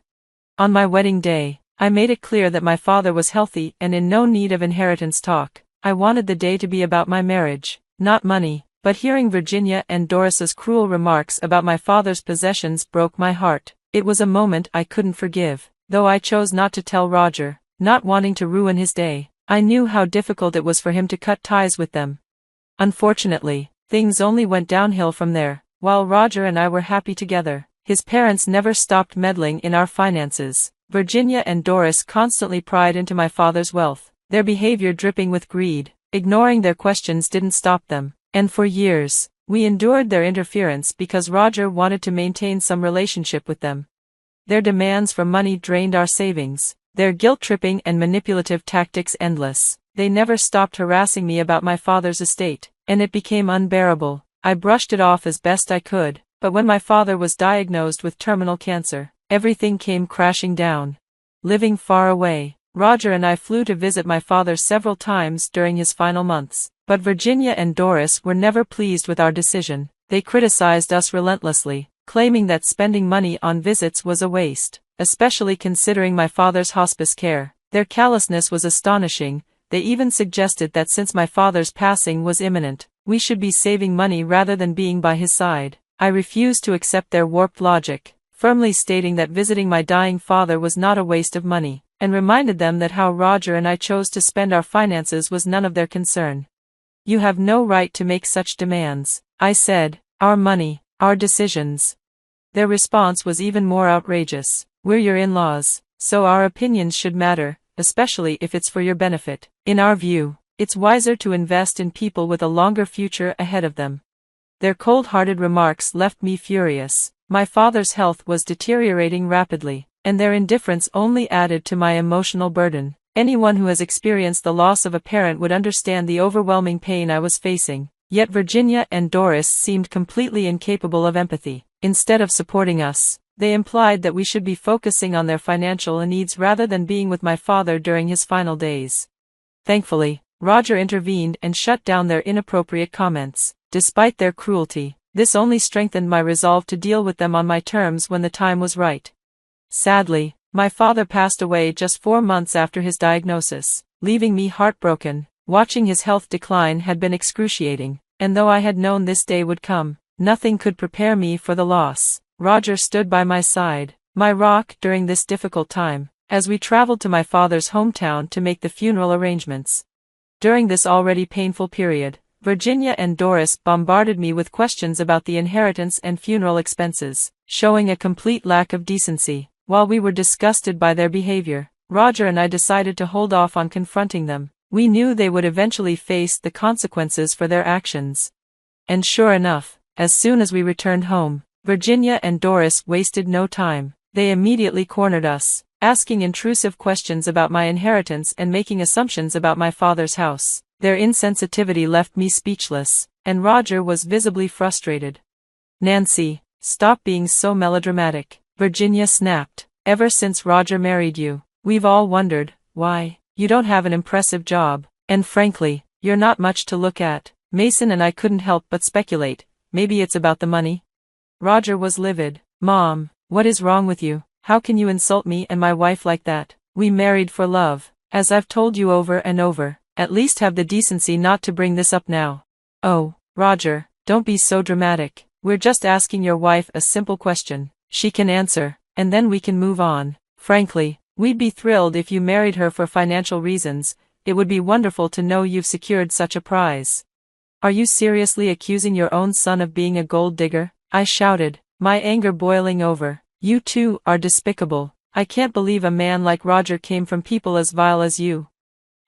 On my wedding day, I made it clear that my father was healthy and in no need of inheritance talk. I wanted the day to be about my marriage, not money. But hearing Virginia and Doris's cruel remarks about my father's possessions broke my heart. It was a moment I couldn't forgive. Though I chose not to tell Roger, not wanting to ruin his day, I knew how difficult it was for him to cut ties with them. Unfortunately, things only went downhill from there. While Roger and I were happy together, his parents never stopped meddling in our finances. Virginia and Doris constantly pried into my father's wealth, their behavior dripping with greed. Ignoring their questions didn't stop them, and for years, we endured their interference because Roger wanted to maintain some relationship with them. Their demands for money drained our savings, their guilt-tripping and manipulative tactics endless. They never stopped harassing me about my father's estate, and it became unbearable. I brushed it off as best I could, but when my father was diagnosed with terminal cancer, everything came crashing down. Living far away, Roger and I flew to visit my father several times during his final months, but Virginia and Doris were never pleased with our decision. They criticized us relentlessly, claiming that spending money on visits was a waste, especially considering my father's hospice care. Their callousness was astonishing. They even suggested that since my father's passing was imminent, we should be saving money rather than being by his side. I refused to accept their warped logic, firmly stating that visiting my dying father was not a waste of money, and reminded them that how Roger and I chose to spend our finances was none of their concern. "You have no right to make such demands," I said. "Our money, our decisions." Their response was even more outrageous. "We're your in-laws, so our opinions should matter, especially if it's for your benefit. In our view, it's wiser to invest in people with a longer future ahead of them." Their cold-hearted remarks left me furious. My father's health was deteriorating rapidly, and their indifference only added to my emotional burden. Anyone who has experienced the loss of a parent would understand the overwhelming pain I was facing. Yet Virginia and Doris seemed completely incapable of empathy. Instead of supporting us, they implied that we should be focusing on their financial needs rather than being with my father during his final days. Thankfully, Roger intervened and shut down their inappropriate comments. Despite their cruelty, this only strengthened my resolve to deal with them on my terms when the time was right. Sadly, my father passed away just 4 months after his diagnosis, leaving me heartbroken. Watching his health decline had been excruciating, and though I had known this day would come, nothing could prepare me for the loss. Roger stood by my side, my rock during this difficult time, as we traveled to my father's hometown to make the funeral arrangements. During this already painful period, Virginia and Doris bombarded me with questions about the inheritance and funeral expenses, showing a complete lack of decency. While we were disgusted by their behavior, Roger and I decided to hold off on confronting them. We knew they would eventually face the consequences for their actions. And sure enough, as soon as we returned home, Virginia and Doris wasted no time. They immediately cornered us, asking intrusive questions about my inheritance and making assumptions about my father's house. Their insensitivity left me speechless, and Roger was visibly frustrated. "Nancy, stop being so melodramatic," Virginia snapped. "Ever since Roger married you, we've all wondered why. You don't have an impressive job, and frankly, you're not much to look at." Mason and I couldn't help but speculate. Maybe it's about the money? Roger was livid. "Mom, what is wrong with you? How can you insult me and my wife like that? We married for love. As I've told you over and over, at least have the decency not to bring this up now." "Oh, Roger, don't be so dramatic. We're just asking your wife a simple question. She can answer, and then we can move on. Frankly, we'd be thrilled if you married her for financial reasons. It would be wonderful to know you've secured such a prize." "Are you seriously accusing your own son of being a gold digger?" I shouted, my anger boiling over. "You two are despicable. I can't believe a man like Roger came from people as vile as you."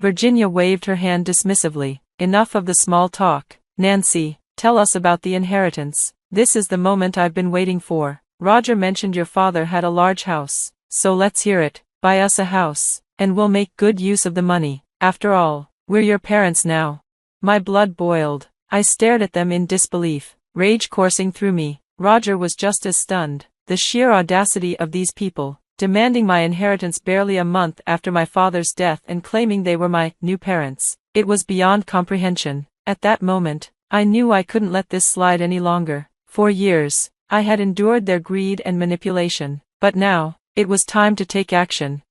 Virginia waved her hand dismissively. "Enough of the small talk. Nancy, tell us about the inheritance. This is the moment I've been waiting for. Roger mentioned your father had a large house, so let's hear it. Buy us a house, and we'll make good use of the money. After all, we're your parents now." My blood boiled. I stared at them in disbelief, rage coursing through me. Roger was just as stunned. The sheer audacity of these people, demanding my inheritance barely a month after my father's death and claiming they were my new parents. It was beyond comprehension. At that moment, I knew I couldn't let this slide any longer. For years, I had endured their greed and manipulation, but now, it was time to take action.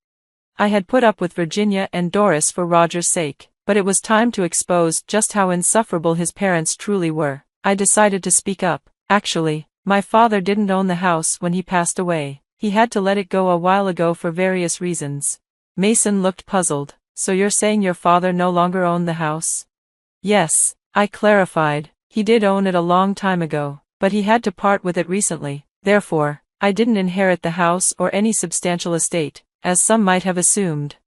I had put up with Virginia and Doris for Roger's sake, but it was time to expose just how insufferable his parents truly were. I decided to speak up. "Actually, my father didn't own the house when he passed away. He had to let it go a while ago for various reasons." Mason looked puzzled. "So you're saying your father no longer owned the house?" "Yes," I clarified. "He did own it a long time ago, but he had to part with it recently. Therefore, I didn't inherit the house or any substantial estate, as some might have assumed."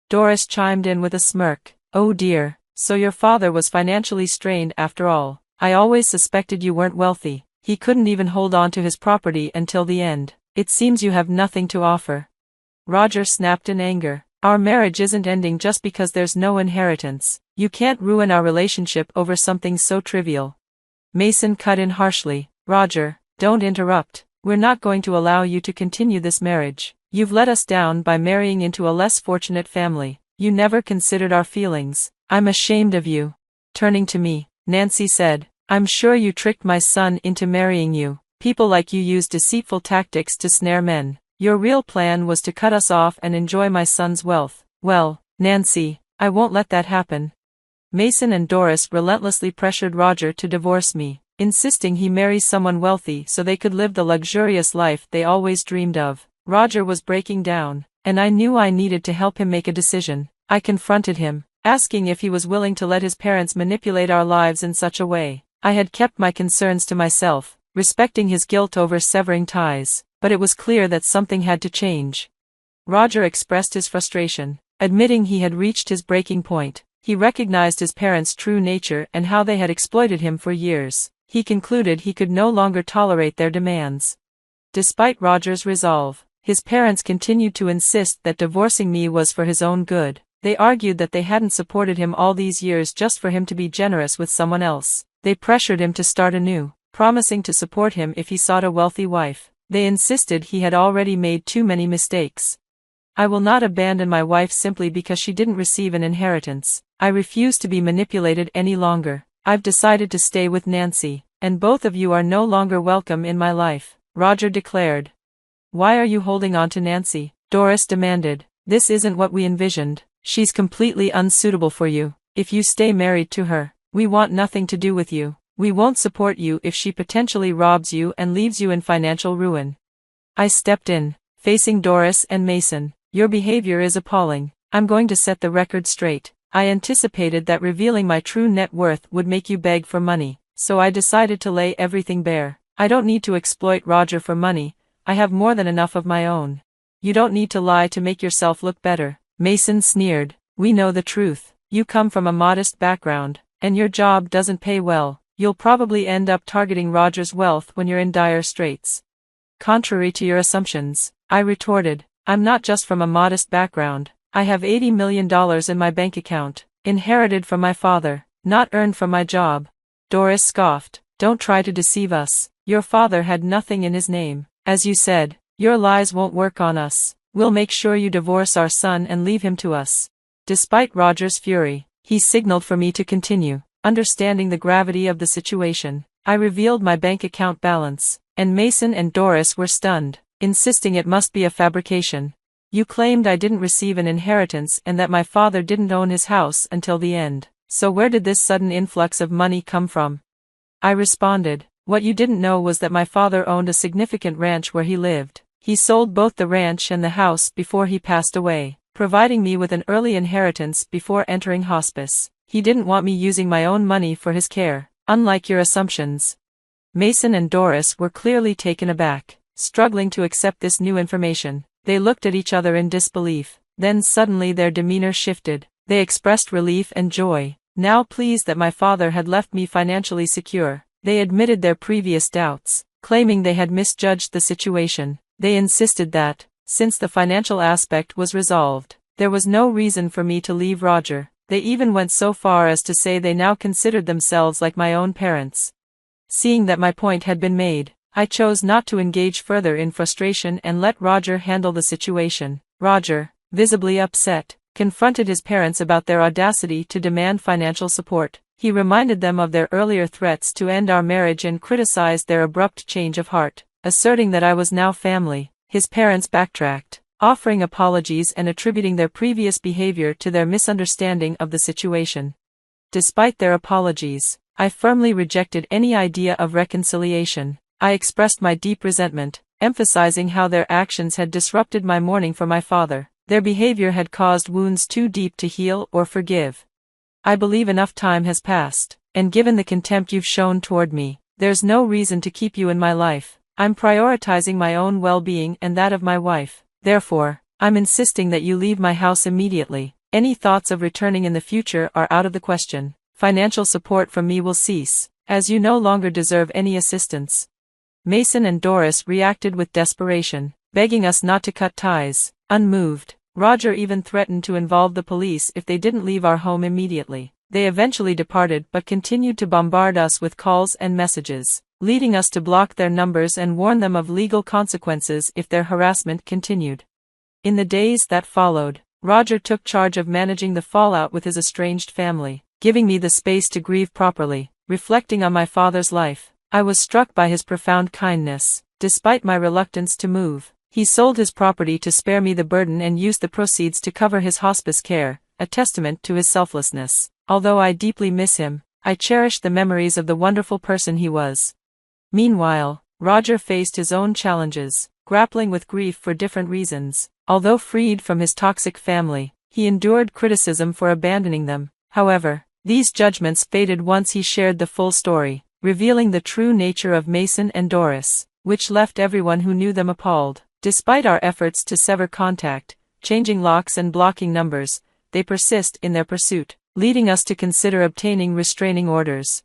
Doris chimed in with a smirk. "Oh dear, so your father was financially strained after all. I always suspected you weren't wealthy. He couldn't even hold on to his property until the end. It seems you have nothing to offer." Roger snapped in anger. "Our marriage isn't ending just because there's no inheritance. You can't ruin our relationship over something so trivial." Mason cut in harshly. "Roger, don't interrupt. We're not going to allow you to continue this marriage. You've let us down by marrying into a less fortunate family. You never considered our feelings. I'm ashamed of you." Turning to me, Nancy said, "I'm sure you tricked my son into marrying you. People like you use deceitful tactics to snare men. Your real plan was to cut us off and enjoy my son's wealth." "Well, Nancy, I won't let that happen." Mason and Doris relentlessly pressured Roger to divorce me, insisting he marry someone wealthy so they could live the luxurious life they always dreamed of. Roger was breaking down, and I knew I needed to help him make a decision. I confronted him, asking if he was willing to let his parents manipulate our lives in such a way. I had kept my concerns to myself, respecting his guilt over severing ties, but it was clear that something had to change. Roger expressed his frustration, admitting he had reached his breaking point. He recognized his parents' true nature and how they had exploited him for years. He concluded he could no longer tolerate their demands. Despite Roger's resolve, his parents continued to insist that divorcing me was for his own good. They argued that they hadn't supported him all these years just for him to be generous with someone else. They pressured him to start anew, promising to support him if he sought a wealthy wife. They insisted he had already made too many mistakes. "I will not abandon my wife simply because she didn't receive an inheritance. I refuse to be manipulated any longer. I've decided to stay with Nancy, and both of you are no longer welcome in my life," Roger declared. "Why are you holding on to Nancy?" Doris demanded. "This isn't what we envisioned. She's completely unsuitable for you. If you stay married to her, we want nothing to do with you. We won't support you if she potentially robs you and leaves you in financial ruin." I stepped in, facing Doris and Mason. "Your behavior is appalling. I'm going to set the record straight. I anticipated that revealing my true net worth would make you beg for money, so I decided to lay everything bare. I don't need to exploit Roger for money, I have more than enough of my own. You don't need to lie to make yourself look better, Mason sneered. We know the truth. You come from a modest background, and your job doesn't pay well. You'll probably end up targeting Roger's wealth when you're in dire straits. Contrary to your assumptions, I retorted, I'm not just from a modest background. I have $80 million in my bank account, inherited from my father, not earned from my job. Doris scoffed, don't try to deceive us. Your father had nothing in his name. As you said, your lies won't work on us. We'll make sure you divorce our son and leave him to us. Despite Roger's fury, he signaled for me to continue. Understanding the gravity of the situation, I revealed my bank account balance, and Mason and Doris were stunned, insisting it must be a fabrication. You claimed I didn't receive an inheritance and that my father didn't own his house until the end. So where did this sudden influx of money come from? I responded, what you didn't know was that my father owned a significant ranch where he lived. He sold both the ranch and the house before he passed away, providing me with an early inheritance before entering hospice. He didn't want me using my own money for his care, unlike your assumptions. Mason and Doris were clearly taken aback, struggling to accept this new information. They looked at each other in disbelief, then suddenly their demeanor shifted. They expressed relief and joy, now pleased that my father had left me financially secure. They admitted their previous doubts, claiming they had misjudged the situation. They insisted that, since the financial aspect was resolved, there was no reason for me to leave Roger. They even went so far as to say they now considered themselves like my own parents. Seeing that my point had been made, I chose not to engage further in frustration and let Roger handle the situation. Roger, visibly upset, confronted his parents about their audacity to demand financial support. He reminded them of their earlier threats to end our marriage and criticized their abrupt change of heart, asserting that I was now family. His parents backtracked, offering apologies and attributing their previous behavior to their misunderstanding of the situation. Despite their apologies, I firmly rejected any idea of reconciliation. I expressed my deep resentment, emphasizing how their actions had disrupted my mourning for my father. Their behavior had caused wounds too deep to heal or forgive. I believe enough time has passed, and given the contempt you've shown toward me, there's no reason to keep you in my life. I'm prioritizing my own well-being and that of my wife. Therefore, I'm insisting that you leave my house immediately. Any thoughts of returning in the future are out of the question. Financial support from me will cease, as you no longer deserve any assistance. Mason and Doris reacted with desperation, begging us not to cut ties. Unmoved, Roger even threatened to involve the police if they didn't leave our home immediately. They eventually departed but continued to bombard us with calls and messages, leading us to block their numbers and warn them of legal consequences if their harassment continued. In the days that followed, Roger took charge of managing the fallout with his estranged family, giving me the space to grieve properly. Reflecting on my father's life, I was struck by his profound kindness. Despite my reluctance to move, he sold his property to spare me the burden and used the proceeds to cover his hospice care, a testament to his selflessness. Although I deeply miss him, I cherish the memories of the wonderful person he was. Meanwhile, Roger faced his own challenges, grappling with grief for different reasons. Although freed from his toxic family, he endured criticism for abandoning them. However, these judgments faded once he shared the full story, revealing the true nature of Mason and Doris, which left everyone who knew them appalled. Despite our efforts to sever contact, changing locks and blocking numbers, they persist in their pursuit, leading us to consider obtaining restraining orders.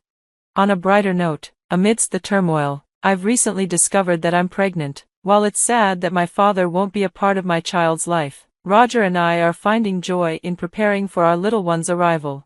On a brighter note, amidst the turmoil, I've recently discovered that I'm pregnant. While it's sad that my father won't be a part of my child's life, Roger and I are finding joy in preparing for our little one's arrival.